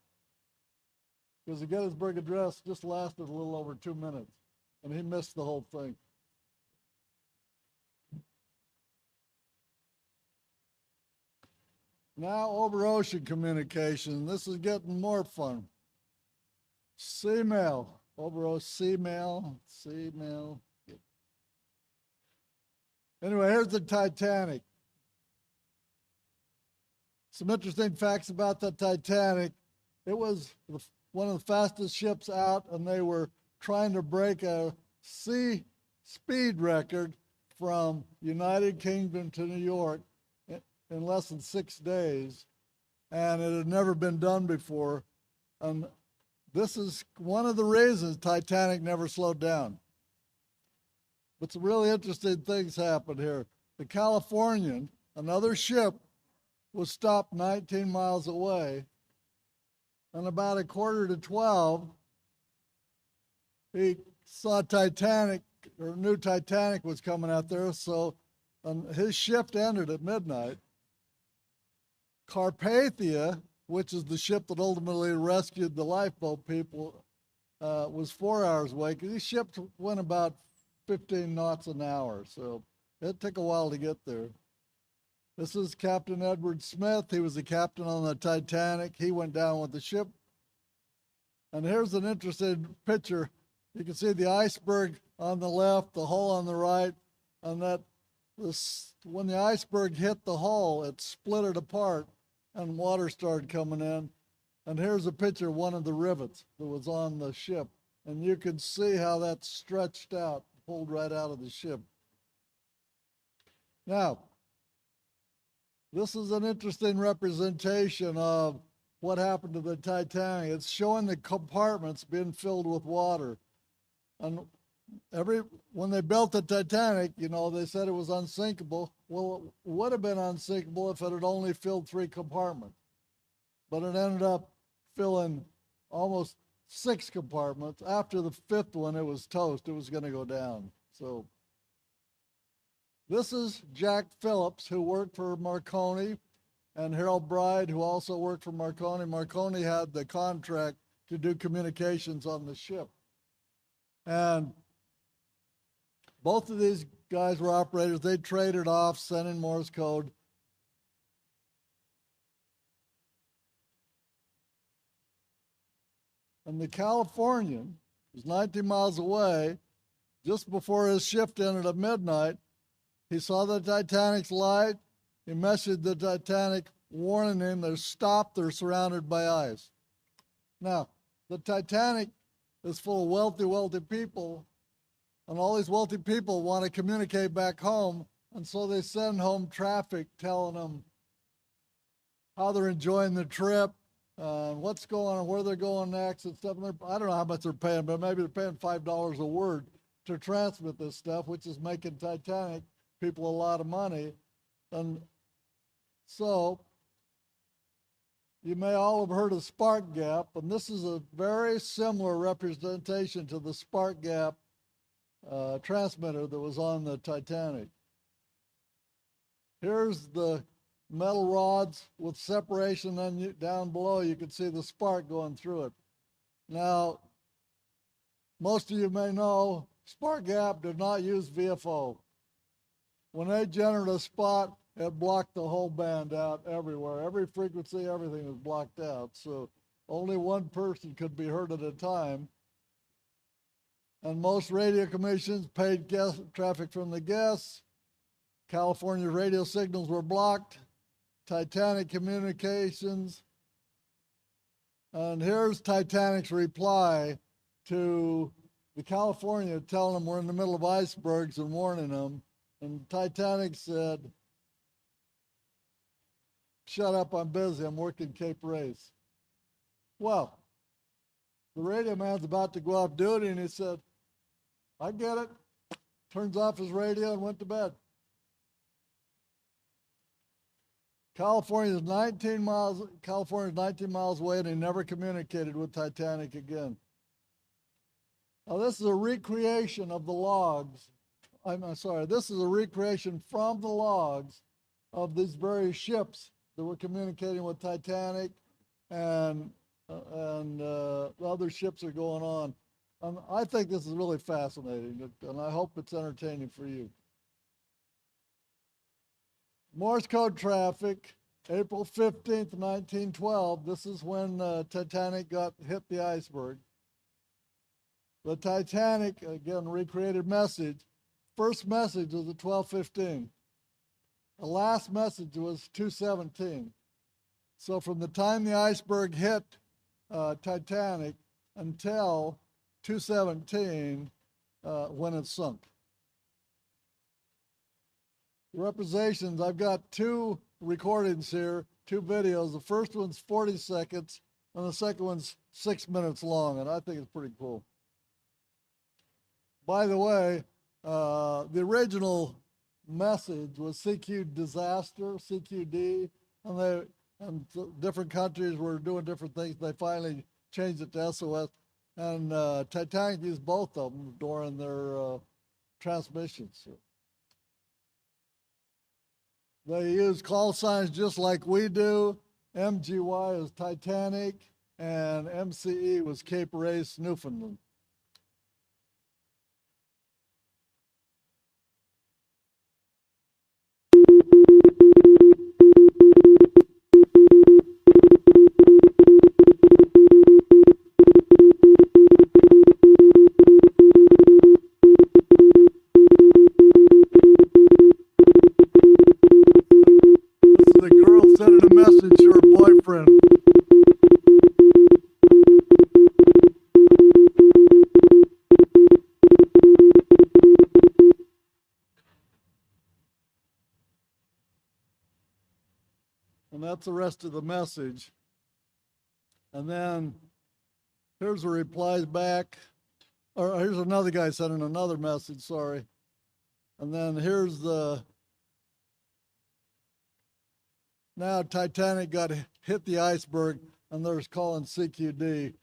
Because the Gettysburg Address just lasted a little over 2 minutes, and he missed the whole thing. Now over ocean communication. This is getting more fun. Sea mail. Sea mail. Anyway, here's the Titanic. Some interesting facts about the Titanic. It was one of the fastest ships out, and they were trying to break a sea speed record from United Kingdom to New York in less than 6 days, and it had never been done before. And this is one of the reasons Titanic never slowed down. But some really interesting things happened here. The Californian, another ship, was stopped 19 miles away, and about 11:45, he saw Titanic, or new Titanic was coming out there, so his shift ended at midnight. Carpathia, which is the ship that ultimately rescued the lifeboat people, was 4 hours away, because these ships went about 15 knots an hour, so it took a while to get there. This is Captain Edward Smith. He was the captain on the Titanic. He went down with the ship. And here's an interesting picture. You can see the iceberg on the left, the hull on the right, and when the iceberg hit the hull, it split it apart and water started coming in. And here's a picture of one of the rivets that was on the ship. And you can see how that stretched out, pulled right out of the ship. Now, this is an interesting representation of what happened to the Titanic. It's showing the compartments being filled with water. And when they built the Titanic, they said it was unsinkable. Well, it would have been unsinkable if it had only filled 3 compartments. But it ended up filling almost 6 compartments. After the 5th one, it was toast. It was going to go down. So this is Jack Phillips, who worked for Marconi, and Harold Bride, who also worked for Marconi. Marconi had the contract to do communications on the ship. And both of these guys were operators. They traded off, sending Morse code. And the Californian was 19 miles away. Just before his shift ended at midnight, he saw the Titanic's light. He messaged the Titanic, warning him they're stopped, they're surrounded by ice. Now, the Titanic is full of wealthy people, and all these wealthy people want to communicate back home, and so they send home traffic telling them how they're enjoying the trip, what's going on, where they're going next, and stuff. And I don't know how much they're paying, but maybe they're paying $5 a word to transmit this stuff, which is making Titanic people a lot of money. And so you may all have heard of spark gap, and this is a very similar representation to the spark gap transmitter that was on the Titanic. Here's the metal rods with separation, and down below you can see the spark going through it. Now, most of you may know spark gap did not use VFO. When they generated a spot, it blocked the whole band out everywhere. Every frequency, everything was blocked out. So only one person could be heard at a time. And most radio commissions paid guest traffic from the guests. California radio signals were blocked. Titanic communications. And here's Titanic's reply to the California telling them we're in the middle of icebergs and warning them. And Titanic said, "Shut up, I'm busy, I'm working Cape Race." Well, the radio man's about to go off duty, and he said, "I get it." Turns off his radio and went to bed. California's 19 miles away, and he never communicated with Titanic again. Now, this is a recreation of the logs. I'm sorry, this is a recreation from the logs of these various ships that were communicating with Titanic, and other ships are going on. I think this is really fascinating, and I hope it's entertaining for you. Morse code traffic, April 15th, 1912. This is when Titanic hit the iceberg. The Titanic, again, recreated message. First message was at 12:15. The last message was 2:17. So from the time the iceberg hit Titanic until 2:17 when it sunk. The representations, I've got two recordings here, two videos. The first one's 40 seconds, and the second one's 6 minutes long, and I think it's pretty cool. By the way, the original message was CQ disaster, CQD, and different countries were doing different things. They finally changed it to SOS, and Titanic used both of them during their transmissions. They use call signs just like we do. MGY is Titanic, and MCE was Cape Race, Newfoundland. Sending a message to her boyfriend. And that's the rest of the message. And then here's the replies back. Or here's another guy sending another message, sorry. And then here's the now Titanic hit the iceberg, and they're calling CQD.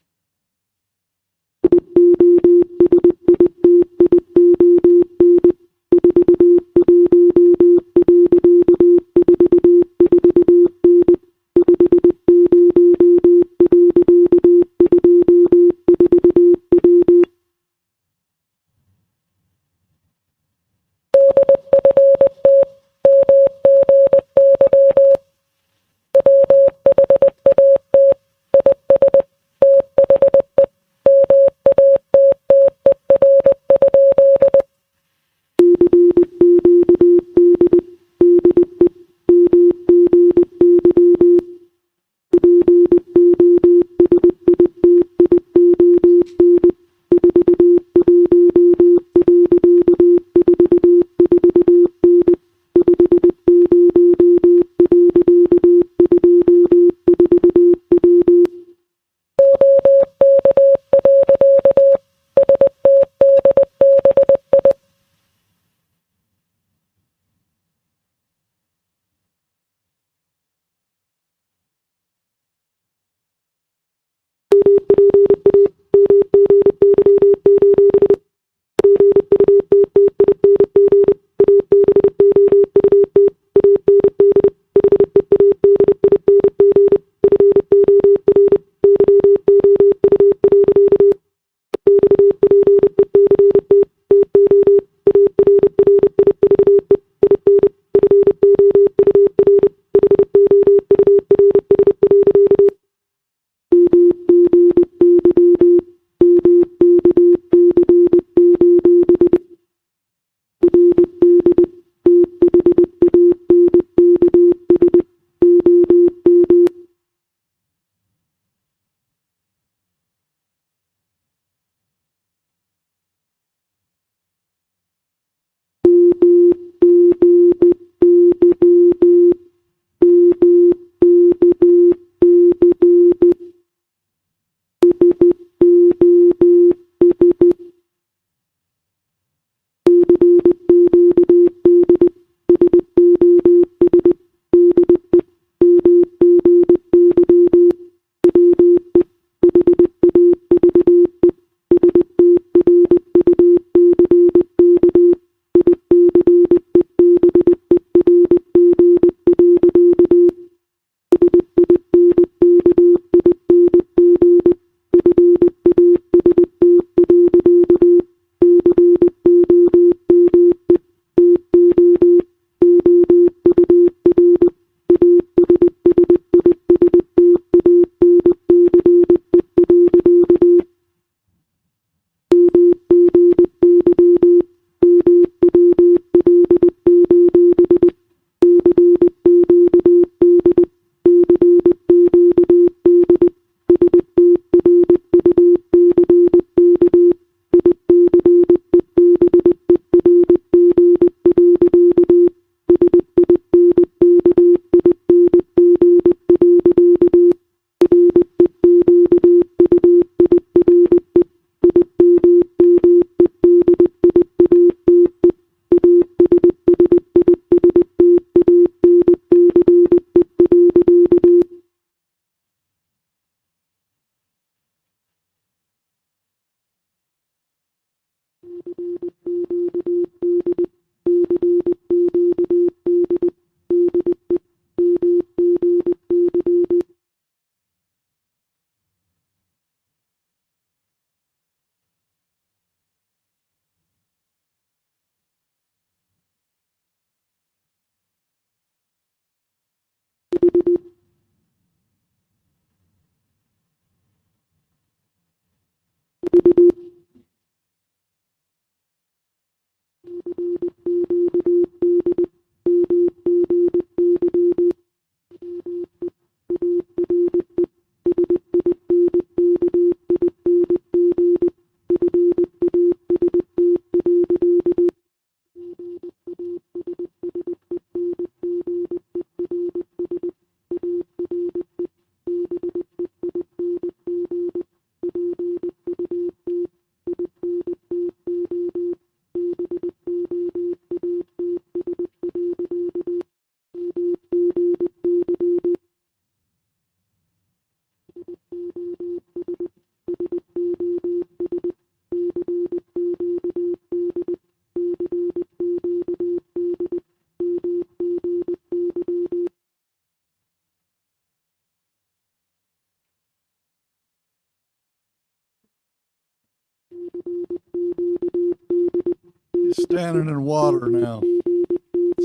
He's standing in water now.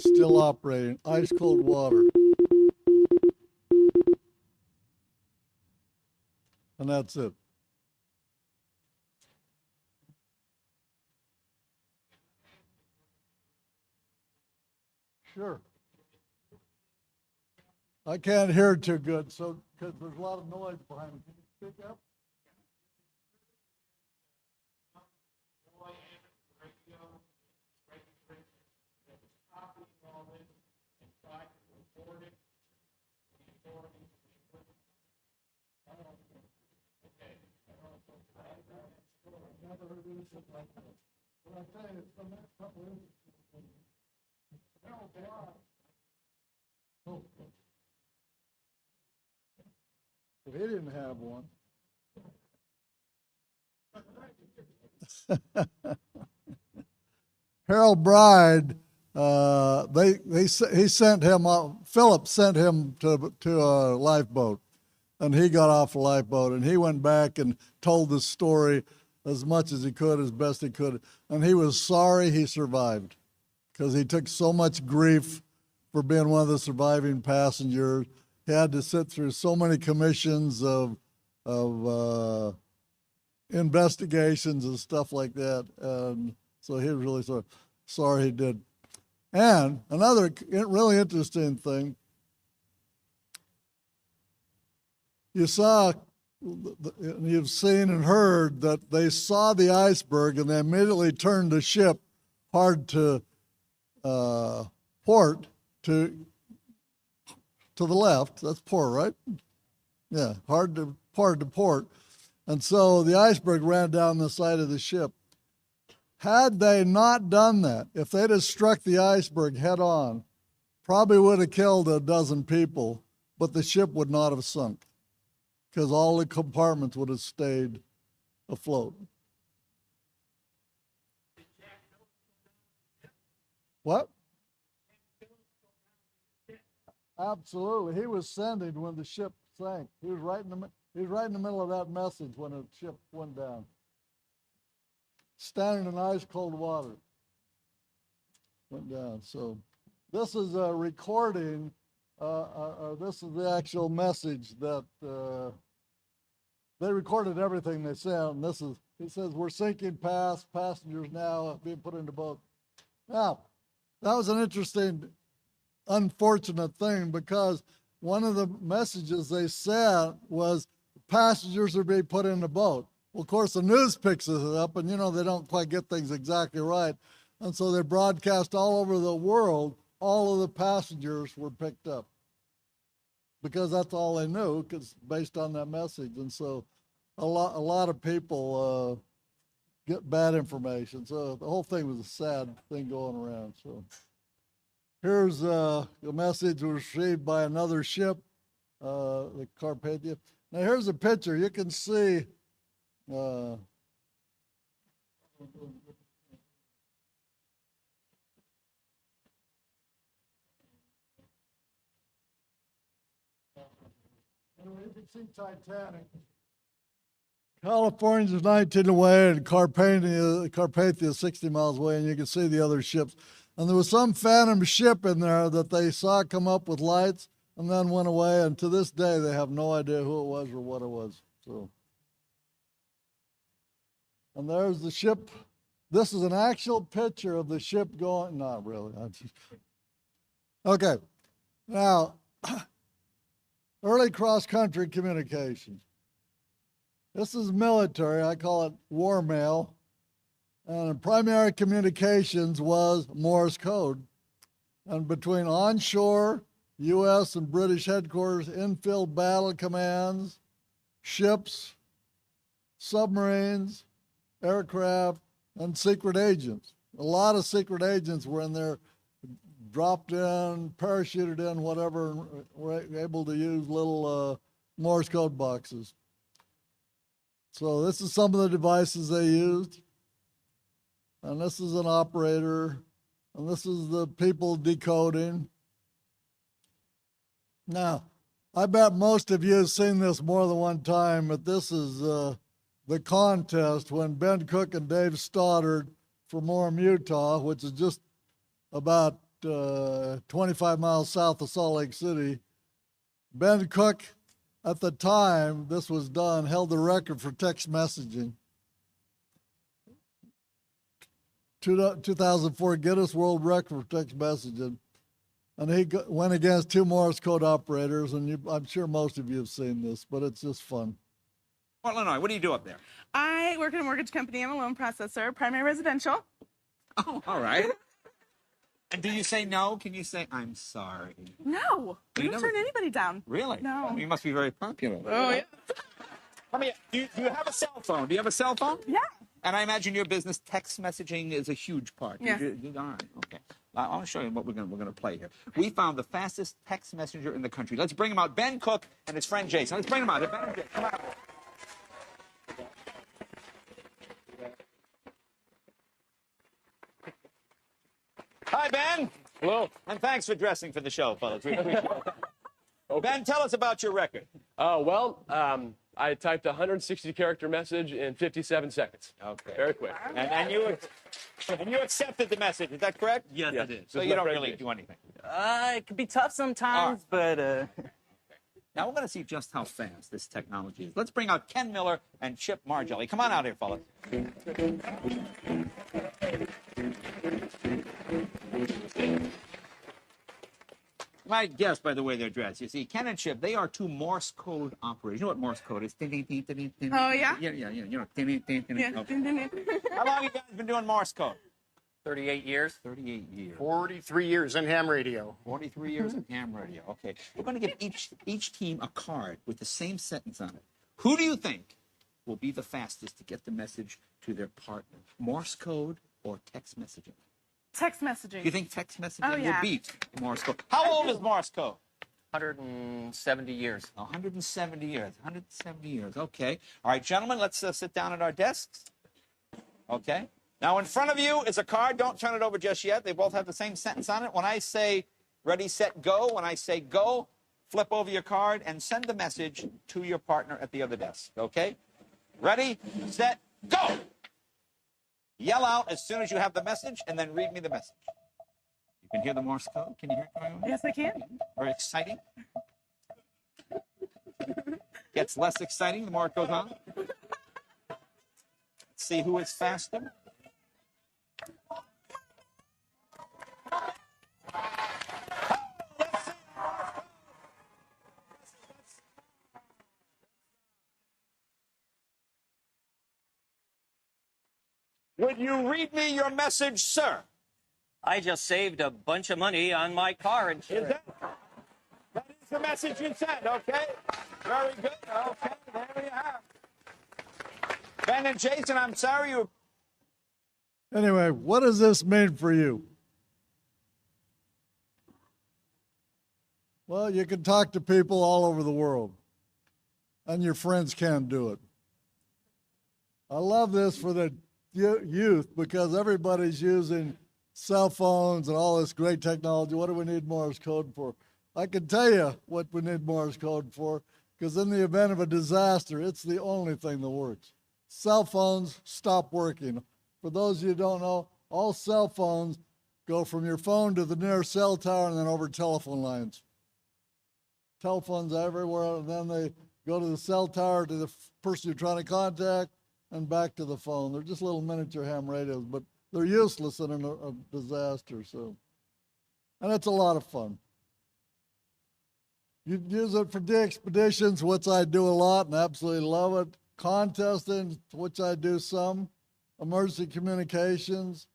Still operating. Ice cold water. And that's it. Sure. I can't hear too good, so because there's a lot of noise behind me. Can you speak up? If he didn't have one. Harold Bride, he sent him, Philip sent him to a lifeboat, and he got off a lifeboat, and he went back and told the story as much as he could, as best he could, and he was sorry he survived, because he took so much grief for being one of the surviving passengers. He had to sit through so many commissions of investigations and stuff like that, and so he was really sorry he did. And another really interesting thing, you've seen and heard that they saw the iceberg and they immediately turned the ship hard to port to the left. That's port, right? Yeah, hard to port. And so the iceberg ran down the side of the ship. Had they not done that, if they'd have struck the iceberg head on, probably would have killed a dozen people, but the ship would not have sunk because all the compartments would have stayed afloat. What? Absolutely. He was sending when the ship sank. He was right in the middle of that message when the ship went down. Standing in ice cold water. Went down. So this is a recording, this is the actual message that they recorded everything they said. And this is, it says, we're sinking past, passengers now being put into boat. Now, that was an interesting, unfortunate thing because one of the messages they said was passengers are being put in the boat. Well, of course, the news picks it up, and they don't quite get things exactly right. And so they broadcast all over the world, all of the passengers were picked up because that's all they knew, because based on that message. And so a lot of people get bad information. So the whole thing was a sad thing going around. So here's a message received by another ship, the Carpathia. Now here's a picture. You can see you can see Titanic. California's 19 away and Carpathia is 60 miles away, and you can see the other ships. And there was some phantom ship in there that they saw come up with lights and then went away, and to this day they have no idea who it was or what it was. So, and there's the ship. This is an actual picture of the ship going, not really. Okay, now, early cross-country communications. This is military, I call it war mail. And primary communications was Morse code. And between onshore, U.S. and British headquarters, infield battle commands, ships, submarines, aircraft, and secret agents. A lot of secret agents were in there, dropped in, parachuted in, whatever, and were able to use little Morse code boxes. So this is some of the devices they used. And this is an operator. And this is the people decoding. Now, I bet most of you have seen this more than one time, but this is the contest when Ben Cook and Dave Stoddard from Orem, Utah, which is just about 25 miles south of Salt Lake City. Ben Cook, at the time this was done, held the record for text messaging. 2004 Guinness World Record for text messaging. And he went against 2 Morse code operators, and I'm sure most of you have seen this, but it's just fun. Illinois, what do you do up there? I work at a mortgage company. I'm a loan processor, primary residential. Oh, all right. And do you say no? Can you say, I'm sorry? No, we You don't never- turn anybody down. Really? No. You must be very popular. Oh, yeah. Let me, do you have a cell phone? Do you have a cell phone? Yeah. And I imagine your business text messaging is a huge part. Yes. All right, okay. I want to show you what we're gonna play here. We found the fastest text messenger in the country. Let's bring him out. Ben Cook and his friend Jason. Let's bring him out. Ben and Jason, come on. Hi, Ben. Hello. And thanks for dressing for the show, fellas. We appreciate it. Ben, tell us about your record. I typed a 160-character message in 57 seconds. Okay. Very quick. And you accepted the message. Is that correct? Yes, I did. So you don't really do anything. It can be tough sometimes, but Now we're going to see just how fast this technology is. Let's bring out Ken Miller and Chip Margelli. Come on out here, fellas. You might guess by the way they're dressed. You see, Ken and Chip, they are 2 Morse code operators. You know what Morse code is? Oh, yeah? Yeah. You know, Yeah. okay. How long have you guys been doing Morse code? 38 years. 38 years. 43 years in ham radio. 43 years in ham radio. Okay. We're going to give each team a card with the same sentence on it. Who do you think will be the fastest to get the message to their partner? Morse code or text messaging? Text messaging. You think text messaging Oh, yeah. will beat Morse code? How old is Morse code? 170 years. 170 years. 170 years. Okay. All right, gentlemen, let's sit down at our desks. Okay. Now, in front of you is a card. Don't turn it over just yet. They both have the same sentence on it. When I say ready, set, go, when I say go, flip over your card and send the message to your partner at the other desk. Okay? Ready, set, go! Yell out as soon as you have the message and then read me the message. You can hear the Morse code. Can you hear it? Yes, I can. Very exciting. Gets less exciting the more it goes on. Let's see who is faster. Would you read me your message, sir? I just saved a bunch of money on my car insurance. That is the message you sent, okay? Very good. Okay, there we have. Ben and Jason, I'm sorry you... Anyway, what does this mean for you? Well, you can talk to people all over the world, and your friends can't do it. I love this for the youth because everybody's using cell phones and all this great technology. What do we need Morse code for? I can tell you what we need Morse code for, because in the event of a disaster, it's the only thing that works. Cell phones stop working. For those of you who don't know, all cell phones go from your phone to the nearest cell tower and then over telephone lines. Telephones everywhere, and then they go to the cell tower to the person you're trying to contact and back to the phone. They're just little miniature ham radios, but they're useless in a disaster. So, and it's a lot of fun. You use it for de-expeditions, which I do a lot and absolutely love it. Contesting, which I do some. Emergency communications.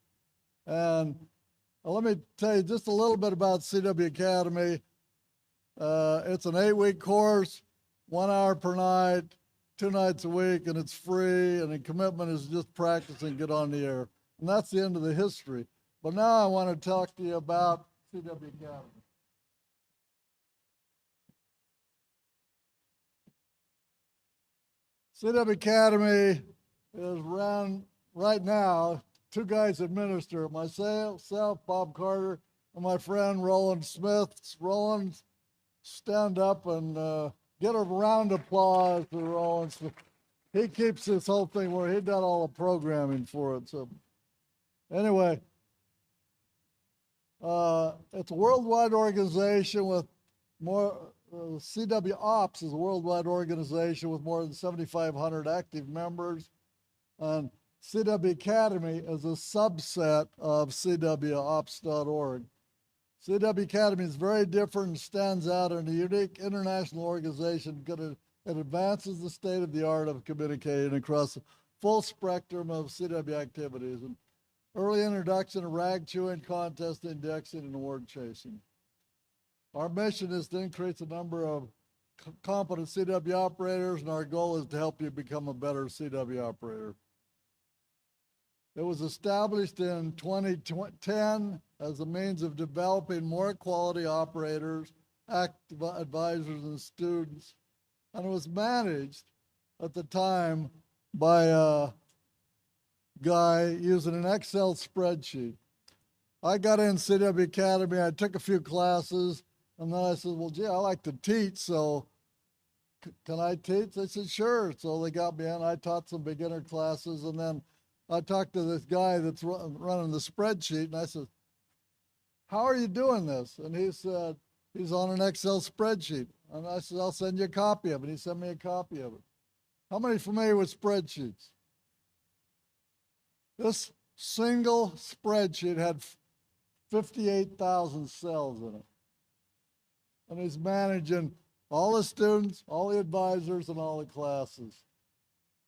And let me tell you just a little bit about CW Academy. It's an 8-week course, 1 hour per night, 2 nights a week, and it's free, and the commitment is just practice and get on the air. And that's the end of the history. But now I want to talk to you about CW Academy. CW Academy is run right now, 2 guys administer it, myself, Bob Carter, and my friend Roland Smith. Roland, stand up and get a round of applause for Roland Smith. He keeps this whole thing where he done all the programming for it. So Anyway, it's a worldwide organization with more, CW Ops is a worldwide organization with more than 7,500 active members. And CW Academy is a subset of CWOps.org. CW Academy is very different and stands out in a unique international organization. It advances the state of the art of communicating across the full spectrum of CW activities. And early introduction of rag chewing, contest indexing, and award chasing. Our mission is to increase the number of competent CW operators, and our goal is to help you become a better CW operator. It was established in 2010 as a means of developing more quality operators, active advisors, and students. And it was managed at the time by a guy using an Excel spreadsheet. I got in CW Academy, I took a few classes, and then I said, well, gee, I like to teach, so can I teach? They said, sure. So they got me in. I taught some beginner classes, and then I talked to this guy that's running the spreadsheet, and I said, how are you doing this? And he said, he's on an Excel spreadsheet. And I said, I'll send you a copy of it. He sent me a copy of it. How many are familiar with spreadsheets? This single spreadsheet had 58,000 cells in it. And he's managing all the students, all the advisors, and all the classes.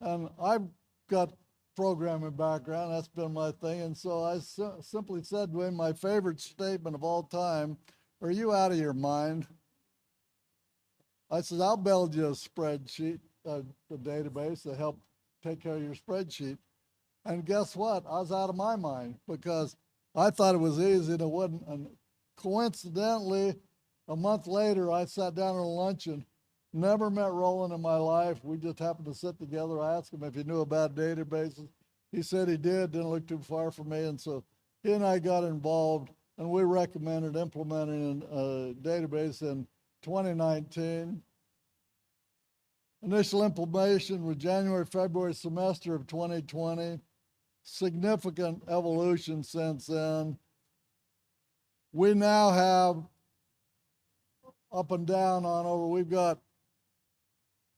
And I've got programming background, that's been my thing. And so I simply said to him, my favorite statement of all time, are you out of your mind? I said, I'll build you a spreadsheet, a database to help take care of your spreadsheet. And guess what? I was out of my mind because I thought it was easy and it wasn't. And coincidentally, a month later, I sat down at a luncheon. Never met Roland in my life. We just happened to sit together. I asked him if he knew about databases. He said he did, didn't look too far from me. And so he and I got involved, and we recommended implementing a database in 2019. Initial implementation was January, February semester of 2020. Significant evolution since then. We now have up and down on over, we've got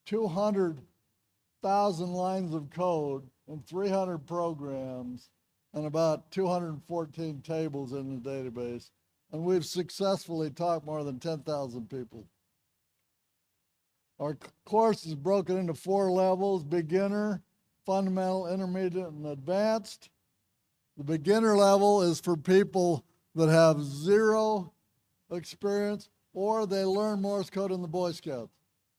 200,000 lines of code and 300 programs and about 214 tables in the database. And we've successfully taught more than 10,000 people. Our course is broken into 4 levels: beginner, fundamental, intermediate, and advanced. The beginner level is for people that have 0 experience, or they learn Morse code in the Boy Scouts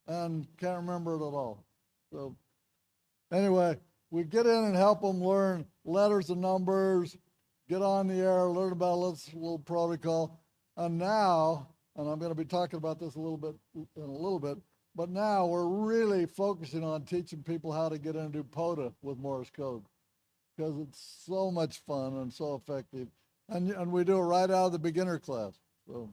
and can't remember it at all. So anyway, we get in and help them learn letters and numbers, get on the air, learn about this little protocol. And now, and I'm going to be talking about this in a little bit, but now we're really focusing on teaching people how to get in and do POTA with Morse code because it's so much fun and so effective. And we do it right out of the beginner class. So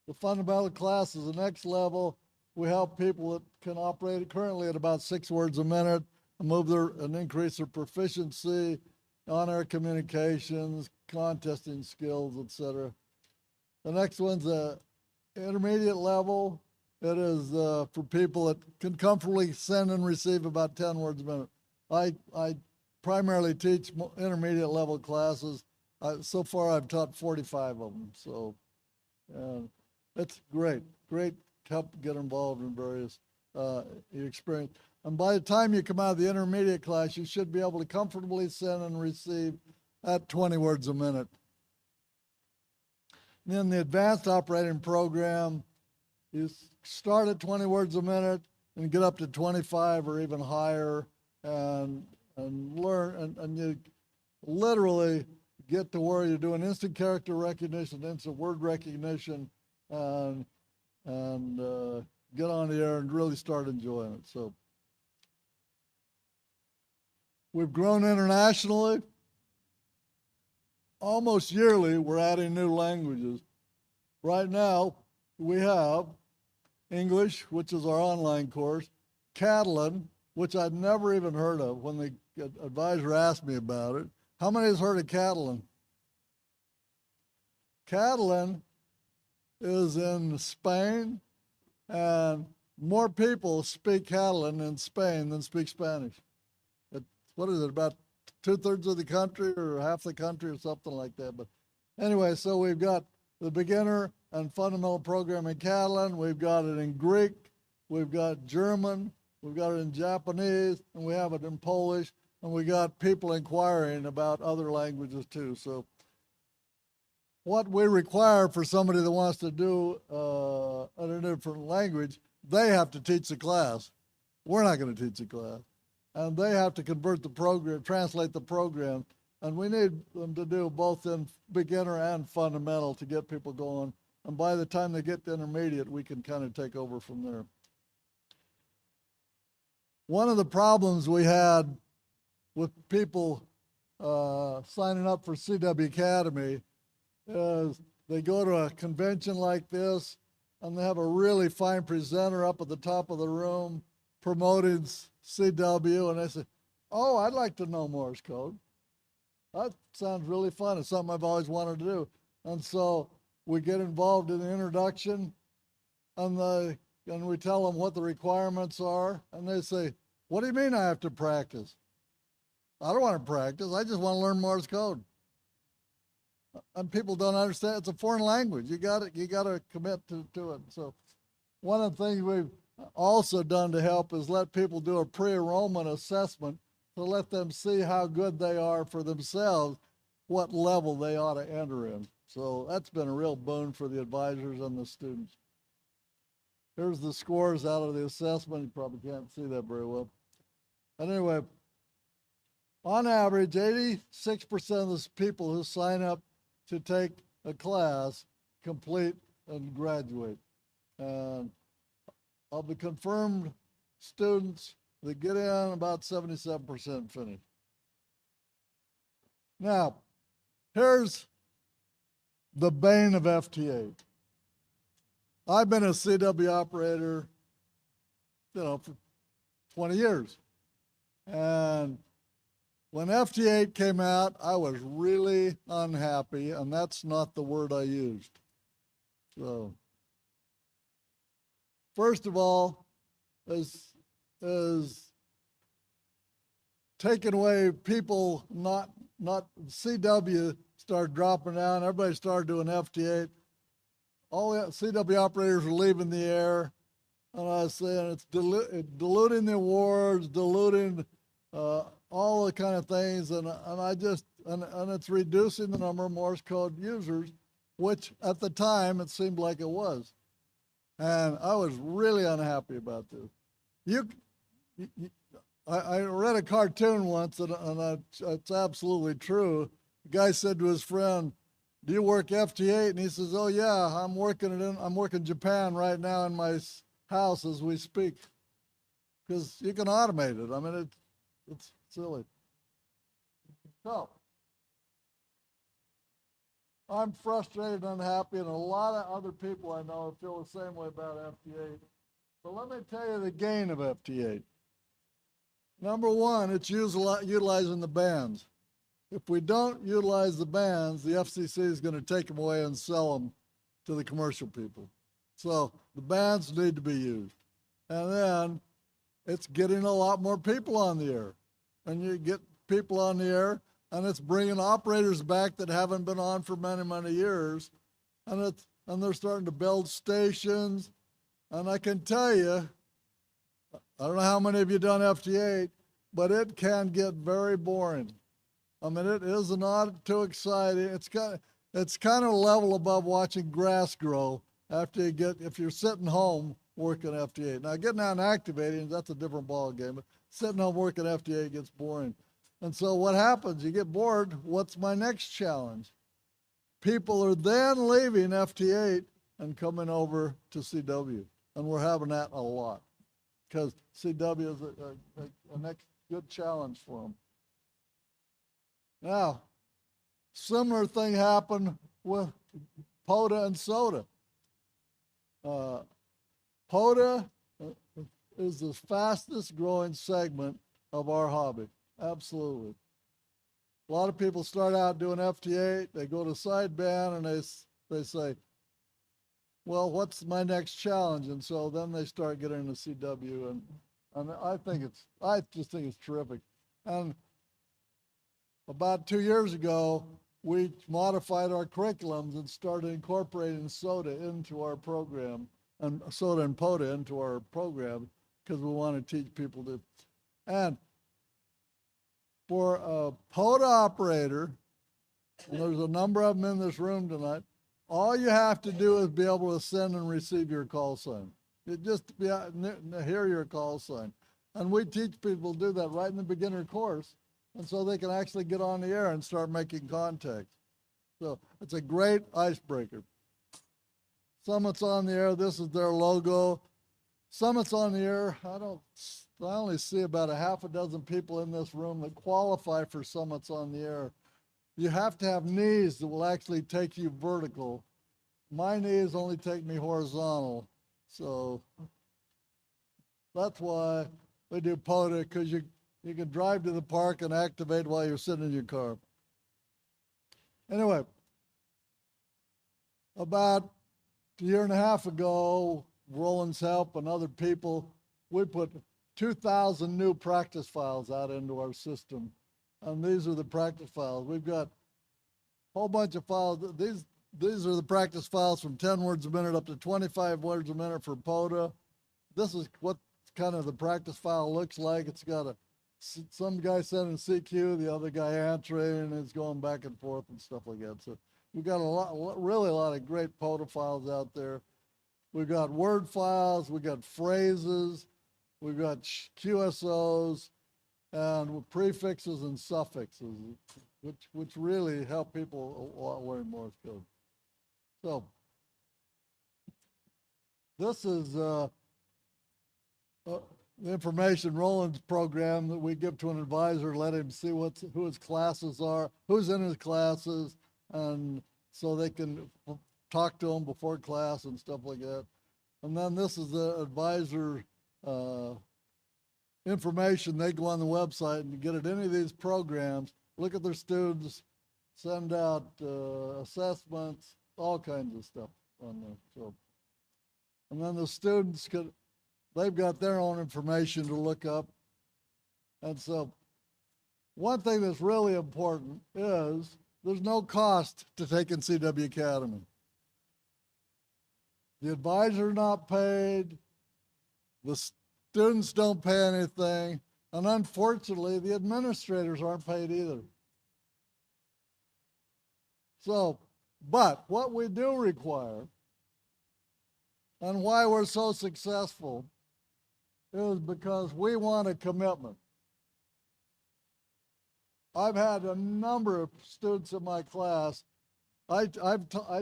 the fundamental class is the next level. We help people that can operate currently at about 6 words a minute and increase their proficiency, on-air communications, contesting skills, etc. The next one's the intermediate level. It is for people that can comfortably send and receive about 10 words a minute. I primarily teach intermediate level classes. So far, I've taught 45 of them. So it's great to help get involved in various experience. And by the time you come out of the intermediate class, you should be able to comfortably send and receive at 20 words a minute. And then the advanced operating program, you start at 20 words a minute and get up to 25 or even higher and learn, and you literally get to where you're doing instant character recognition, instant word recognition, and get on the air and really start enjoying it. So we've grown internationally. Almost yearly, we're adding new languages. Right now, we have English, which is our online course, Catalan, which I'd never even heard of when the advisor asked me about it. How many has heard of Catalan? Catalan is in Spain, and more people speak Catalan in Spain than speak Spanish. What is it, about 2/3 of the country or half the country or something like that? But anyway, so we've got the beginner and fundamental program in Catalan, we've got it in Greek, we've got German, we've got it in Japanese, and we have it in Polish, and we got people inquiring about other languages too. So what we require for somebody that wants to do in a different language, they have to teach the class. We're not going to teach the class. And they have to convert the program, translate the program. And we need them to do both in beginner and fundamental to get people going. And by the time they get to intermediate, we can kind of take over from there. One of the problems we had with people signing up for CW Academy is they go to a convention like this and they have a really fine presenter up at the top of the room promoting CW, and they say, oh, I'd like to know Morse code. That sounds really fun. It's something I've always wanted to do. And so we get involved in the introduction, and we tell them what the requirements are, and they say, what do you mean I have to practice? I don't want to practice. I just want to learn Morse code. And people don't understand. It's a foreign language. You got to commit to it. So one of the things we've also done to help is let people do a pre-enrollment assessment to let them see how good they are for themselves, what level they ought to enter in. So that's been a real boon for the advisors and the students. Here's the scores out of the assessment. You probably can't see that very well. But anyway, on average, 86% of the people who sign up to take a class complete and graduate. And of the confirmed students that get in, about 77% finish. Now, here's the bane of FT8. I've been a CW operator, for 20 years. And when FT8 came out, I was really unhappy, and that's not the word I used. So, first of all, is taking away people, not CW started dropping down, everybody started doing FT8. All the CW operators are leaving the air, and I was saying it's diluting the awards, diluting all the kind of things, and it's reducing the number of Morse code users, which at the time it seemed like it was. And I was really unhappy about this. I read a cartoon once, and it's absolutely true. The guy said to his friend, do you work FT8? And he says, oh yeah, I'm working Japan right now in my house as we speak. Because you can automate it. I mean, it's silly. So, I'm frustrated and unhappy, and a lot of other people I know feel the same way about FT8. But let me tell you the gain of FT8. Number one, it's utilizing the bands. If we don't utilize the bands, the FCC is going to take them away and sell them to the commercial people. So the bands need to be used. And then it's getting a lot more people on the air. And you get people on the air, and it's bringing operators back that haven't been on for many, many years. And they're starting to build stations. And I can tell you, I don't know how many of you done FT8, but it can get very boring. I mean, it is not too exciting. It's kind of a level above watching grass grow if you're sitting home working FT8. Now, getting out and activating, that's a different ball game. But sitting home working FT8 gets boring. And so what happens? You get bored. What's my next challenge? People are then leaving FT8 and coming over to CW. And we're having that a lot because CW is a next good challenge for them. Now, similar thing happened with POTA and SOTA. POTA is the fastest growing segment of our hobby, absolutely. A lot of people start out doing FT8, they go to sideband and they say, well, what's my next challenge? And so then they start getting into CW, and I just think it's terrific. And about 2 years ago, we modified our curriculums and started incorporating SOTA into our program, and SOTA and POTA into our program, because we want to teach people to. And for a POTA operator, and there's a number of them in this room tonight, all you have to do is be able to send and receive your call sign. Hear your call sign. And we teach people to do that right in the beginner course, and so they can actually get on the air and start making contact. So it's a great icebreaker. Summit's on the air. This is their logo. Summit's on the air. I only see about a half a dozen people in this room that qualify for Summits on the air. You have to have knees that will actually take you vertical. My knees only take me horizontal. So that's why we do POTA, because you can drive to the park and activate while you're sitting in your car. Anyway, about a year and a half ago, Roland's help and other people, we put 2,000 new practice files out into our system. And these are the practice files. We've got a whole bunch of files. These are the practice files from 10 words a minute up to 25 words a minute for POTA. This is what kind of the practice file looks like. It's got some guy sending CQ, the other guy answering, and it's going back and forth and stuff like that. So we've got really a lot of great POTA files out there. We've got word files, we've got phrases, we've got QSOs, and prefixes and suffixes, which really help people a lot learn Morse code. So this is the information Roland's program that we give to an advisor, let him see who his classes are, who's in his classes, and so they can talk to them before class and stuff like that. And then this is the advisor information. They go on the website and get at any of these programs, look at their students, send out assessments, all kinds of stuff on there. So, and then the students they've got their own information to look up. And so one thing that's really important is there's no cost to taking CW Academy. The advisor's not paid, the students don't pay anything, and unfortunately, the administrators aren't paid either. So, but what we do require, and why we're so successful, is because we want a commitment. I've had a number of students in my class. I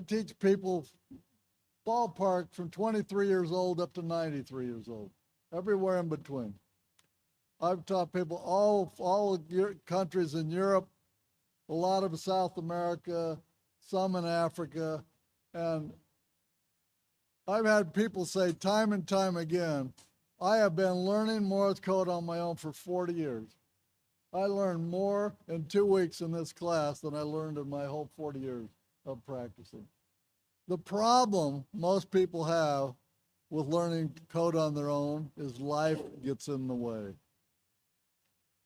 teach people ballpark from 23 years old up to 93 years old, everywhere in between. I've taught people all countries in Europe, a lot of South America, some in Africa, and I've had people say time and time again, I have been learning Morse code on my own for 40 years. I learned more in 2 weeks in this class than I learned in my whole 40 years of practicing. The problem most people have with learning code on their own is life gets in the way.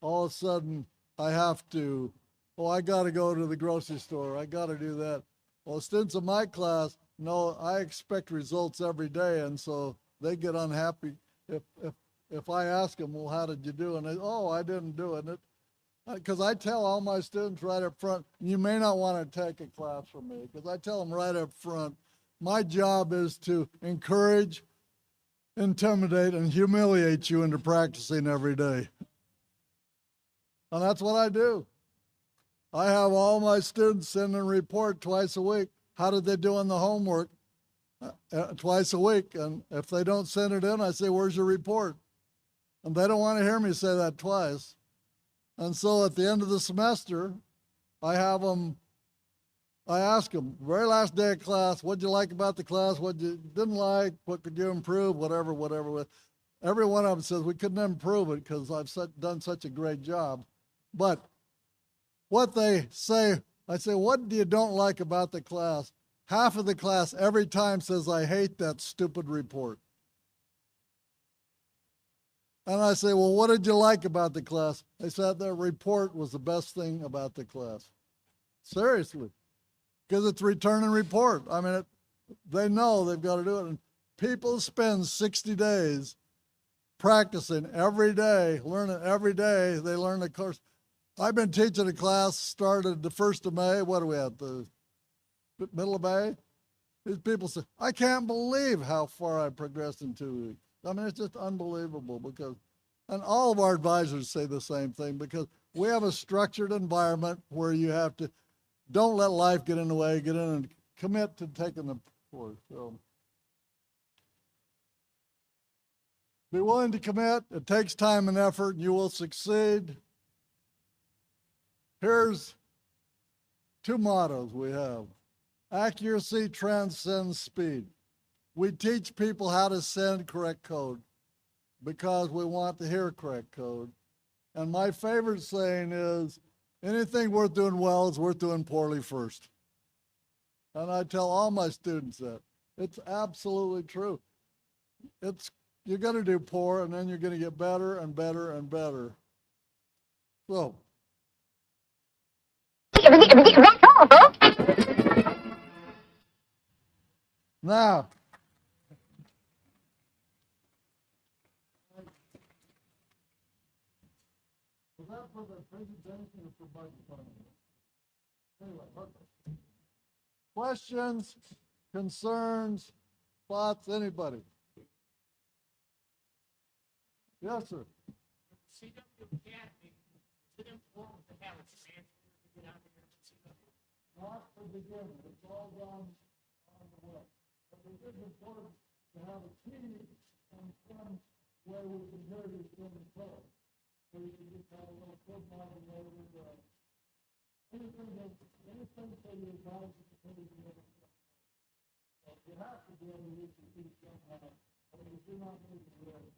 All of a sudden, I have to, I got to go to the grocery store. I got to do that. Well, students in my class know I expect results every day, and so they get unhappy if I ask them, well, how did you do? And they, I didn't do it. Because I tell all my students right up front, you may not want to take a class from me, because I tell them right up front, my job is to encourage, intimidate, and humiliate you into practicing every day. And that's what I do. I have all my students send a report twice a week. How did they do on the homework? Twice a week. And if they don't send it in, I say, where's your report? And they don't want to hear me say that twice. And so at the end of the semester, I ask them, very last day of class, what'd you like about the class? What you didn't like? What could you improve? Whatever. Every one of them says, we couldn't improve it because I've done such a great job. But what they say, I say, what do you don't like about the class? Half of the class every time says, I hate that stupid report. And I say, well, what did you like about the class? They said that report was the best thing about the class. Seriously, because it's return and report. I mean, they know they've got to do it. And people spend 60 days practicing every day, learning every day. They learn the course. I've been teaching a class, started the 1st of May. What are we at, the middle of May? These people say, I can't believe how far I progressed in 2 weeks. I mean, it's just unbelievable because, and all of our advisors say the same thing, because we have a structured environment where you have to, don't let life get in the way, get in and commit to taking the course. So be willing to commit. It takes time and effort, and you will succeed. Here's 2 mottos we have. Accuracy transcends speed. We teach people how to send correct code because we want to hear correct code. And my favorite saying is, anything worth doing well is worth doing poorly first. And I tell all my students that. It's absolutely true. You're going to do poor, and then you're going to get better and better and better. So, now, was that for the presentation or for microphone? Anyway, okay. Questions, concerns, thoughts, anybody? Yes, sir. CW Academy, is it important to have a transfer to get out here to CW? Not for the beginning, it's all done on the web. But it is important to have a team and some where we can hear you from the code. So you can just have a little code model over the anything for your advisors to put in the other stuff. So you have to be able to use the key somehow, or you do not need to do it.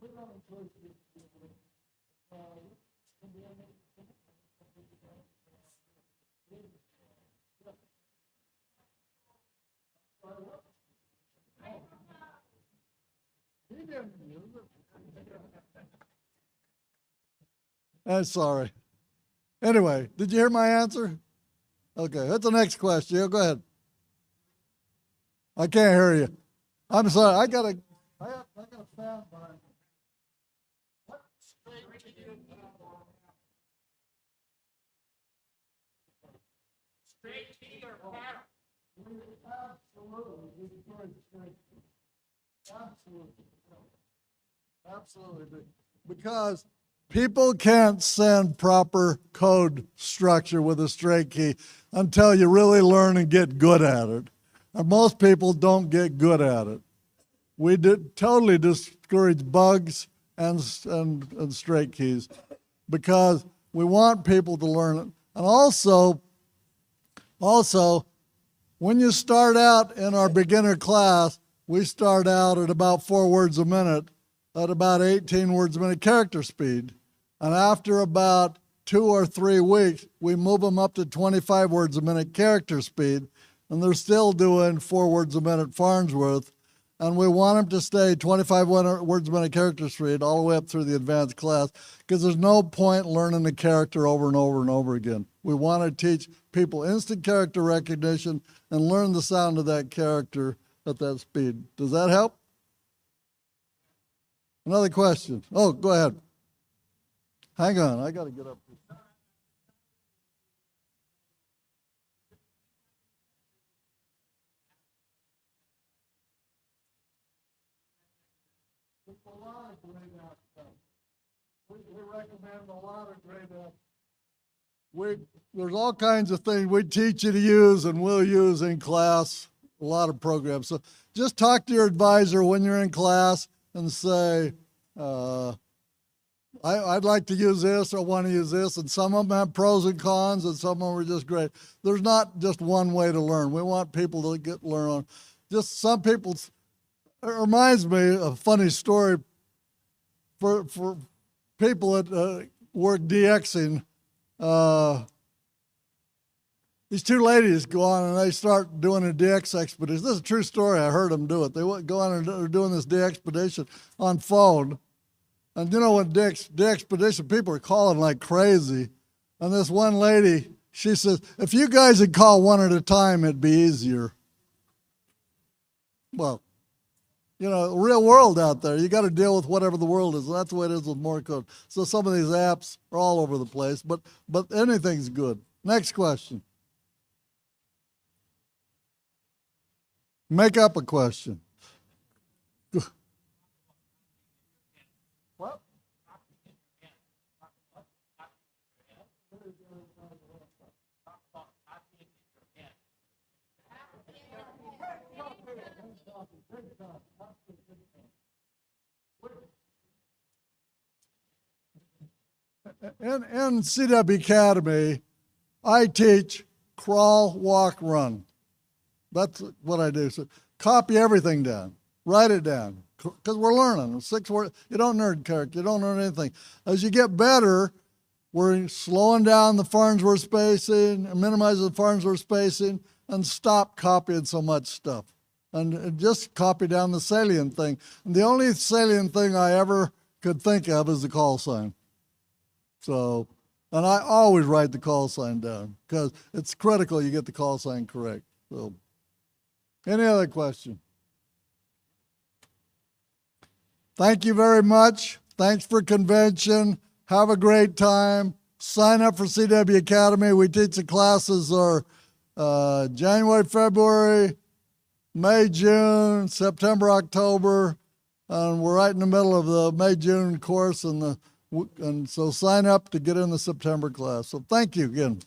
We don't encourage this to do it. I'm sorry. Anyway, did you hear my answer? Okay, that's the next question. Yeah, go ahead. I can't hear you. I'm sorry. I got a fan behind me. What straight to you? Straight T or paddle? Absolutely. Absolutely. Absolutely. Because people can't send proper code structure with a straight key until you really learn and get good at it. And most people don't get good at it. We totally discourage bugs and straight keys because we want people to learn it. And also, when you start out in our beginner class, we start out at about 4 words a minute, at about 18 words a minute character speed. And after about 2 or 3 weeks, we move them up to 25 words a minute character speed, and they're still doing 4 words a minute Farnsworth. And we want them to stay 25 words a minute character speed all the way up through the advanced class, because there's no point learning the character over and over and over again. We want to teach people instant character recognition and learn the sound of that character at that speed. Does that help? Another question. Oh, go ahead. Hang on, I got to get up. It's a lot of great stuff. We recommend a lot of great there's all kinds of things we teach you to use and we'll use in class, a lot of programs. So just talk to your advisor when you're in class and say, I'd like to use this or want to use this, and some of them have pros and cons, and some of them are just great. There's not just one way to learn. We want people to learn on. Just some people, it reminds me of a funny story for people that work DXing. these two ladies go on and they start doing a DX expedition. This is a true story. I heard them do it. They go on and they're doing this DX expedition on phone. And you know, when DX expedition, people are calling like crazy. And this one lady, she says, if you guys would call one at a time, it'd be easier. Well, you know, real world out there. You got to deal with whatever the world is. And that's the way it is with Morse code. So some of these apps are all over the place, but anything's good. Next question. Make up a question. What? In CW Academy, I teach crawl, walk, run. That's what I do. So copy everything down, write it down, because we're learning. 6 words. You don't learn character. You don't learn anything. As you get better, we're slowing down the Farnsworth spacing, minimizing the Farnsworth spacing, and stop copying so much stuff. And just copy down the salient thing. And the only salient thing I ever could think of is the call sign. So, and I always write the call sign down because it's critical you get the call sign correct. So, any other question? Thank you very much. Thanks for convention. Have a great time. Sign up for CW Academy. We teach the classes are January, February, May, June, September, October, and we're right in the middle of the May, June course, and so sign up to get in the September class. So thank you again.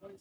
Yo,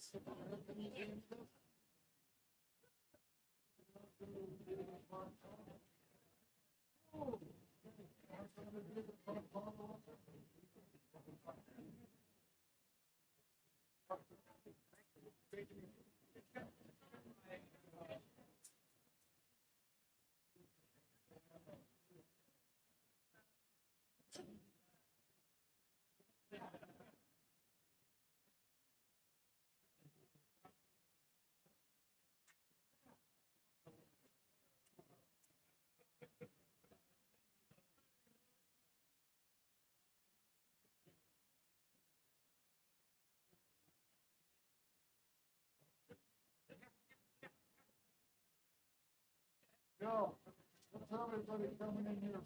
what's everybody coming in here?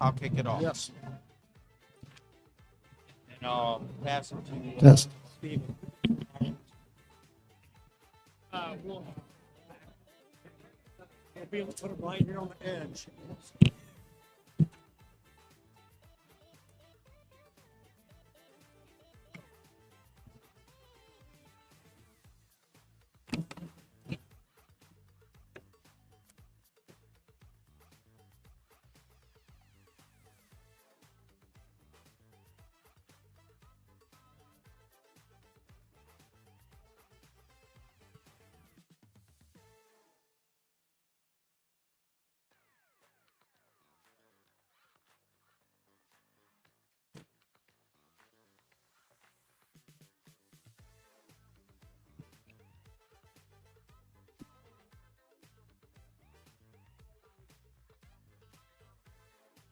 I'll kick it off. Yes. And I'll pass it to Yes. Stephen. We'll be able to put them right here on the edge.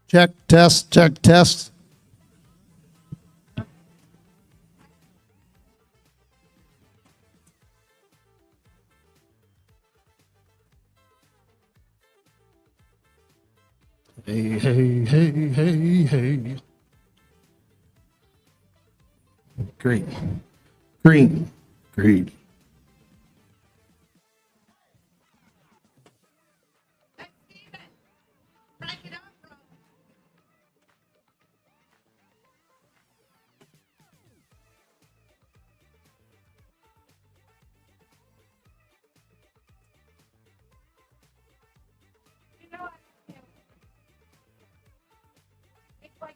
Check, test, check, test. Hey, hey, hey, hey, hey. Green, green, green.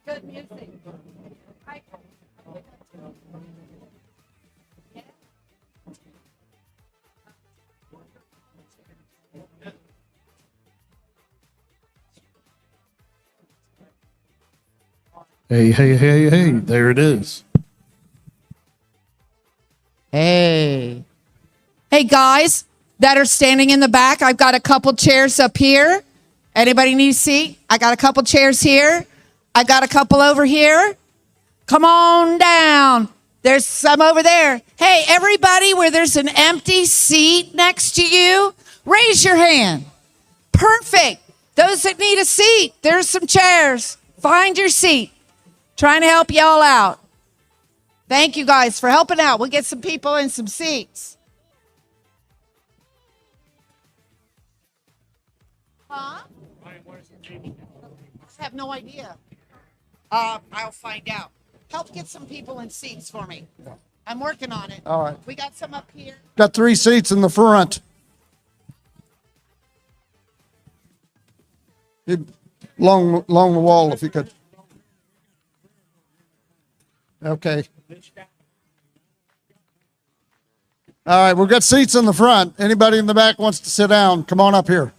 Good music. Hey, hey, hey, hey, there it is. Hey. Hey, guys that are standing in the back, I've got a couple chairs up here. Anybody need a seat? I got a couple chairs here. I got a couple over here. Come on down. There's some over there. Hey, everybody, where there's an empty seat next to you, raise your hand. Perfect. Those that need a seat, there's some chairs. Find your seat. Trying to help y'all out. Thank you guys for helping out. We'll get some people in some seats. Huh? I have no idea. I'll find out. Help get some people in seats for me. I'm working on it. All right. We got some up here. Got 3 seats in the front. Along the wall, if you could. Okay. All right, we've got seats in the front. Anybody in the back wants to sit down, come on up here.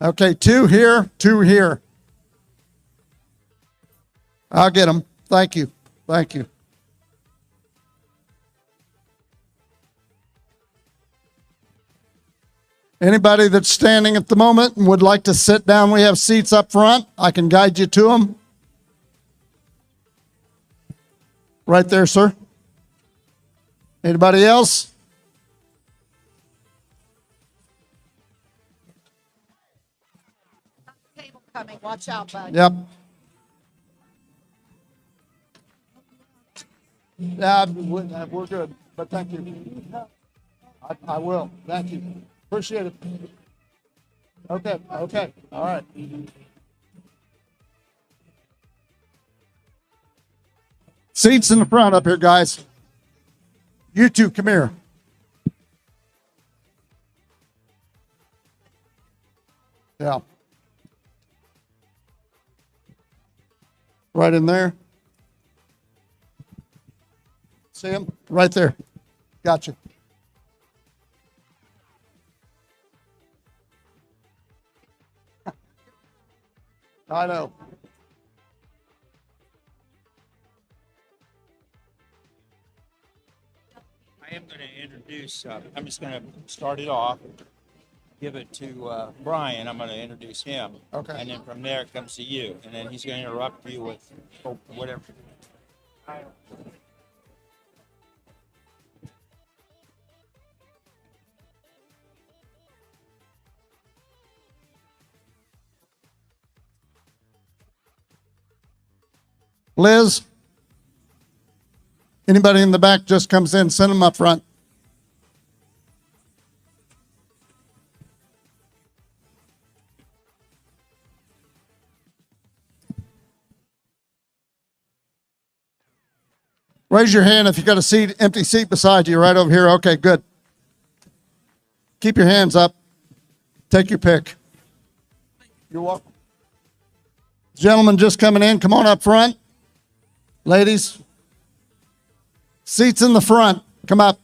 Okay, 2 here, 2 here. I'll get them. Thank you. Thank you. Anybody that's standing at the moment and would like to sit down, we have seats up front. I can guide you to them. Right there, sir. Anybody else? Table coming. Watch out, bud. Yep. Yeah, we're good, but thank you. I will. Thank you. Appreciate it. Okay, okay, all right. Seats in the front up here, guys. You two, come here. Yeah. Right in there. See him? Right there. Gotcha. I know. I am going to introduce, I'm just going to start it off, give it to Brian. I'm going to introduce him. Okay. And then from there it comes to you. And then he's going to interrupt you with whatever. Liz? Anybody in the back just comes in, send them up front. Raise your hand if you got a seat, empty seat beside you, right over here. Okay, good. Keep your hands up. Take your pick. You're welcome. Gentlemen just coming in, come on up front. Ladies, seats in the front, come up.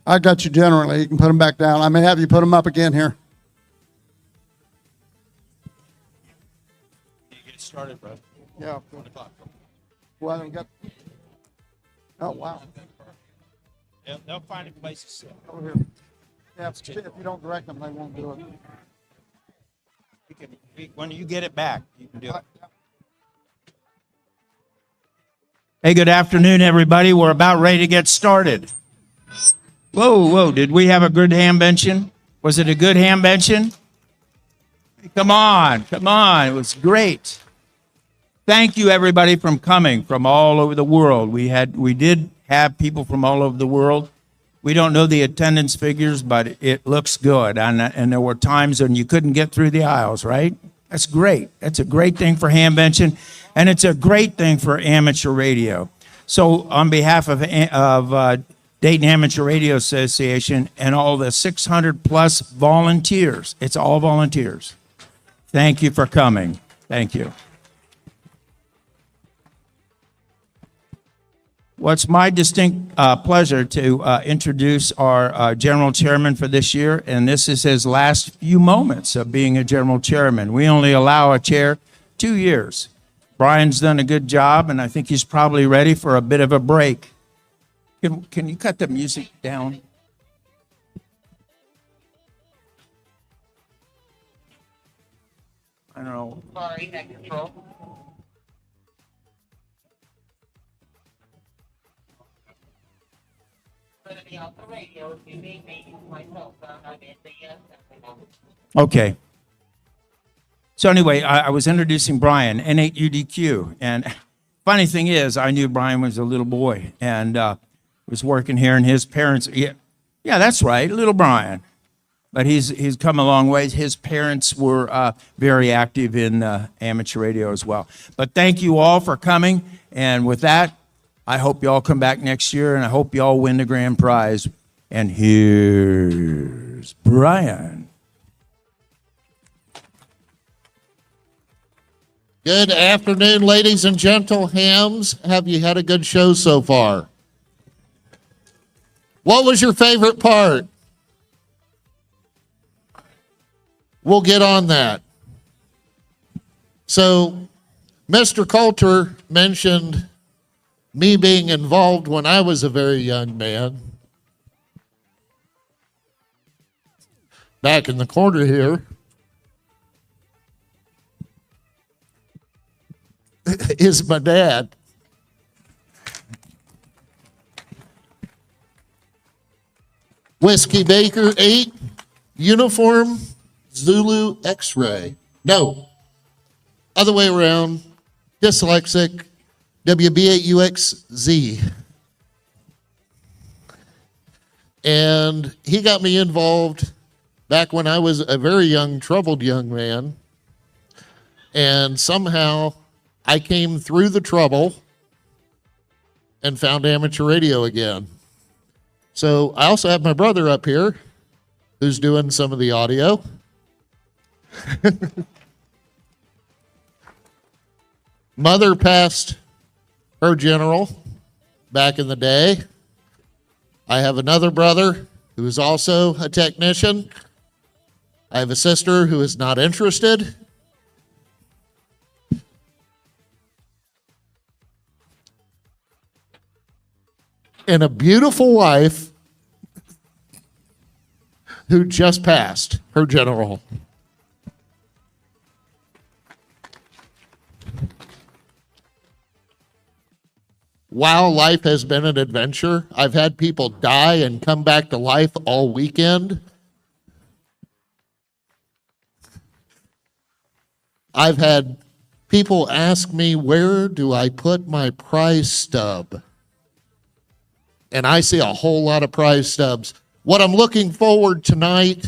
I got you generally. You can put them back down. I may have you put them up again here. You get started, bro. Yeah. Well, we got. Oh, wow. They'll find a place to sit. Over here. Yeah, if you don't direct them, they won't do it. When you get it back, you can do it. Hey, good afternoon, everybody. We're about ready to get started. Whoa, did we have a good Hamvention? Was it a good Hamvention? Come on. It was great. Thank you, everybody, from coming from all over the world. We did have people from all over the world. We don't know the attendance figures, but it looks good. And there were times when you couldn't get through the aisles, right? That's great. That's a great thing for Hamvention, and it's a great thing for amateur radio. So on behalf of Dayton Amateur Radio Association and all the 600 plus volunteers, it's all volunteers. Thank you for coming. Thank you. Well, it's my distinct pleasure to introduce our general chairman for this year, and this is his last few moments of being a general chairman. We only allow a chair 2 years. Brian's done a good job, and I think he's probably ready for a bit of a break. Can you cut the music down? I don't know. Sorry, that control. Okay. So anyway, I was introducing Brian, N8UDQ. And funny thing is, I knew Brian was a little boy and was working here, and his parents, yeah, that's right, little Brian. But he's come a long way. His parents were very active in amateur radio as well. But thank you all for coming. And with that, I hope you all come back next year, and I hope you all win the grand prize. And here's Brian. Good afternoon, ladies and gentle hams. Have you had a good show so far? What was your favorite part? We'll get on that. So, Mr. Coulter mentioned me being involved when I was a very young man. Back in the corner here is my dad. Whiskey Baker 8, uniform, Zulu X-ray. No, other way around, dyslexic, WB8UXZ. And he got me involved back when I was a very young, troubled young man. And somehow I came through the trouble and found amateur radio again. So I also have my brother up here who's doing some of the audio. Mother passed her general back in the day. I have another brother who is also a technician. I have a sister who is not interested. And a beautiful wife who just passed her general. Wow, life has been an adventure. I've had people die and come back to life all weekend. I've had people ask me, where do I put my prize stub? And I see a whole lot of prize stubs. What I'm looking forward tonight,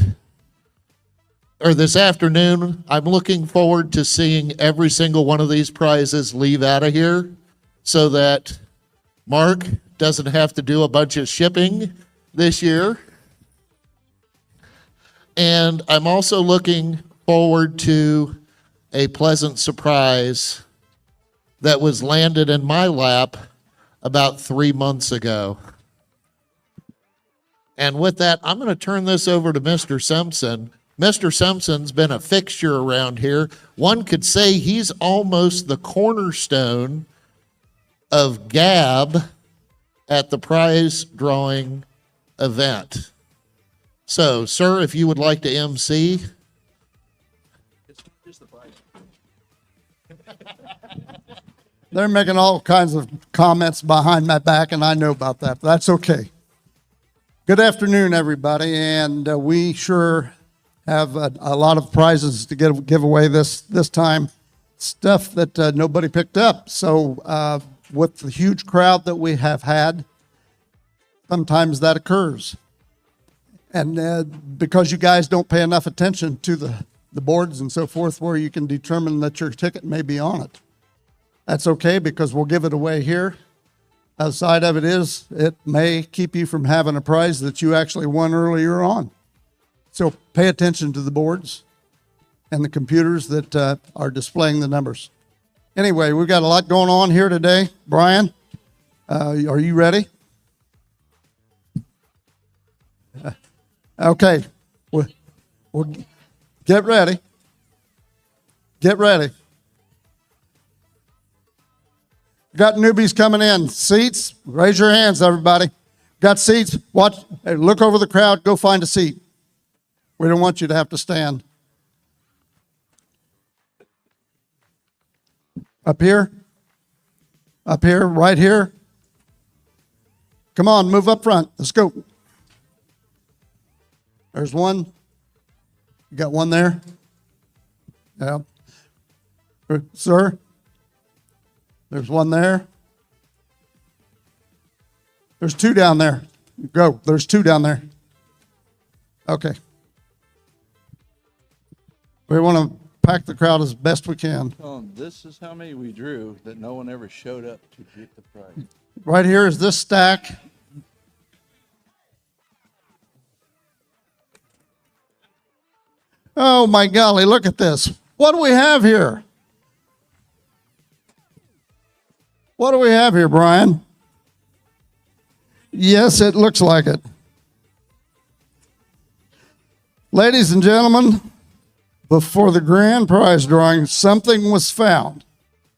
or this afternoon, I'm looking forward to seeing every single one of these prizes leave out of here so that Mark doesn't have to do a bunch of shipping this year. And I'm also looking forward to a pleasant surprise that was landed in my lap about 3 months ago. And with that, I'm going to turn this over to Mr. Simpson. Mr. Simpson's been a fixture around here. One could say he's almost the cornerstone of Gab at the prize drawing event. So, sir, if you would like to MC. They're making all kinds of comments behind my back, and I know about that. That's okay. Good afternoon, everybody, and we sure have a lot of prizes to give away this time. Stuff that nobody picked up. So with the huge crowd that we have had, sometimes that occurs. And because you guys don't pay enough attention to the boards and so forth where you can determine that your ticket may be on it. That's okay, because we'll give it away here. Outside of it is, it may keep you from having a prize that you actually won earlier on. So pay attention to the boards and the computers that are displaying the numbers. Anyway, we've got a lot going on here today. Brian, are you ready? Okay, we'll get ready. Get ready. Got newbies coming in. Seats? Raise your hands, everybody. Got seats? Watch. Hey, look over the crowd. Go find a seat. We don't want you to have to stand. Up here? Up here? Right here? Come on, move up front. Let's go. There's one. You got one there? Yeah. Sir? There's one there. There's two down there. Go. There's two down there. Okay. We want to pack the crowd as best we can. Oh, this is how many we drew that no one ever showed up to get the prize. Right here is this stack. Oh my golly, look at this. What do we have here? What do we have here, Brian? Yes, it looks like it. Ladies and gentlemen, before the grand prize drawing, something was found.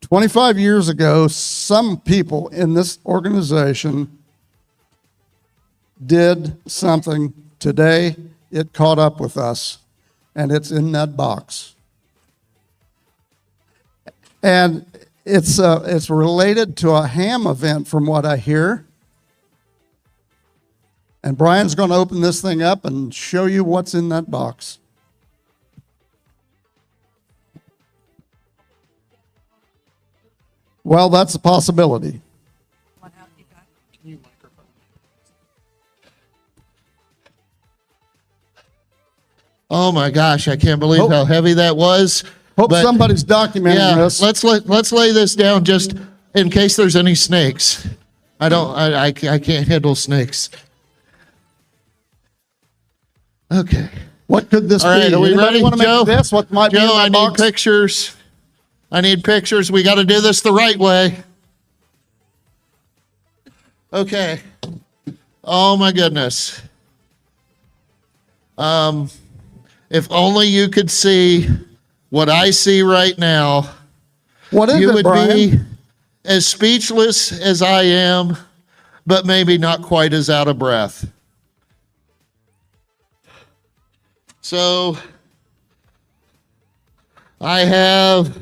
25 years ago, some people in this organization did something. Today, it caught up with us, and it's in that box. And it's related to a ham event from what I hear. And Brian's going to open this thing up and show you what's in that box. Well, that's a possibility. Oh my gosh, I can't believe how heavy that was. Hope somebody's documenting this. Let's lay this down just in case there's any snakes. I can't handle snakes. Okay. What could this All right, be? are we Anybody ready, want to make Joe? this? What might be in Joe, that I need box? pictures. I need pictures. We got to do this the right way. Okay. Oh my goodness. If only you could see what I see right now. What is you it, would Brian? be as speechless as I am, but maybe not quite as out of breath. So I have,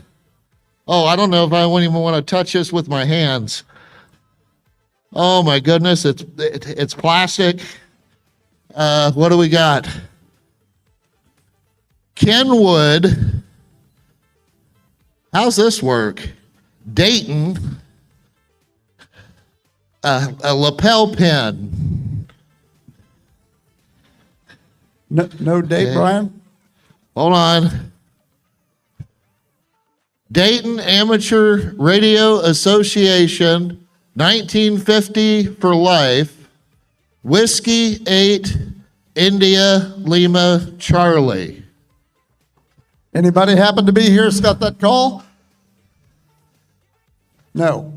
I don't know if I wouldn't even want to touch this with my hands. Oh my goodness, it's plastic. What do we got? Kenwood How's this work? Dayton, a lapel pin. No date, Okay. Brian? Hold on. Dayton Amateur Radio Association, 1950 for life. Whiskey 8, India, Lima, Charlie. Anybody happen to be here that's got that call? No.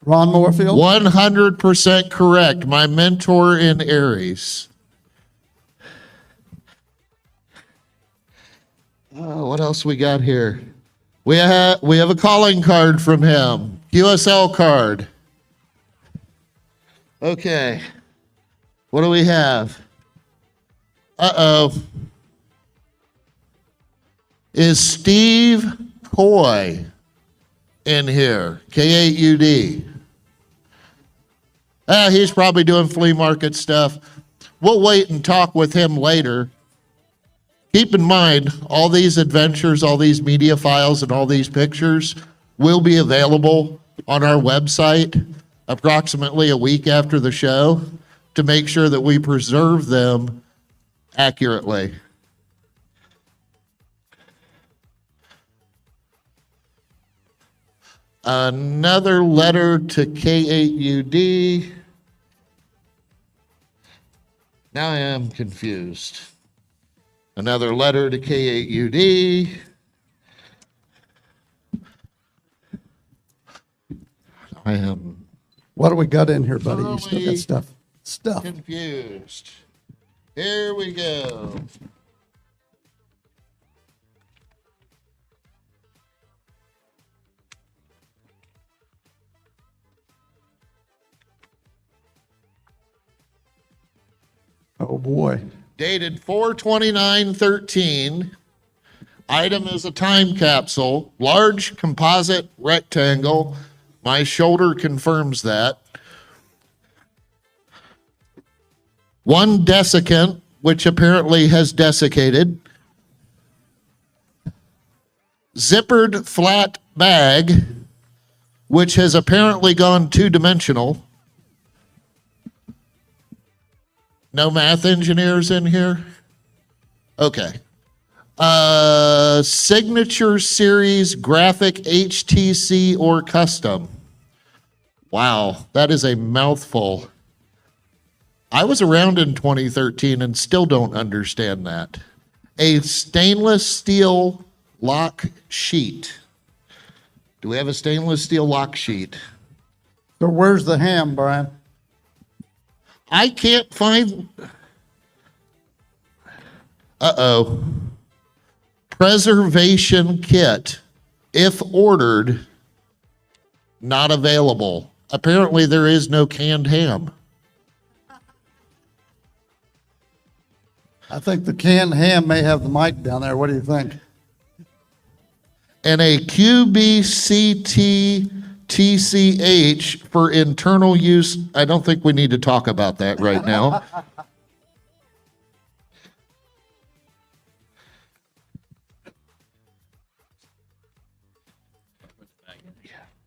Ron Moorfield? 100% correct. My mentor in Aries. What else we got here? We have a calling card from him. QSL card. Okay. What do we have? Uh-oh. Is Steve Coy in here? K-A-U-D. He's probably doing flea market stuff. We'll wait and talk with him later. Keep in mind, all these adventures, all these media files, and all these pictures will be available on our website approximately a week after the show to make sure that we preserve them accurately. Another letter to K8UD. Now I am confused. Another letter to K8UD. I am. What do we got in here, buddy? You still got stuff. Confused. Here we go. Oh boy. Dated 4/29/13. Item is a time capsule, large composite rectangle. My shoulder confirms that. One desiccant, which apparently has desiccated. Zippered flat bag, which has apparently gone two-dimensional. No math engineers in here? Okay. Signature series graphic HTC or custom. Wow, that is a mouthful. I was around in 2013 and still don't understand that. A stainless steel lock sheet. Do we have a stainless steel lock sheet? So where's the ham, Brian? I can't find. Uh-oh. Preservation kit, if ordered, not available. Apparently there is no canned ham. I think the canned ham may have the mic down there. What do you think? And a QBCT TCH for internal use. I don't think we need to talk about that right now.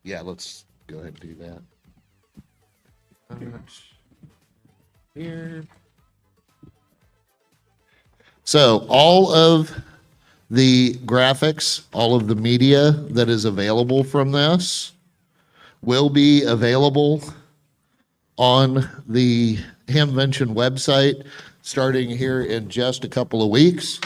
Yeah, let's go ahead and do that. Here. So all of the graphics, all of the media that is available from this will be available on the Hamvention website starting here in just a couple of weeks.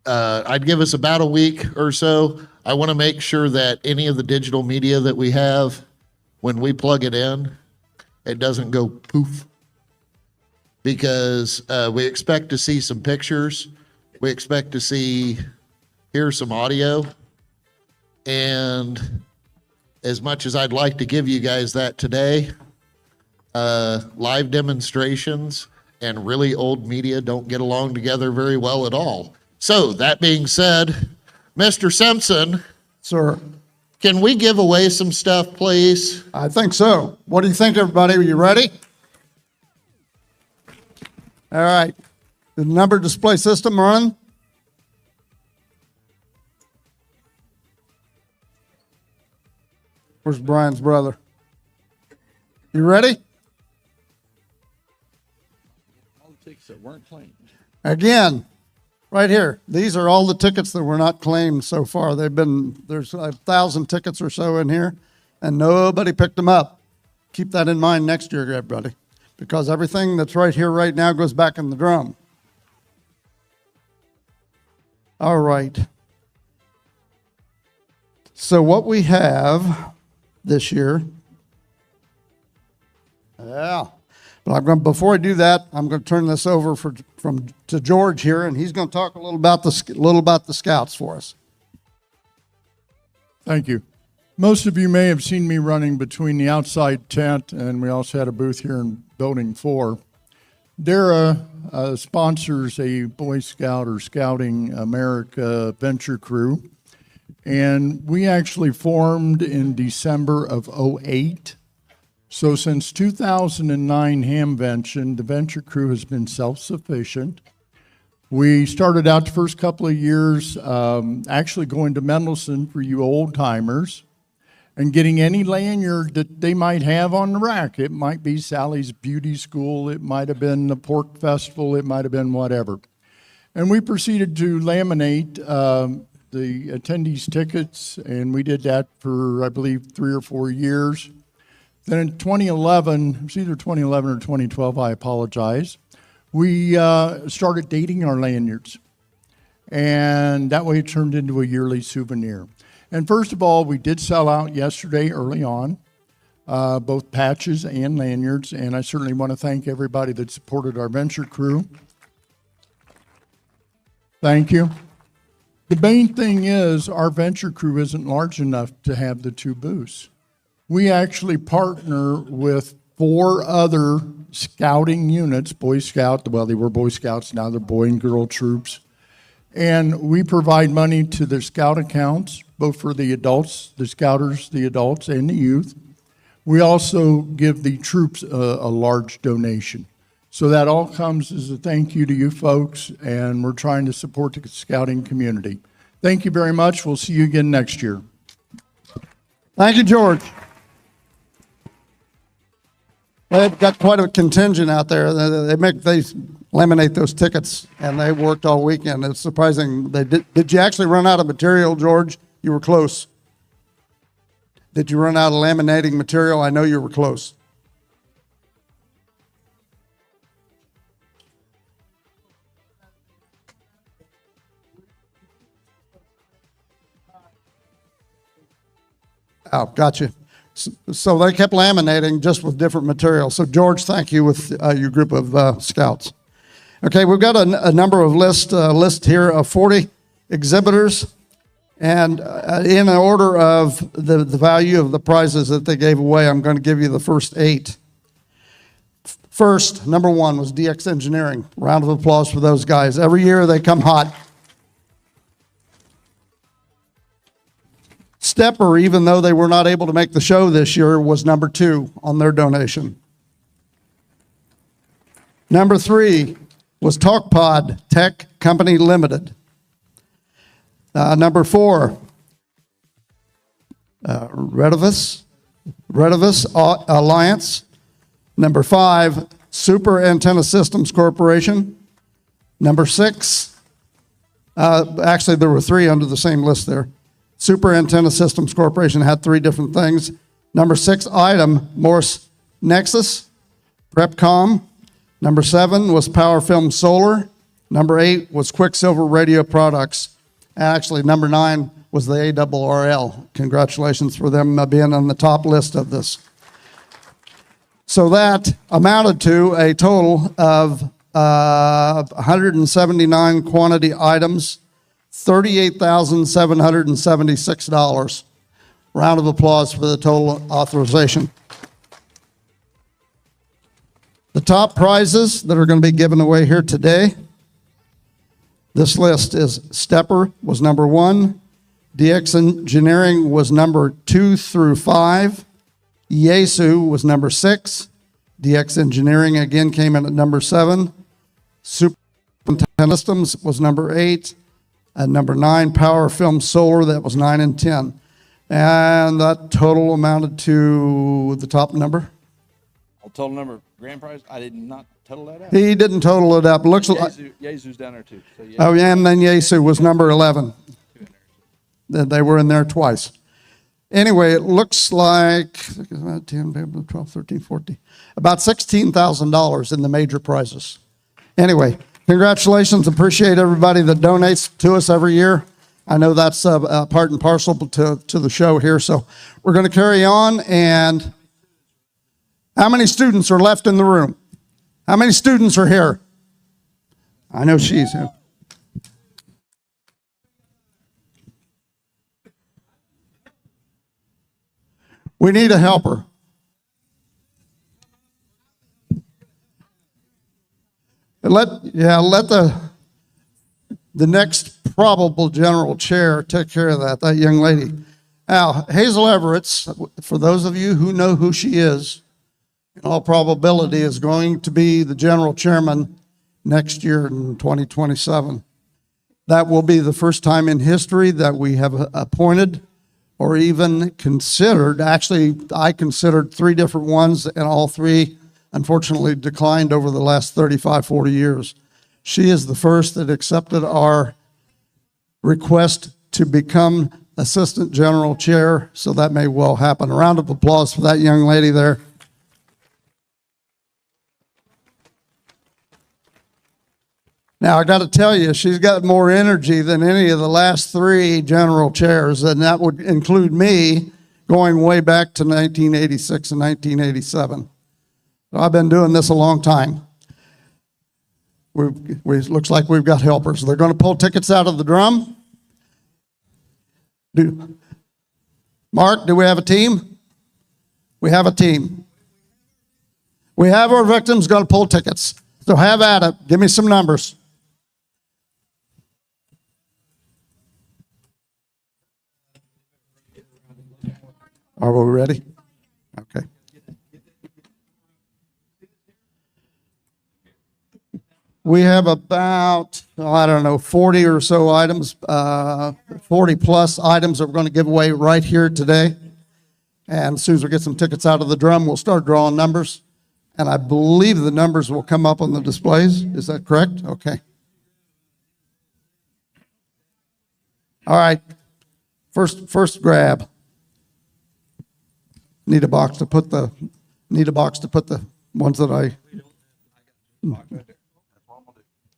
I'd give us about a week or so. I want to make sure that any of the digital media that we have, when we plug it in, it doesn't go poof. Because we expect to see some pictures. We expect to hear some audio. And as much as I'd like to give you guys that today, live demonstrations and really old media don't get along together very well at all. So that being said, Mr. Simpson. Sir. Can we give away some stuff, please? I think so. What do you think, everybody? Are you ready? All right. Did the number display system run? Where's Brian's brother? You ready? All the tickets that weren't claimed. Again, right here. These are all the tickets that were not claimed so far. There's 1,000 tickets or so in here, and nobody picked them up. Keep that in mind next year, everybody, because everything that's right here right now goes back in the drum. All right. So what we have this year, but before I do that, I'm going to turn this over to George here, and he's going to talk a little about the Scouts for us. Thank you. Most of you may have seen me running between the outside tent, and we also had a booth here in Building 4. DARA sponsors a Boy Scout or Scouting America venture crew, and we actually formed in December of '08. So since 2009 Hamvention, the venture crew has been self-sufficient. We started out the first couple of years actually going to Mendelssohn for you old-timers and getting any lanyard that they might have on the rack. It might be Sally's Beauty School, it might have been the Pork Festival, it might have been whatever. And we proceeded to laminate the attendees' tickets, and we did that for, I believe, 3 or 4 years. Then in 2011, it was either 2011 or 2012, I apologize, we started dating our lanyards. And that way it turned into a yearly souvenir. And first of all, we did sell out yesterday early on, both patches and lanyards. And I certainly want to thank everybody that supported our venture crew. Thank you. The main thing is our venture crew isn't large enough to have the 2 booths. We actually partner with 4 other scouting units, Boy Scout, well, they were Boy Scouts, now they're Boy and Girl Troops. And we provide money to their scout accounts, both for the adults, the scouters, the adults, and the youth. We also give the troops a large donation. So that all comes as a thank you to you folks, and we're trying to support the scouting community. Thank you very much. We'll see you again next year. Thank you, George. They've got quite a contingent out there. They laminate those tickets, and they worked all weekend. It's surprising. Did you actually run out of material, George? You were close. Did you run out of laminating material? I know you were close. Oh, gotcha. So they kept laminating just with different materials. So George, thank you with your group of scouts. Okay, we've got a number of list here of 40 exhibitors, and in order of the value of the prizes that they gave away, I'm going to give you the first 8. First, number 1 was DX Engineering. Round of applause for those guys. Every year they come hot. Stepper, even though they were not able to make the show this year, was number 2 on their donation. Number 3 was TalkPod Tech Company Limited. Number 4, Redivis Alliance. Number 5, Super Antenna Systems Corporation. Number 6, actually there were 3 under the same list there. Super Antenna Systems Corporation had 3 different things. Number 6 item, Morse Nexus, Prepcom. Number 7 was Power Film Solar. Number 8 was Quicksilver Radio Products. Actually, number 9 was the ARRL. Congratulations for them being on the top list of this. So that amounted to a total of 179 quantity items, $38,776. Round of applause for the total authorization. The top prizes that are going to be given away here today. This list is Stepper was number 1. DX Engineering was number 2 through 5. Yaesu was number 6. DX Engineering again came in at number 7. Super Systems was number 8. And number 9, Power Film Solar, that was 9 and 10. And that total amounted to the top number. Total number of grand prize, I did not total that up. He didn't total it up. Looks like. Yezu's down there too. So Oh, yeah, and then Yesu was number 11. They were in there twice. Anyway, it looks like 10, 12, 13, 14, about $16,000 in the major prizes. Anyway, congratulations. Appreciate everybody that donates to us every year. I know that's part and parcel to the show here. So we're going to carry on. And how many students are left in the room? How many students are here? I know she's here. We need a helper. Let the next probable general chair take care of that young lady. Now, Hazel Everett's, for those of you who know who she is, in all probability is going to be the general chairman next year in 2027. That will be the first time in history that we have appointed or even considered. Actually, I considered 3 different ones, and all 3 unfortunately declined over the last 35, 40 years. She is the first that accepted our request to become assistant general chair, so that may well happen. A round of applause for that young lady there. Now, I got to tell you, she's got more energy than any of the last 3 general chairs, and that would include me going way back to 1986 and 1987. So I've been doing this a long time. Looks like we've got helpers. They're going to pull tickets out of the drum. Mark, do we have a team? We have a team. We have our victims going to pull tickets. So have at it. Give me some numbers. Are we ready? Okay. We have about, 40 or so items, 40 plus items that we're going to give away right here today. And as soon as we get some tickets out of the drum, we'll start drawing numbers. And I believe the numbers will come up on the displays. Is that correct? Okay. All right. First grab. Need a box to put the ones that I.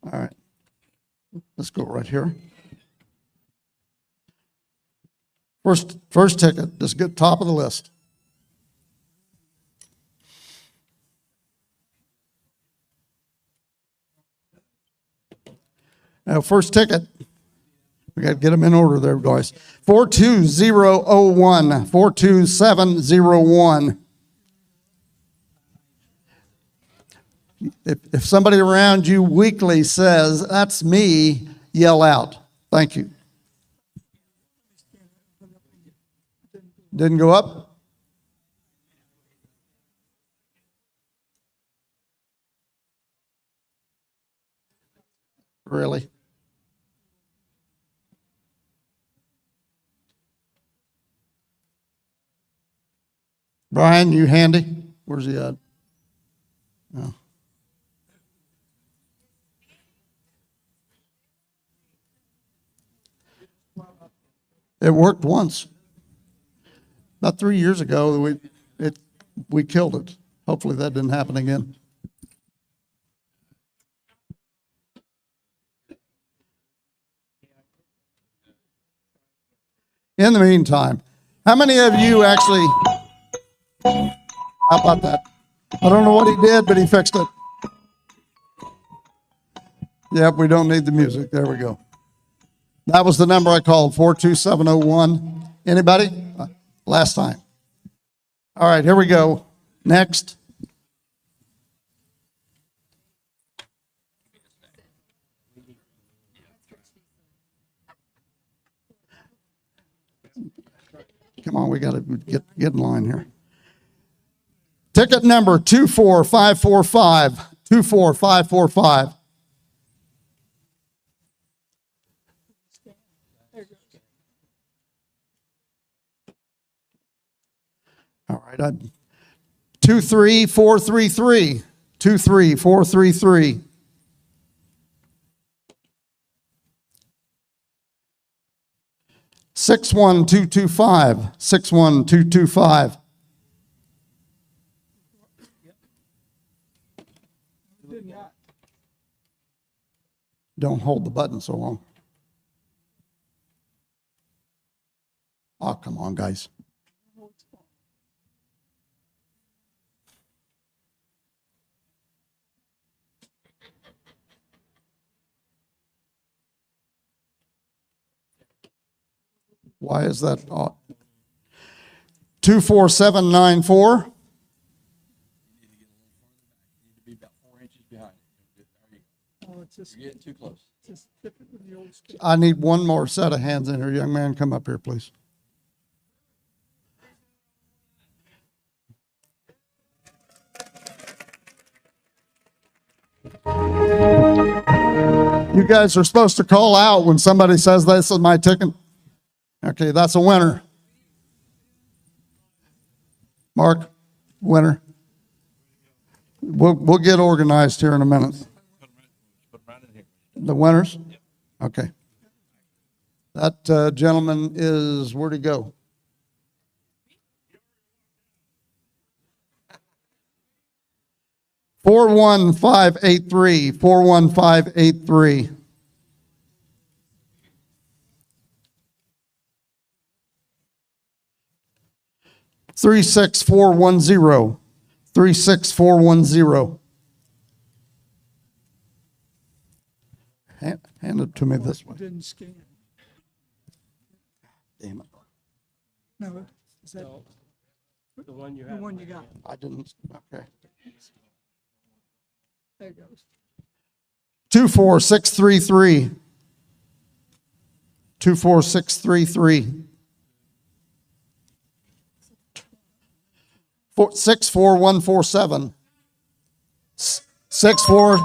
All right. Let's go right here. First ticket. Just get top of the list. Now, first ticket. We got to get them in order there, guys. 42001, 42701. If somebody around you weakly says, "That's me," yell out. Thank you. Didn't go up? Really? Brian, you handy? Where's he at? No. It worked once. About 3 years ago, we killed it. Hopefully that didn't happen again. In the meantime, how many of you actually, how about that? I don't know what he did, but he fixed it. Yep, we don't need the music. There we go. That was the number I called, 42701. Anybody? Last time. All right, here we go. Next. Come on, we got to get in line here. Ticket number 24545. 24545. All right. 23433. 23433. 61225. 61225. Don't hold the button so long. Oh, come on, guys. Why is that? 24794. You're getting too close. I need one more set of hands in here. Young man, come up here, please. You guys are supposed to call out when somebody says, "This is my ticket." Okay, that's a winner. Mark, winner. We'll get organized here in a minute. The winners? Okay. That gentleman is, where'd he go? $41583. 41583. $36410. 36410. Hand it to me this way. Didn't scan. Damn it. No, is that The one you the one you got? I didn't. Okay. There it goes. 24633. 24633. 64147. 64.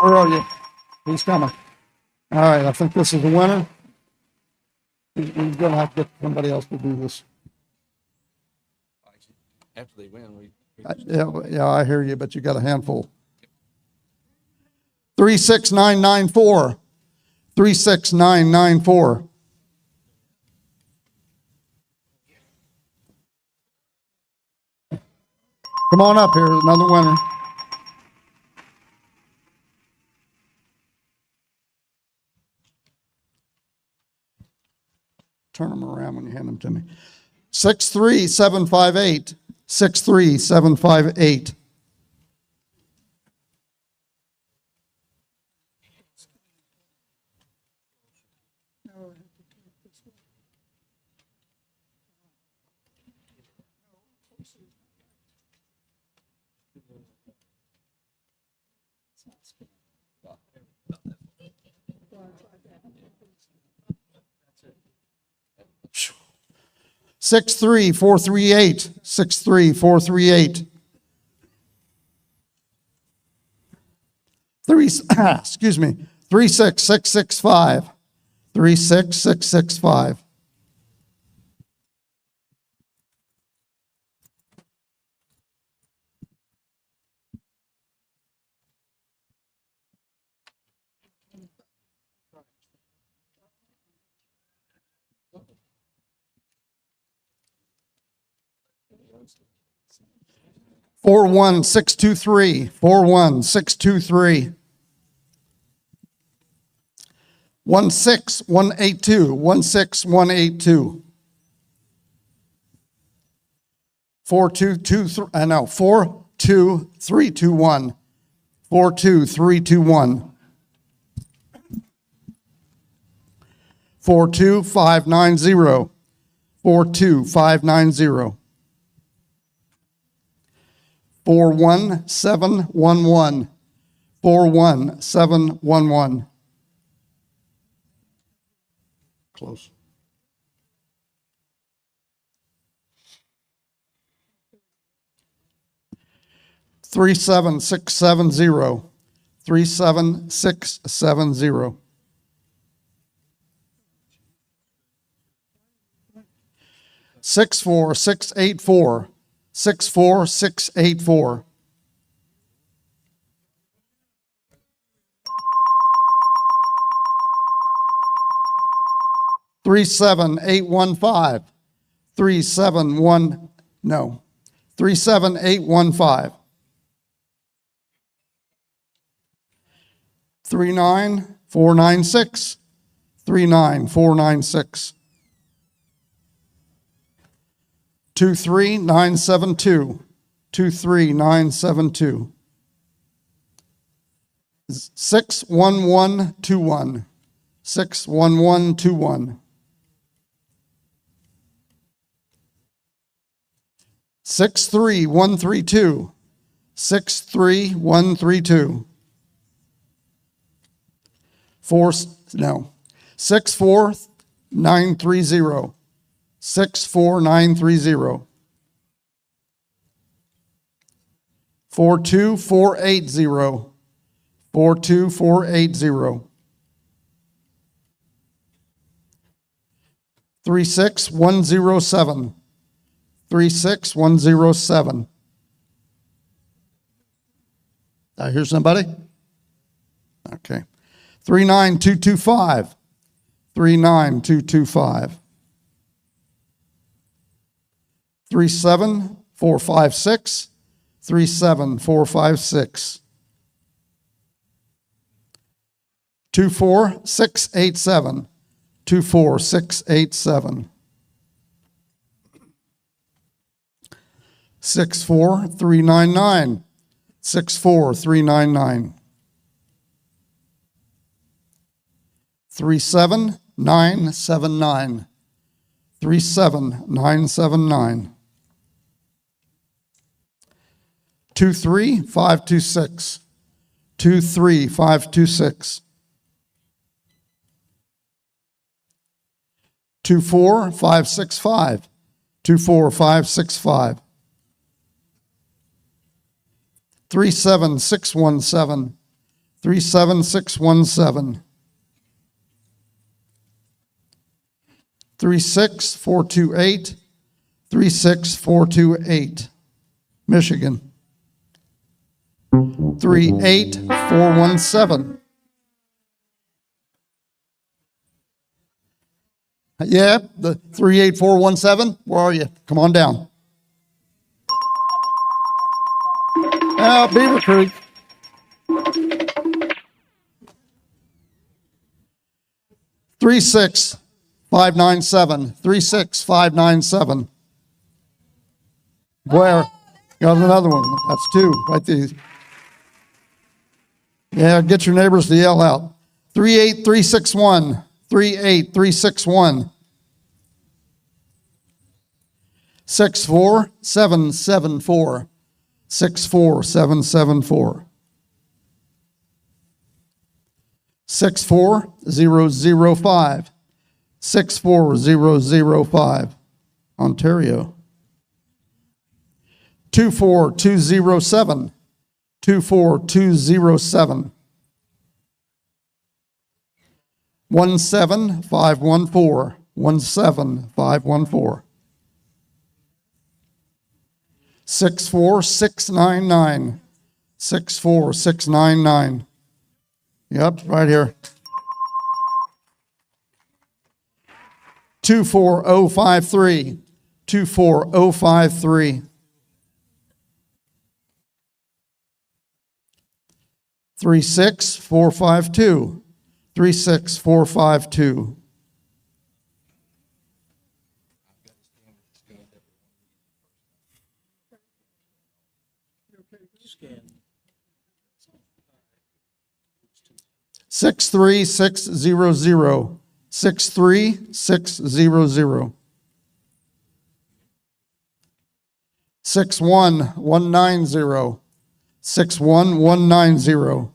Where are you? He's coming. All right, I think this is the winner. He's going to have to get somebody else to do this. After they win, Yeah, I hear you, but you got a handful. 36994. 36994. Come on up here, another winner. Turn them around when you hand them to me. 63758. 63758. Phew. 63438. 63438. Excuse me. 36665. 36665. Four 41623. 41623. 16182. 16182. 4223. I know. 42321. 42321. 42590. 42590. 41711. 41711. Close. Three 37670. 37670. 64684. 64684. 37815. 37815. 39496. 39496. 23972. 23972. 61121. 61121. 63132. 63132. 64930. 64930. 42480. 42480. 36107. 36107. I hear somebody? Okay. 39225. 39225. 37456. 37456. 24687. 24687. 64399. 64399. 37979. 37979. 23526. 23526. 24565. 24565. 37617. 37617. 36428. 36428. Michigan. 38417. Yeah, the 38417. Where are you? Come on down. Beaver Creek. 36597. 36597. Where? Got another one. That's two right there. Yeah, get your neighbors to yell out. 38361. 38361. 64774. 64774. 64005. 64005. Ontario. 24207. 24207. 17514. 17514. 64699. 64699. Yep, right here. 24053. 24053. 36452. 36452. 63600. 63600. 61190. 61190.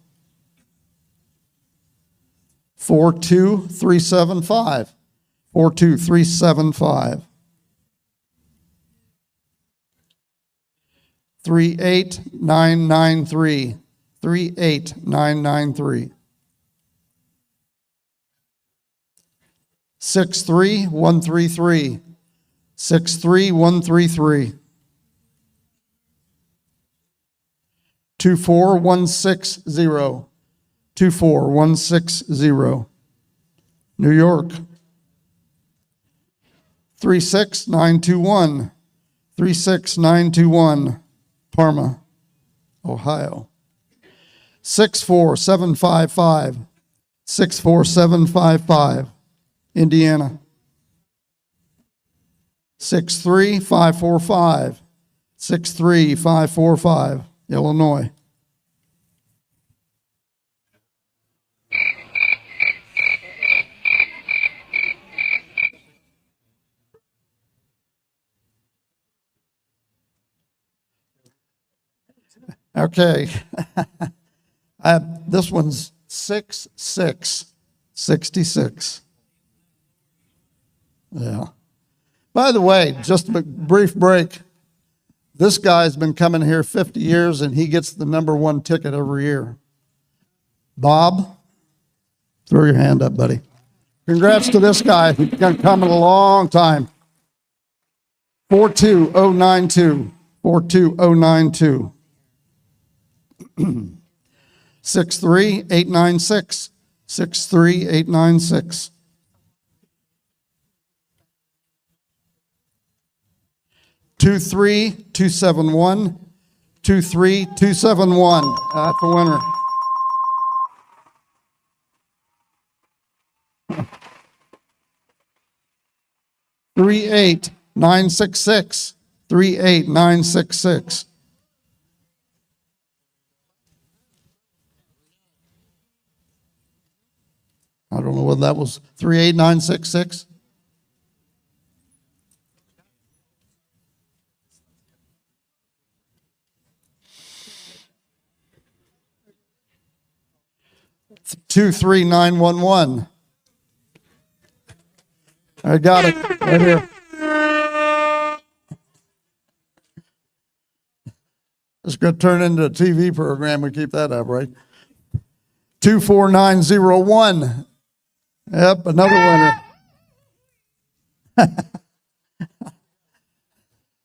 42375. 42375. 38993. 38993. 63133. 63133. 24160. 24160. New York. 36921. 36921. Parma, Ohio. 64755. 64755. Indiana. 63545. 63545. Illinois. Okay. This one's 6666. Yeah. By the way, just a brief break. This guy's been coming here 50 years and he gets the #1 ticket every year. Bob, throw your hand up, buddy. Congrats to this guy. He's been coming a long time. 42092. 42092. 63896. 63896. 23271. 23271. That's the winner. Three 966. 38966. I don't know whether that was 38966. Two 23911. I got it right here. It's going to turn into a TV program. We keep that up, right? 24901. Yep, another winner.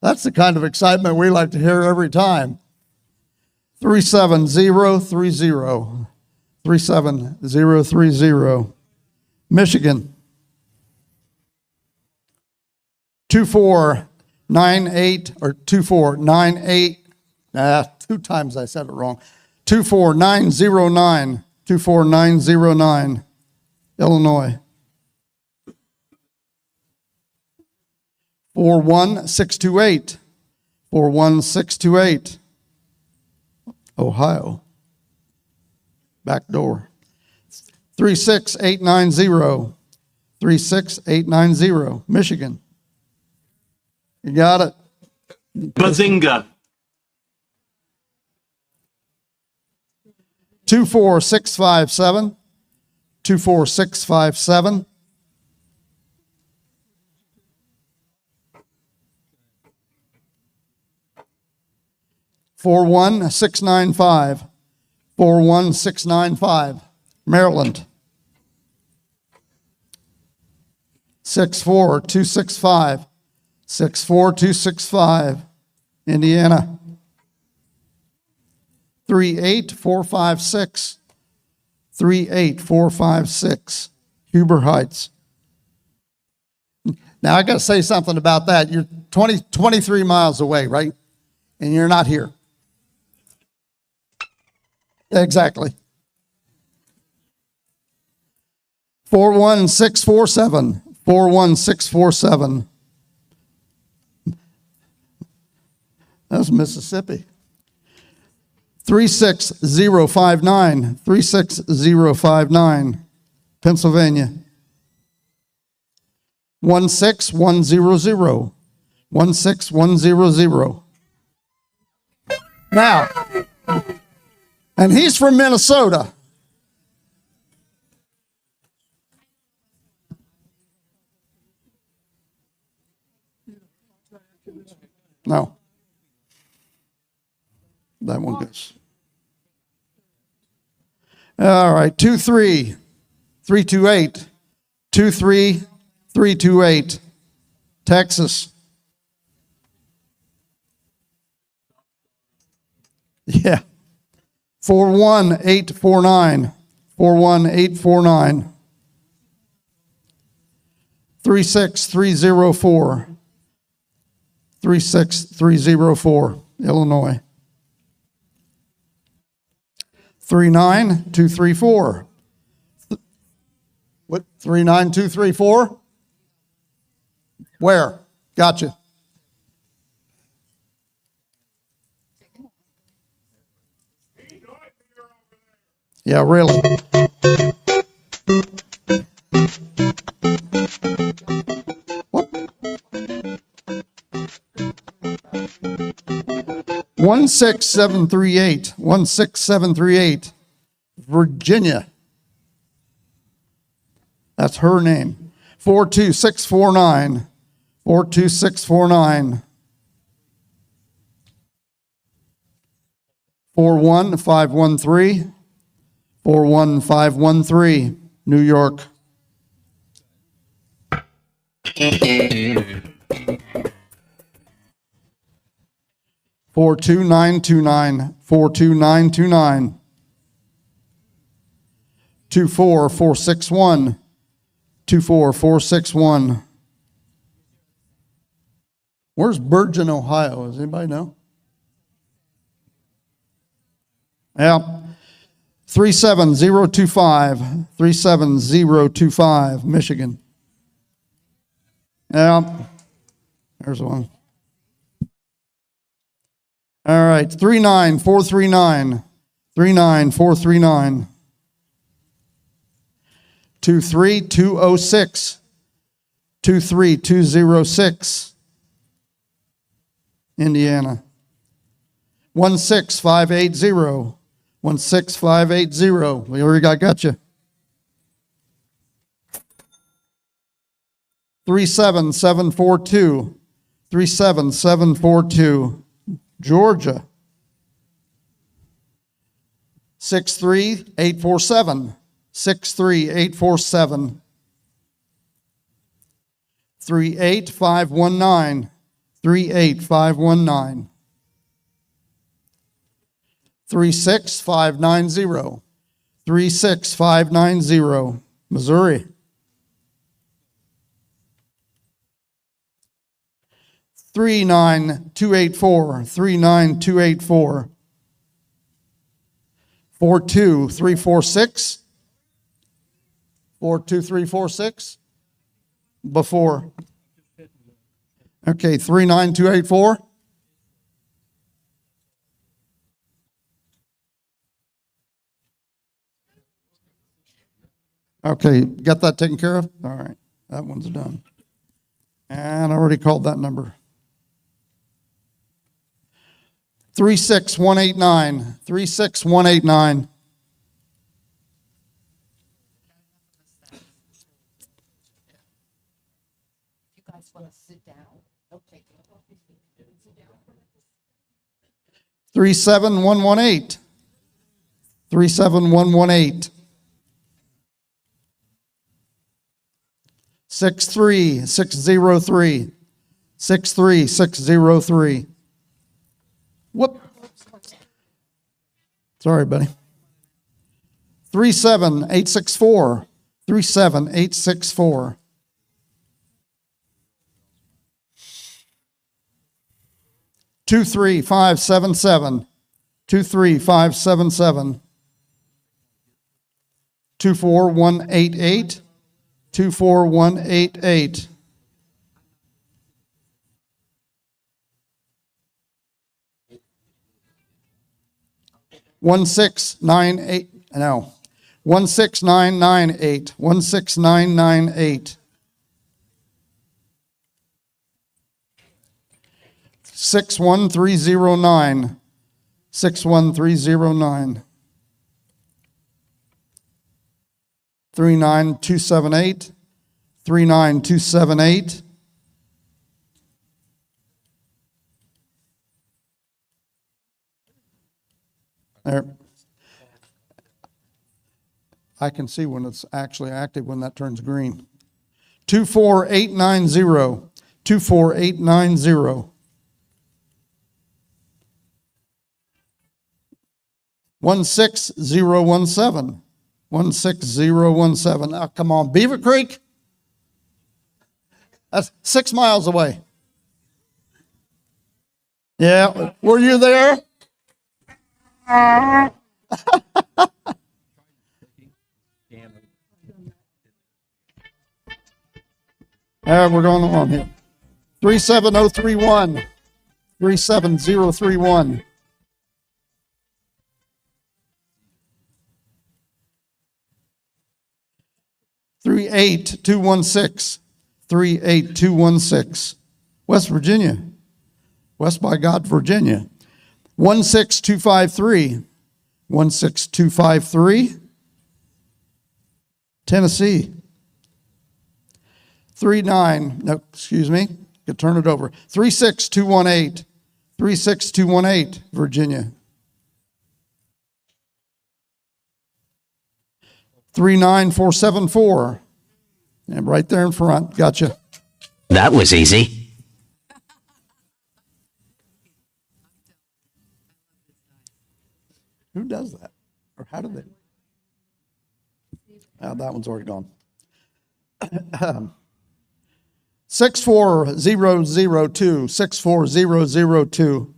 That's the kind of excitement we like to hear every time. 37030. 37030. Michigan. 2498 or 2498. Two times I said it wrong. 24909. 24909. Illinois. 41628. 41628. Ohio. Back door. 36890. 36890. Michigan. You got it. Bazinga. 24657. 24657. 41695. 41695. Maryland. 64265. 64265. Indiana. 38456. 38456. Huber Heights. Now I got to say something about that. You're 23 miles away, right? And you're not here. Exactly. 41647. 41647. That's Mississippi. 36059. 36059. Pennsylvania. 16100. 16100. Now, and he's from Minnesota. No. That one goes. All right, 23328. 23328. Texas. Yeah. 41849. 41849. 36304. 36304, Illinois. 39234. What? 39234? Where? Gotcha. Yeah, really. What? 16738. 16738. Virginia. That's her name. 42649. 42649. 41513. 41513. New York. 42929. 42929. 24461. 24461. Where's Bergen, Ohio? Does anybody know? Yeah. 37025. 37025, Michigan. Yeah. There's one. All right. 39439. 39439. 23206. 23206. Indiana. 16580. 16580. We already got you. 37742. 37742. Georgia. 63847. 63847. 38519. 38519. 36590. 36590. Missouri. 39284. 39284. 42346. 42346. Before. Okay, 39284. Okay, got that taken care of? All right, that one's done. And I already called that number. 36189. 36189. You guys want to sit down? Okay. 37118. 37118. 63603. 63603. Whoop. Sorry, buddy. 37864. 37864. 23577. 23577. 24188. 24188. One 16998. 16998. 61309. 61309. 39278. 39278. There. I can see when it's actually active when that turns green. 24890. 24890. 16017. 16017. Now, come on, Beaver Creek. That's 6 miles away. Yeah, were you there? We're going on here. 37031. 37031. 38216. 38216. West Virginia. West by God, Virginia. 16253. 16253. Tennessee. could turn it over. 36218. 36218, Virginia. 39474. And right there in front. Gotcha. That was easy. Who does that? Or how did they? Oh, that one's already gone. 64002. 64002.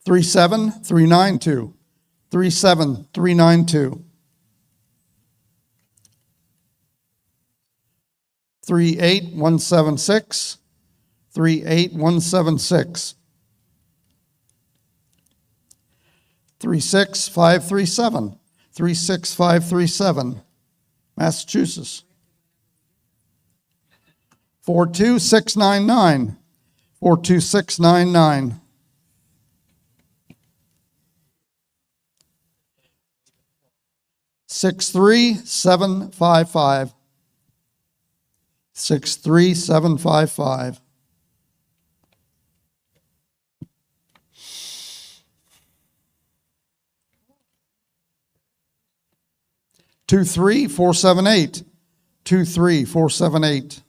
37392. 37392. 38176. 38176. 36537. 36537. Massachusetts. 42699. 42699. 63755. 63755. 23478. 23478.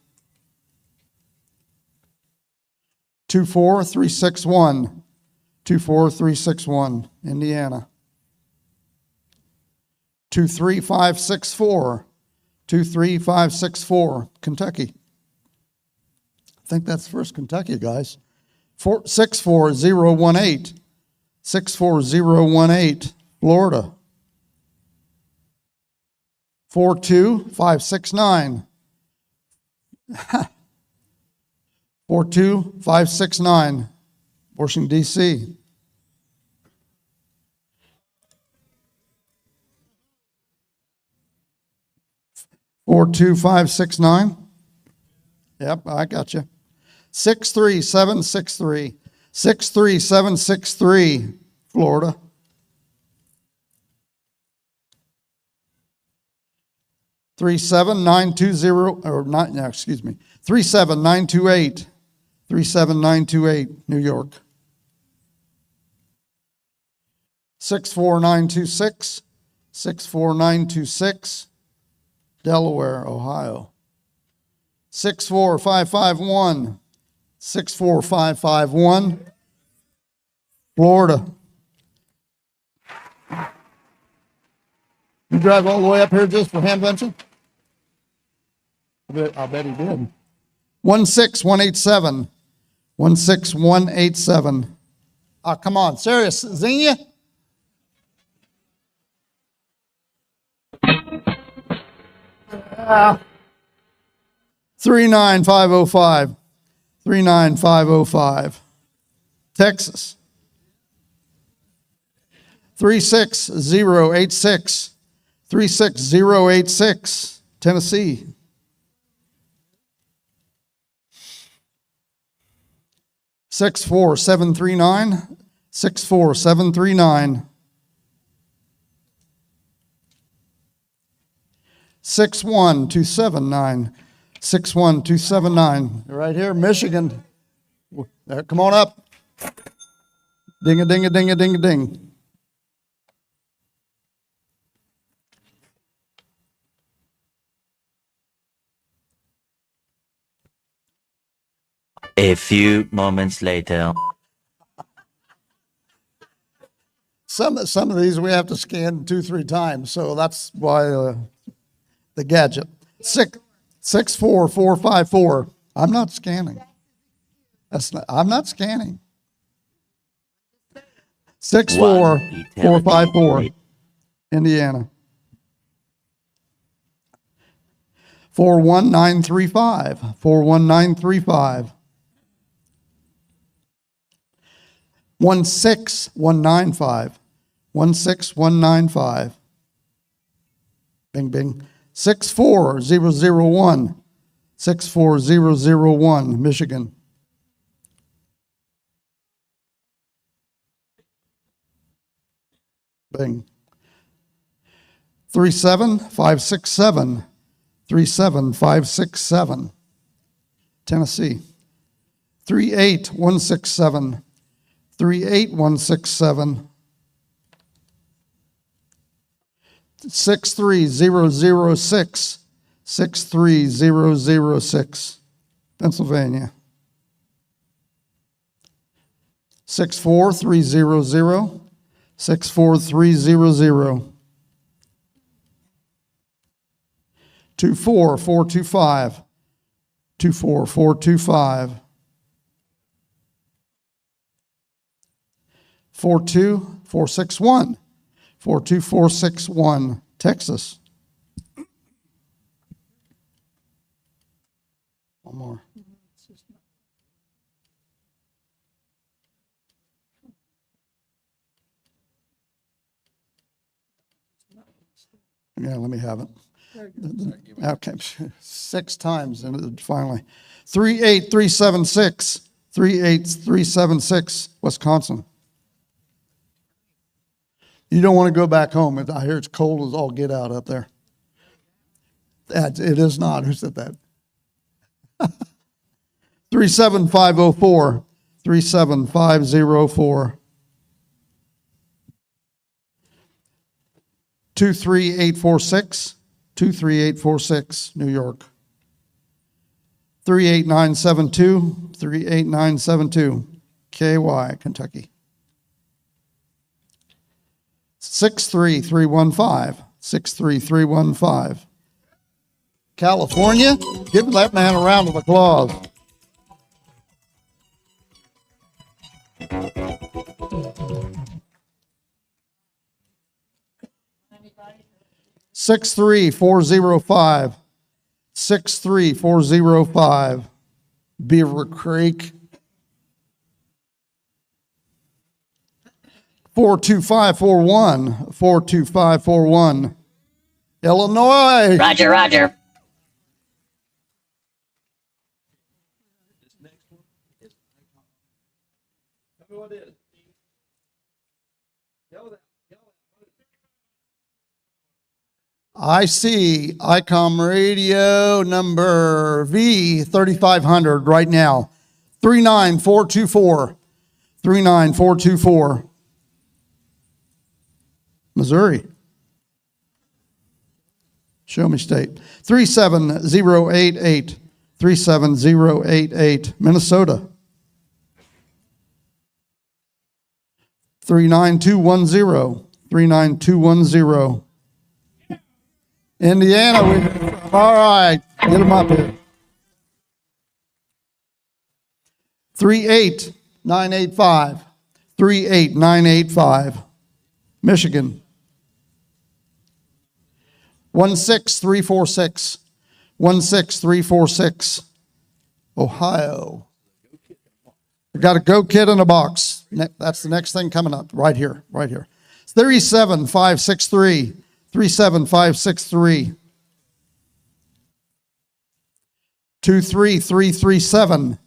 24361. 24361, Indiana. 23564. 23564, Kentucky. I think that's first Kentucky, guys. 64018. 64018, Florida. 42569. 42569, Washington, D.C. 42569. Yep, I got you. 63763. 63763, Florida. 37920, or not, no, excuse me. 37928. 37928, New York. 64926. 64926. Delaware, Ohio. 64551. 64551. Florida. You drive all the way up here just for Hamvention? I bet he did. 16187. 16187. Oh, come on, serious, Xenia? Ah. 39505. 39505. Texas. 36086. 36086. Tennessee. 64739. 64739. 61279. 61279. Right here, Michigan. Come on up. Ding a ding a ding a ding a ding. A few moments later. Some of these we have to scan 2-3 times, so that's why the gadget. 64454. I'm not scanning. I'm not scanning. 64454. Indiana. 41935. 41935. 16195. 16195. Bing, bing. 64001. 64001, Michigan. Bing. 37567. 37567. Tennessee. 38167. 38167. 63006. 63006. Pennsylvania. 64300. 64300. 24425. 24425. 42461. 42461. Texas. One more. Yeah, let me have it. Okay, 6 times and finally. 38376. 38376, Wisconsin. You don't want to go back home. I hear it's cold as all get out up there. It is not. Who said that? 37504. 37504. 23846. 23846, New York. 38972. 38972, KY, Kentucky. 63315. 63315. California. Give that man a round of applause. Six 63405. 63405. Beaver Creek. 42541. 42541. Illinois. Roger, roger. I see ICOM radio number V3500 right now. 39424. 39424. Missouri. Show me state. 37088. 37088. Minnesota. 39210. 39210. Indiana, all right, get them up here. 38985. 38985. Michigan. 16346. 16346. Ohio. We got a Go Kid in a box. That's the next thing coming up right here, right here. 37563. 37563. 23337.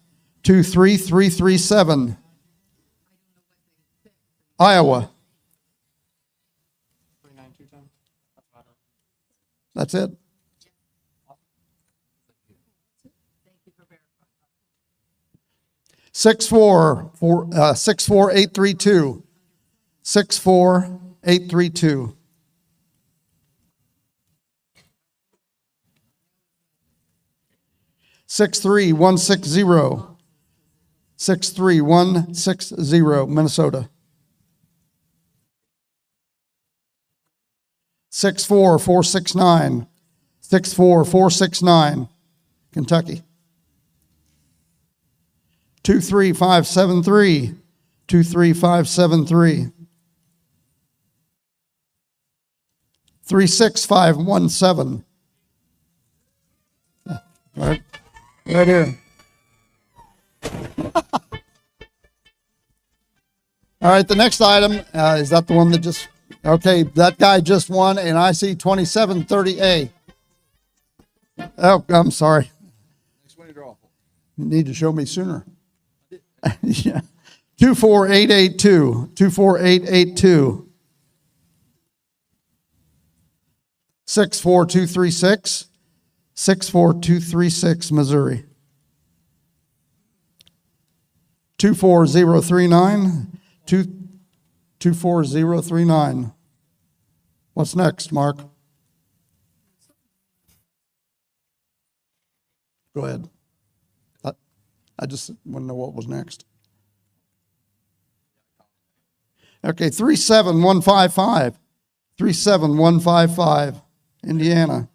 23337. Iowa. That's it. Six four 64832. 64832. 63160. 63160, Minnesota. 64469, 64469, Kentucky. 23573, 23573. 36517. Right here. All right, the next item, is that the one that just, okay, that guy just won an IC 2730A. Oh, I'm sorry. You need to show me sooner. Yeah. 24882, 24882. 64236, 64236, Missouri. 24039, 24039. What's next, Mark? Go ahead. I just want to know what was next. Okay, 37155, 37155, Indiana.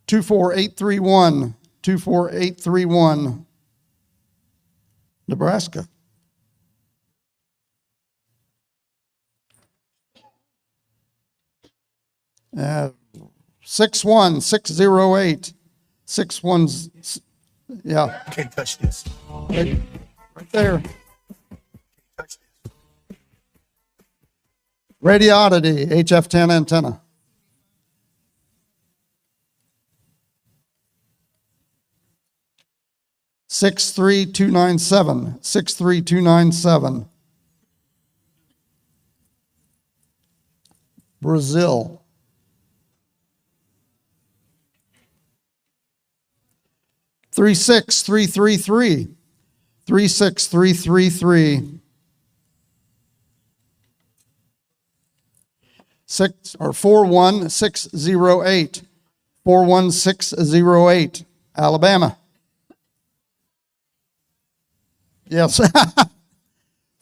24831, 24831, Nebraska. 61608, 61, yeah. Can't touch this. Right there. Radioddity, HF10 antenna. Six three two nine seven, 63297. Brazil. Three six three three three, 36333. 41608, 41608, Alabama. Yes.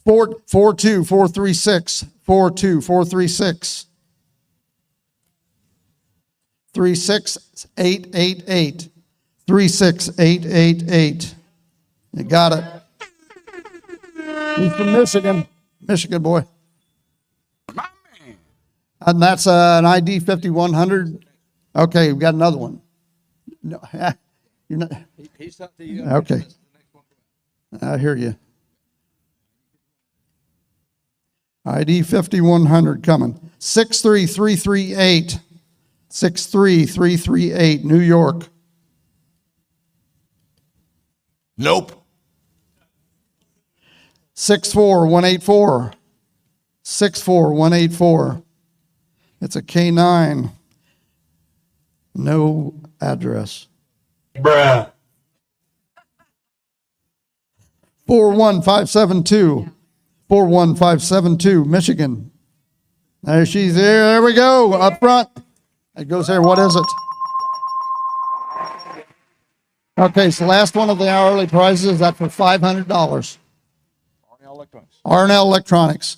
42436, 42436. 36888, 36888. You got it. He's from Michigan. Michigan boy. And that's an ID 5100. Okay, we've got another one. No, you're not. He's up to you. Okay. I hear you. ID 5100 coming. 63338. 63338, New York. Nope. 64184. 64184. It's a K9. No address. Bruh. 41572. 41572, Michigan. There she's there. There we go. Up front. It goes there. What is it? Okay, so last one of the hourly prizes is that for $500. RNL Electronics. RNL Electronics.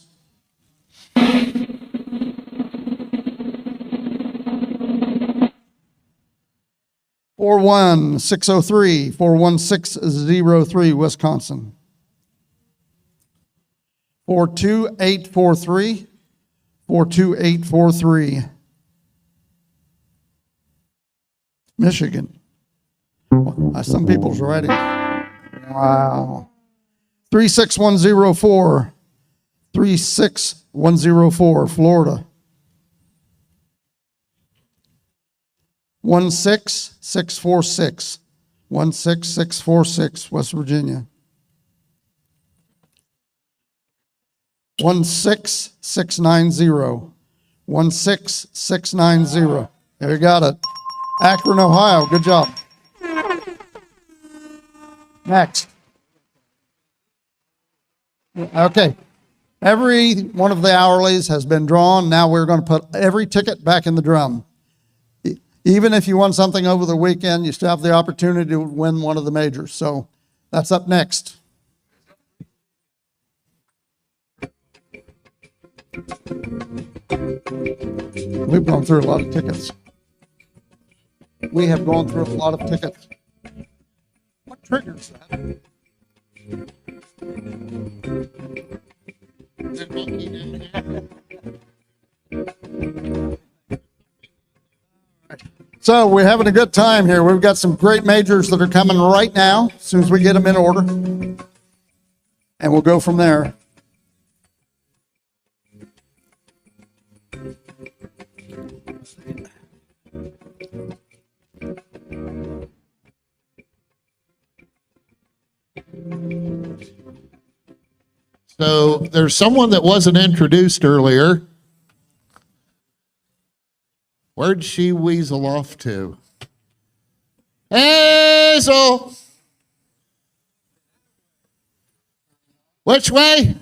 41603, 41603, Wisconsin. 42843, 42843. Michigan. Some people's writing. Wow. 36104, 36104, Florida. 16646, 16646, West Virginia. 16690, 16690. There you got it. Akron, Ohio. Good job. Next. Okay. Every one of the hourlies has been drawn. Now we're going to put every ticket back in the drum. Even if you won something over the weekend, you still have the opportunity to win one of the majors. So That's up next. We've gone through a lot of tickets. We have gone through a lot of tickets. What triggers that? So we're having a good time here. We've got some great majors that are coming right now, as soon as we get them in order. And we'll go from there. So there's someone that wasn't introduced earlier. Where'd she weasel off to? Hazel! Which way?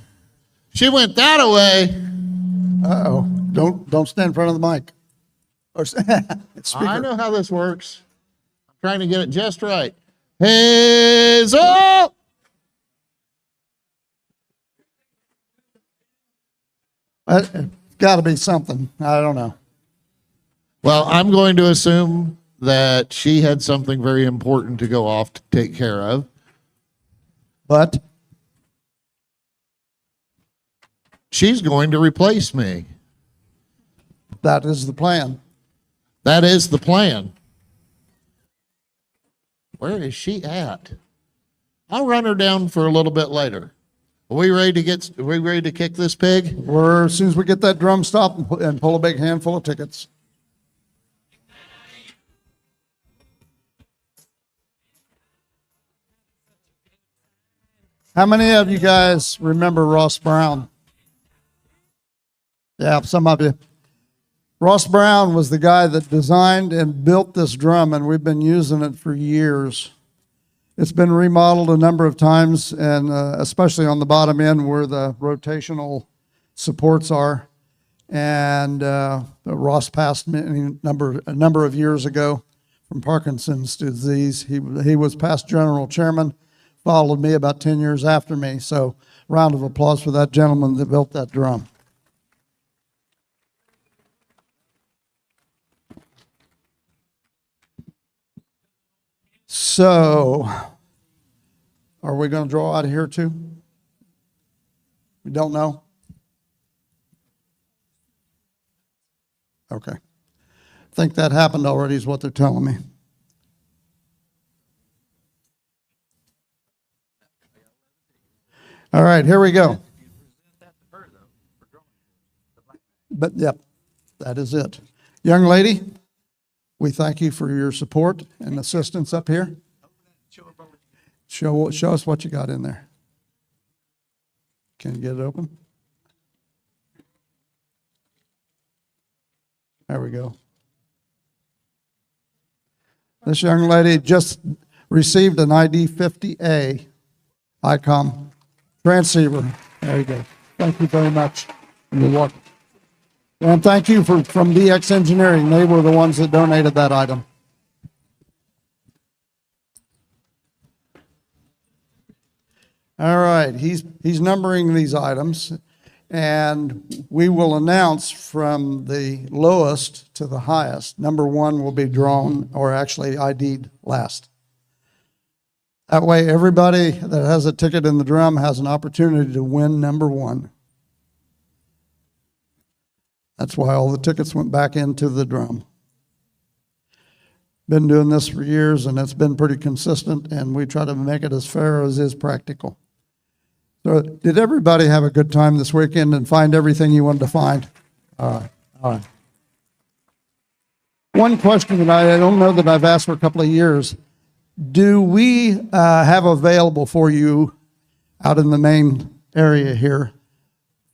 She went that way. Uh-oh. Don't stand in front of the mic. Or I know how this works. I'm trying to get it just right. Hazel! It's got to be something. I don't know. Well, I'm going to assume that she had something very important to go off to take care of. But she's going to replace me. That is the plan. That is the plan. Where is she at? I'll run her down for a little bit later. Are we ready to kick this pig? We're, as soon as we get that drum stopped and pull a big handful of tickets. How many of you guys remember Ross Brown? Yeah, some of you. Ross Brown was the guy that designed and built this drum, and we've been using it for years. It's been remodeled a number of times, and especially on the bottom end where the rotational supports are. And Ross passed a number of years ago from Parkinson's disease. He was past general chairman, followed me about 10 years after me. So round of applause for that gentleman that built that drum. So, are we going to draw out of here too? We don't know? Okay. I think that happened already is what they're telling me. All right, here we go. But, yep, that is it. Young lady, we thank you for your support and assistance up here. Show us what you got in there. Can you get it open? There we go. This young lady just received an ID50A ICOM transceiver. There you go. Thank you very much. You're welcome. And thank you from DX Engineering. They were the ones that donated that item. All right, he's numbering these items, and we will announce from the lowest to the highest. Number one will be drawn, or actually ID'd last. That way, everybody that has a ticket in the drum has an opportunity to win number one. That's why all the tickets went back into the drum. Been doing this for years, and it's been pretty consistent, and we try to make it as fair as is practical. So, did everybody have a good time this weekend and find everything you wanted to find? All right. One question that I don't know that I've asked for a couple of years. Do we have available for you out in the main area here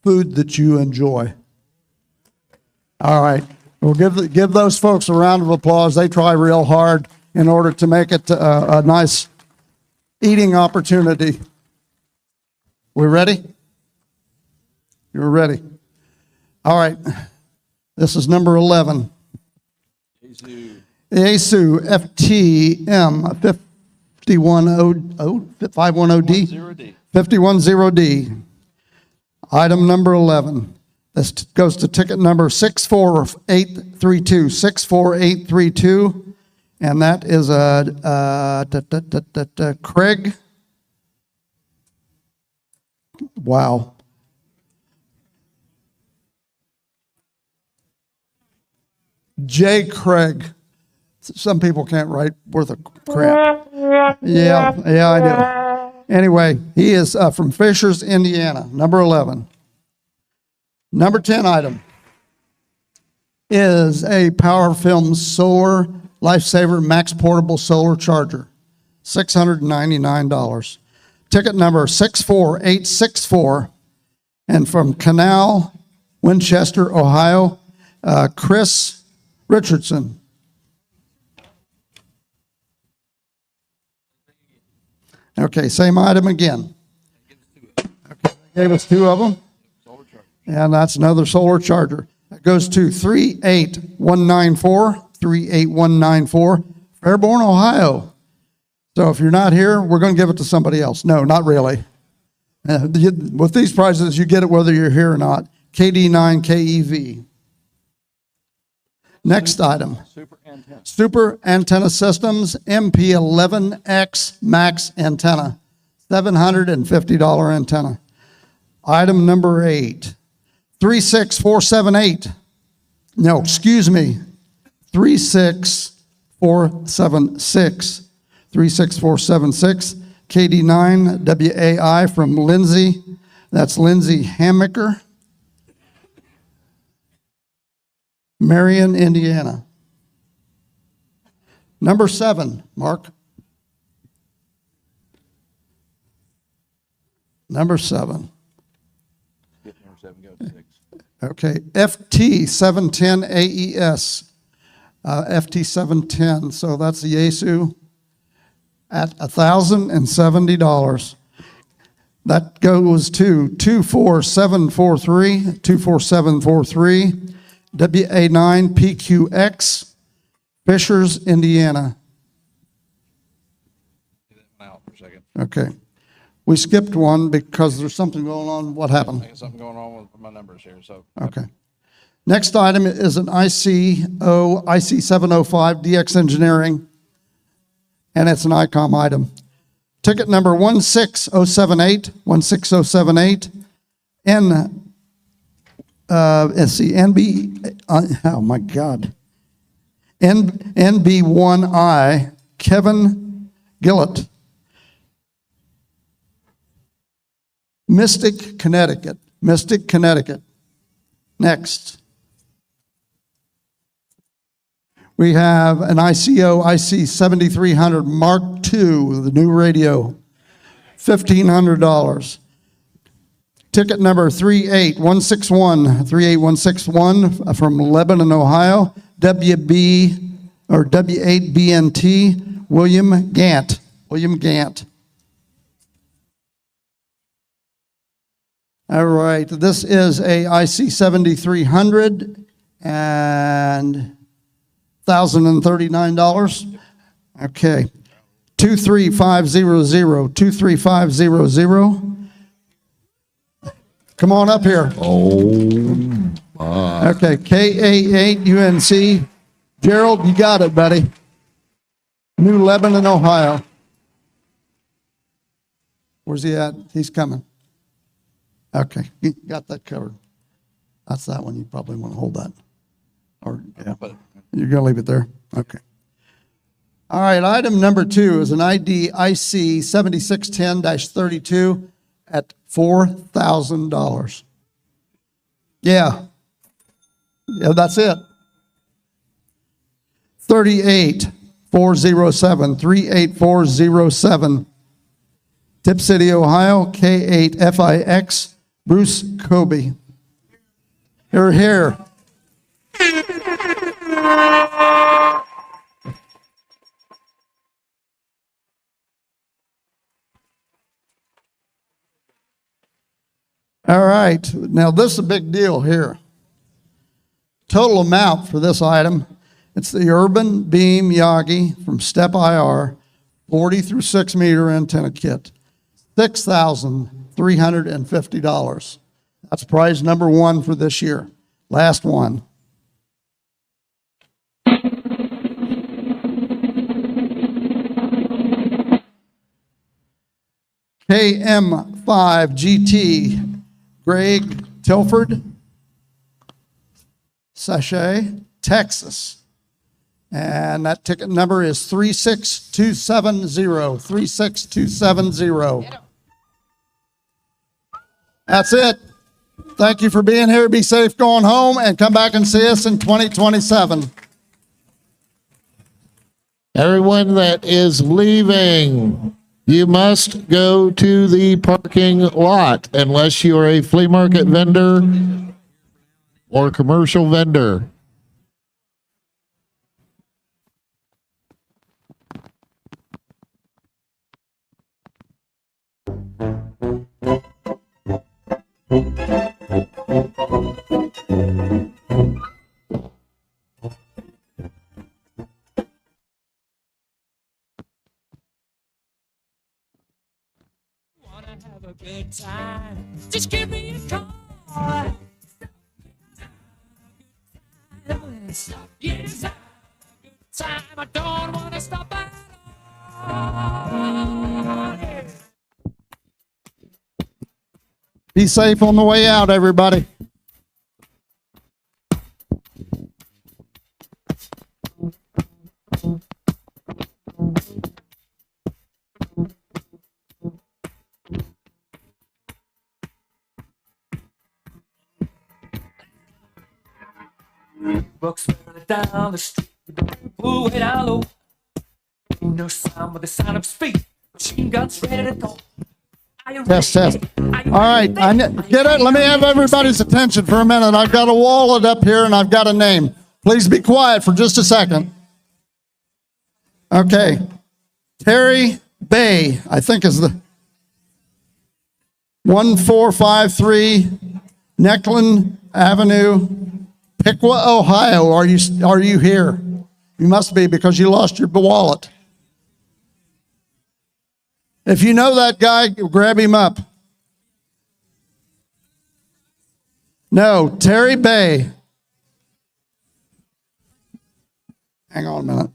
food that you enjoy? All right. We'll give those folks a round of applause. They try real hard in order to make it a nice eating opportunity. We ready? You're ready. All right. This is number 11. ASU FTM 510D. 510D. Item number 11. This goes to ticket number 64832. 64832. And that is Craig. Wow. J. Craig. Some people can't write worth a crap. Yeah, I do. Anyway, he is from Fishers, Indiana, number 11. Number 10 item is a Power Film Solar Lifesaver Max Portable Solar Charger, $699. Ticket number 64864, and from Canal, Winchester, Ohio, Chris Richardson. Okay, same item again. Okay, they gave us two of them. And that's another solar charger. That goes to 38194, 38194, Fairborn, Ohio. So if you're not here, we're going to give it to somebody else. No, not really. With these prizes, you get it whether you're here or not. KD9KEV. Next item. Super Antenna Systems MP11X Max Antenna. $750 antenna. Item number 8. 36478. No, excuse me. 36476. 36476. KD9 WAI from Lindsay. That's Lindsay Hammaker. Marion, Indiana. Number 7, Mark. Number 7. Okay, FT710 AES. FT710, so that's the Yaesu at $1,070. That goes to 24743, 24743, WA9 PQX, Fishers, Indiana. Okay. We skipped one because there's something going on. What happened? I got something going on with my numbers here. So okay. Next item is an IC705 DX Engineering, and it's an ICOM item. Ticket number 16078, 16078, NB, oh my God, NB1I, Kevin Gillett, Mystic, Connecticut. Mystic, Connecticut. Next. We have an ICO IC7300 Mark II, the new radio, $1,500. Ticket number 38161, 38161 from Lebanon, Ohio, WB or W8BNT, William Gant. William Gant. All right, this is a IC7300 and $1,039. Okay, 23500, 23500. Come on up here. Oh, my. Okay, KA8 UNC. Gerald, you got it, buddy. New Lebanon, Ohio. Where's he at? He's coming. Okay, you got that covered. That's that one. You probably want to hold that. Or, yeah, you're going to leave it there? Okay. All right, item number 2 is an ID IC 7610-32 at $4,000. Yeah. Yeah, that's it. 38407, 38407. Tip City, Ohio, K8FIX, Bruce Kobe. Here. All right, now this is a big deal here. Total amount for this item, it's the Urban Beam Yagi from Step IR, 40 through 6 meter antenna kit, $6,350. That's prize number one for this year. Last one. KM5 GT, Greg Tilford, Sachet, Texas. And that ticket number is 36270, 36270. That's it. Thank you for being here. Be safe going home and come back and see us in 2027. Everyone that is leaving, you must go to the parking lot unless you are a flea market vendor or commercial vendor. Have a good time. Just give me a call. Yes, have a good time. I don't want to stop at all. Be safe on the way out, everybody. Bucks down the street, pull way down low. Ain't no sound but the sound of speed. Machine guns ready to go. Test. All right, get it. Let me have everybody's attention for a minute. I've got a wallet up here and I've got a name. Please be quiet for just a second. Okay. Terry Bay, I think is the 1453 Neckland Avenue, Piqua, Ohio. Are you here? You must be because you lost your wallet. If you know that guy, grab him up. No, Terry Bay. Hang on a minute.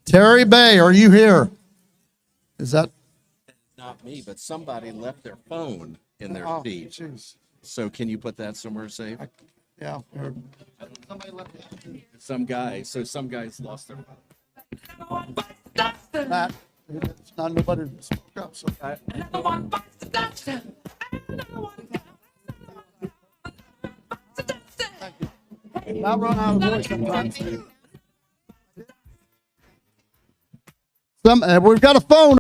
Terry Bay, are you here? Is that? Not me, but somebody left their phone in their seat. Geez. So can you put that somewhere safe? Yeah. Some guys lost their phone. Matt, it's not nobody to spoke up. So I'll run out of voice sometimes. We've got a phone.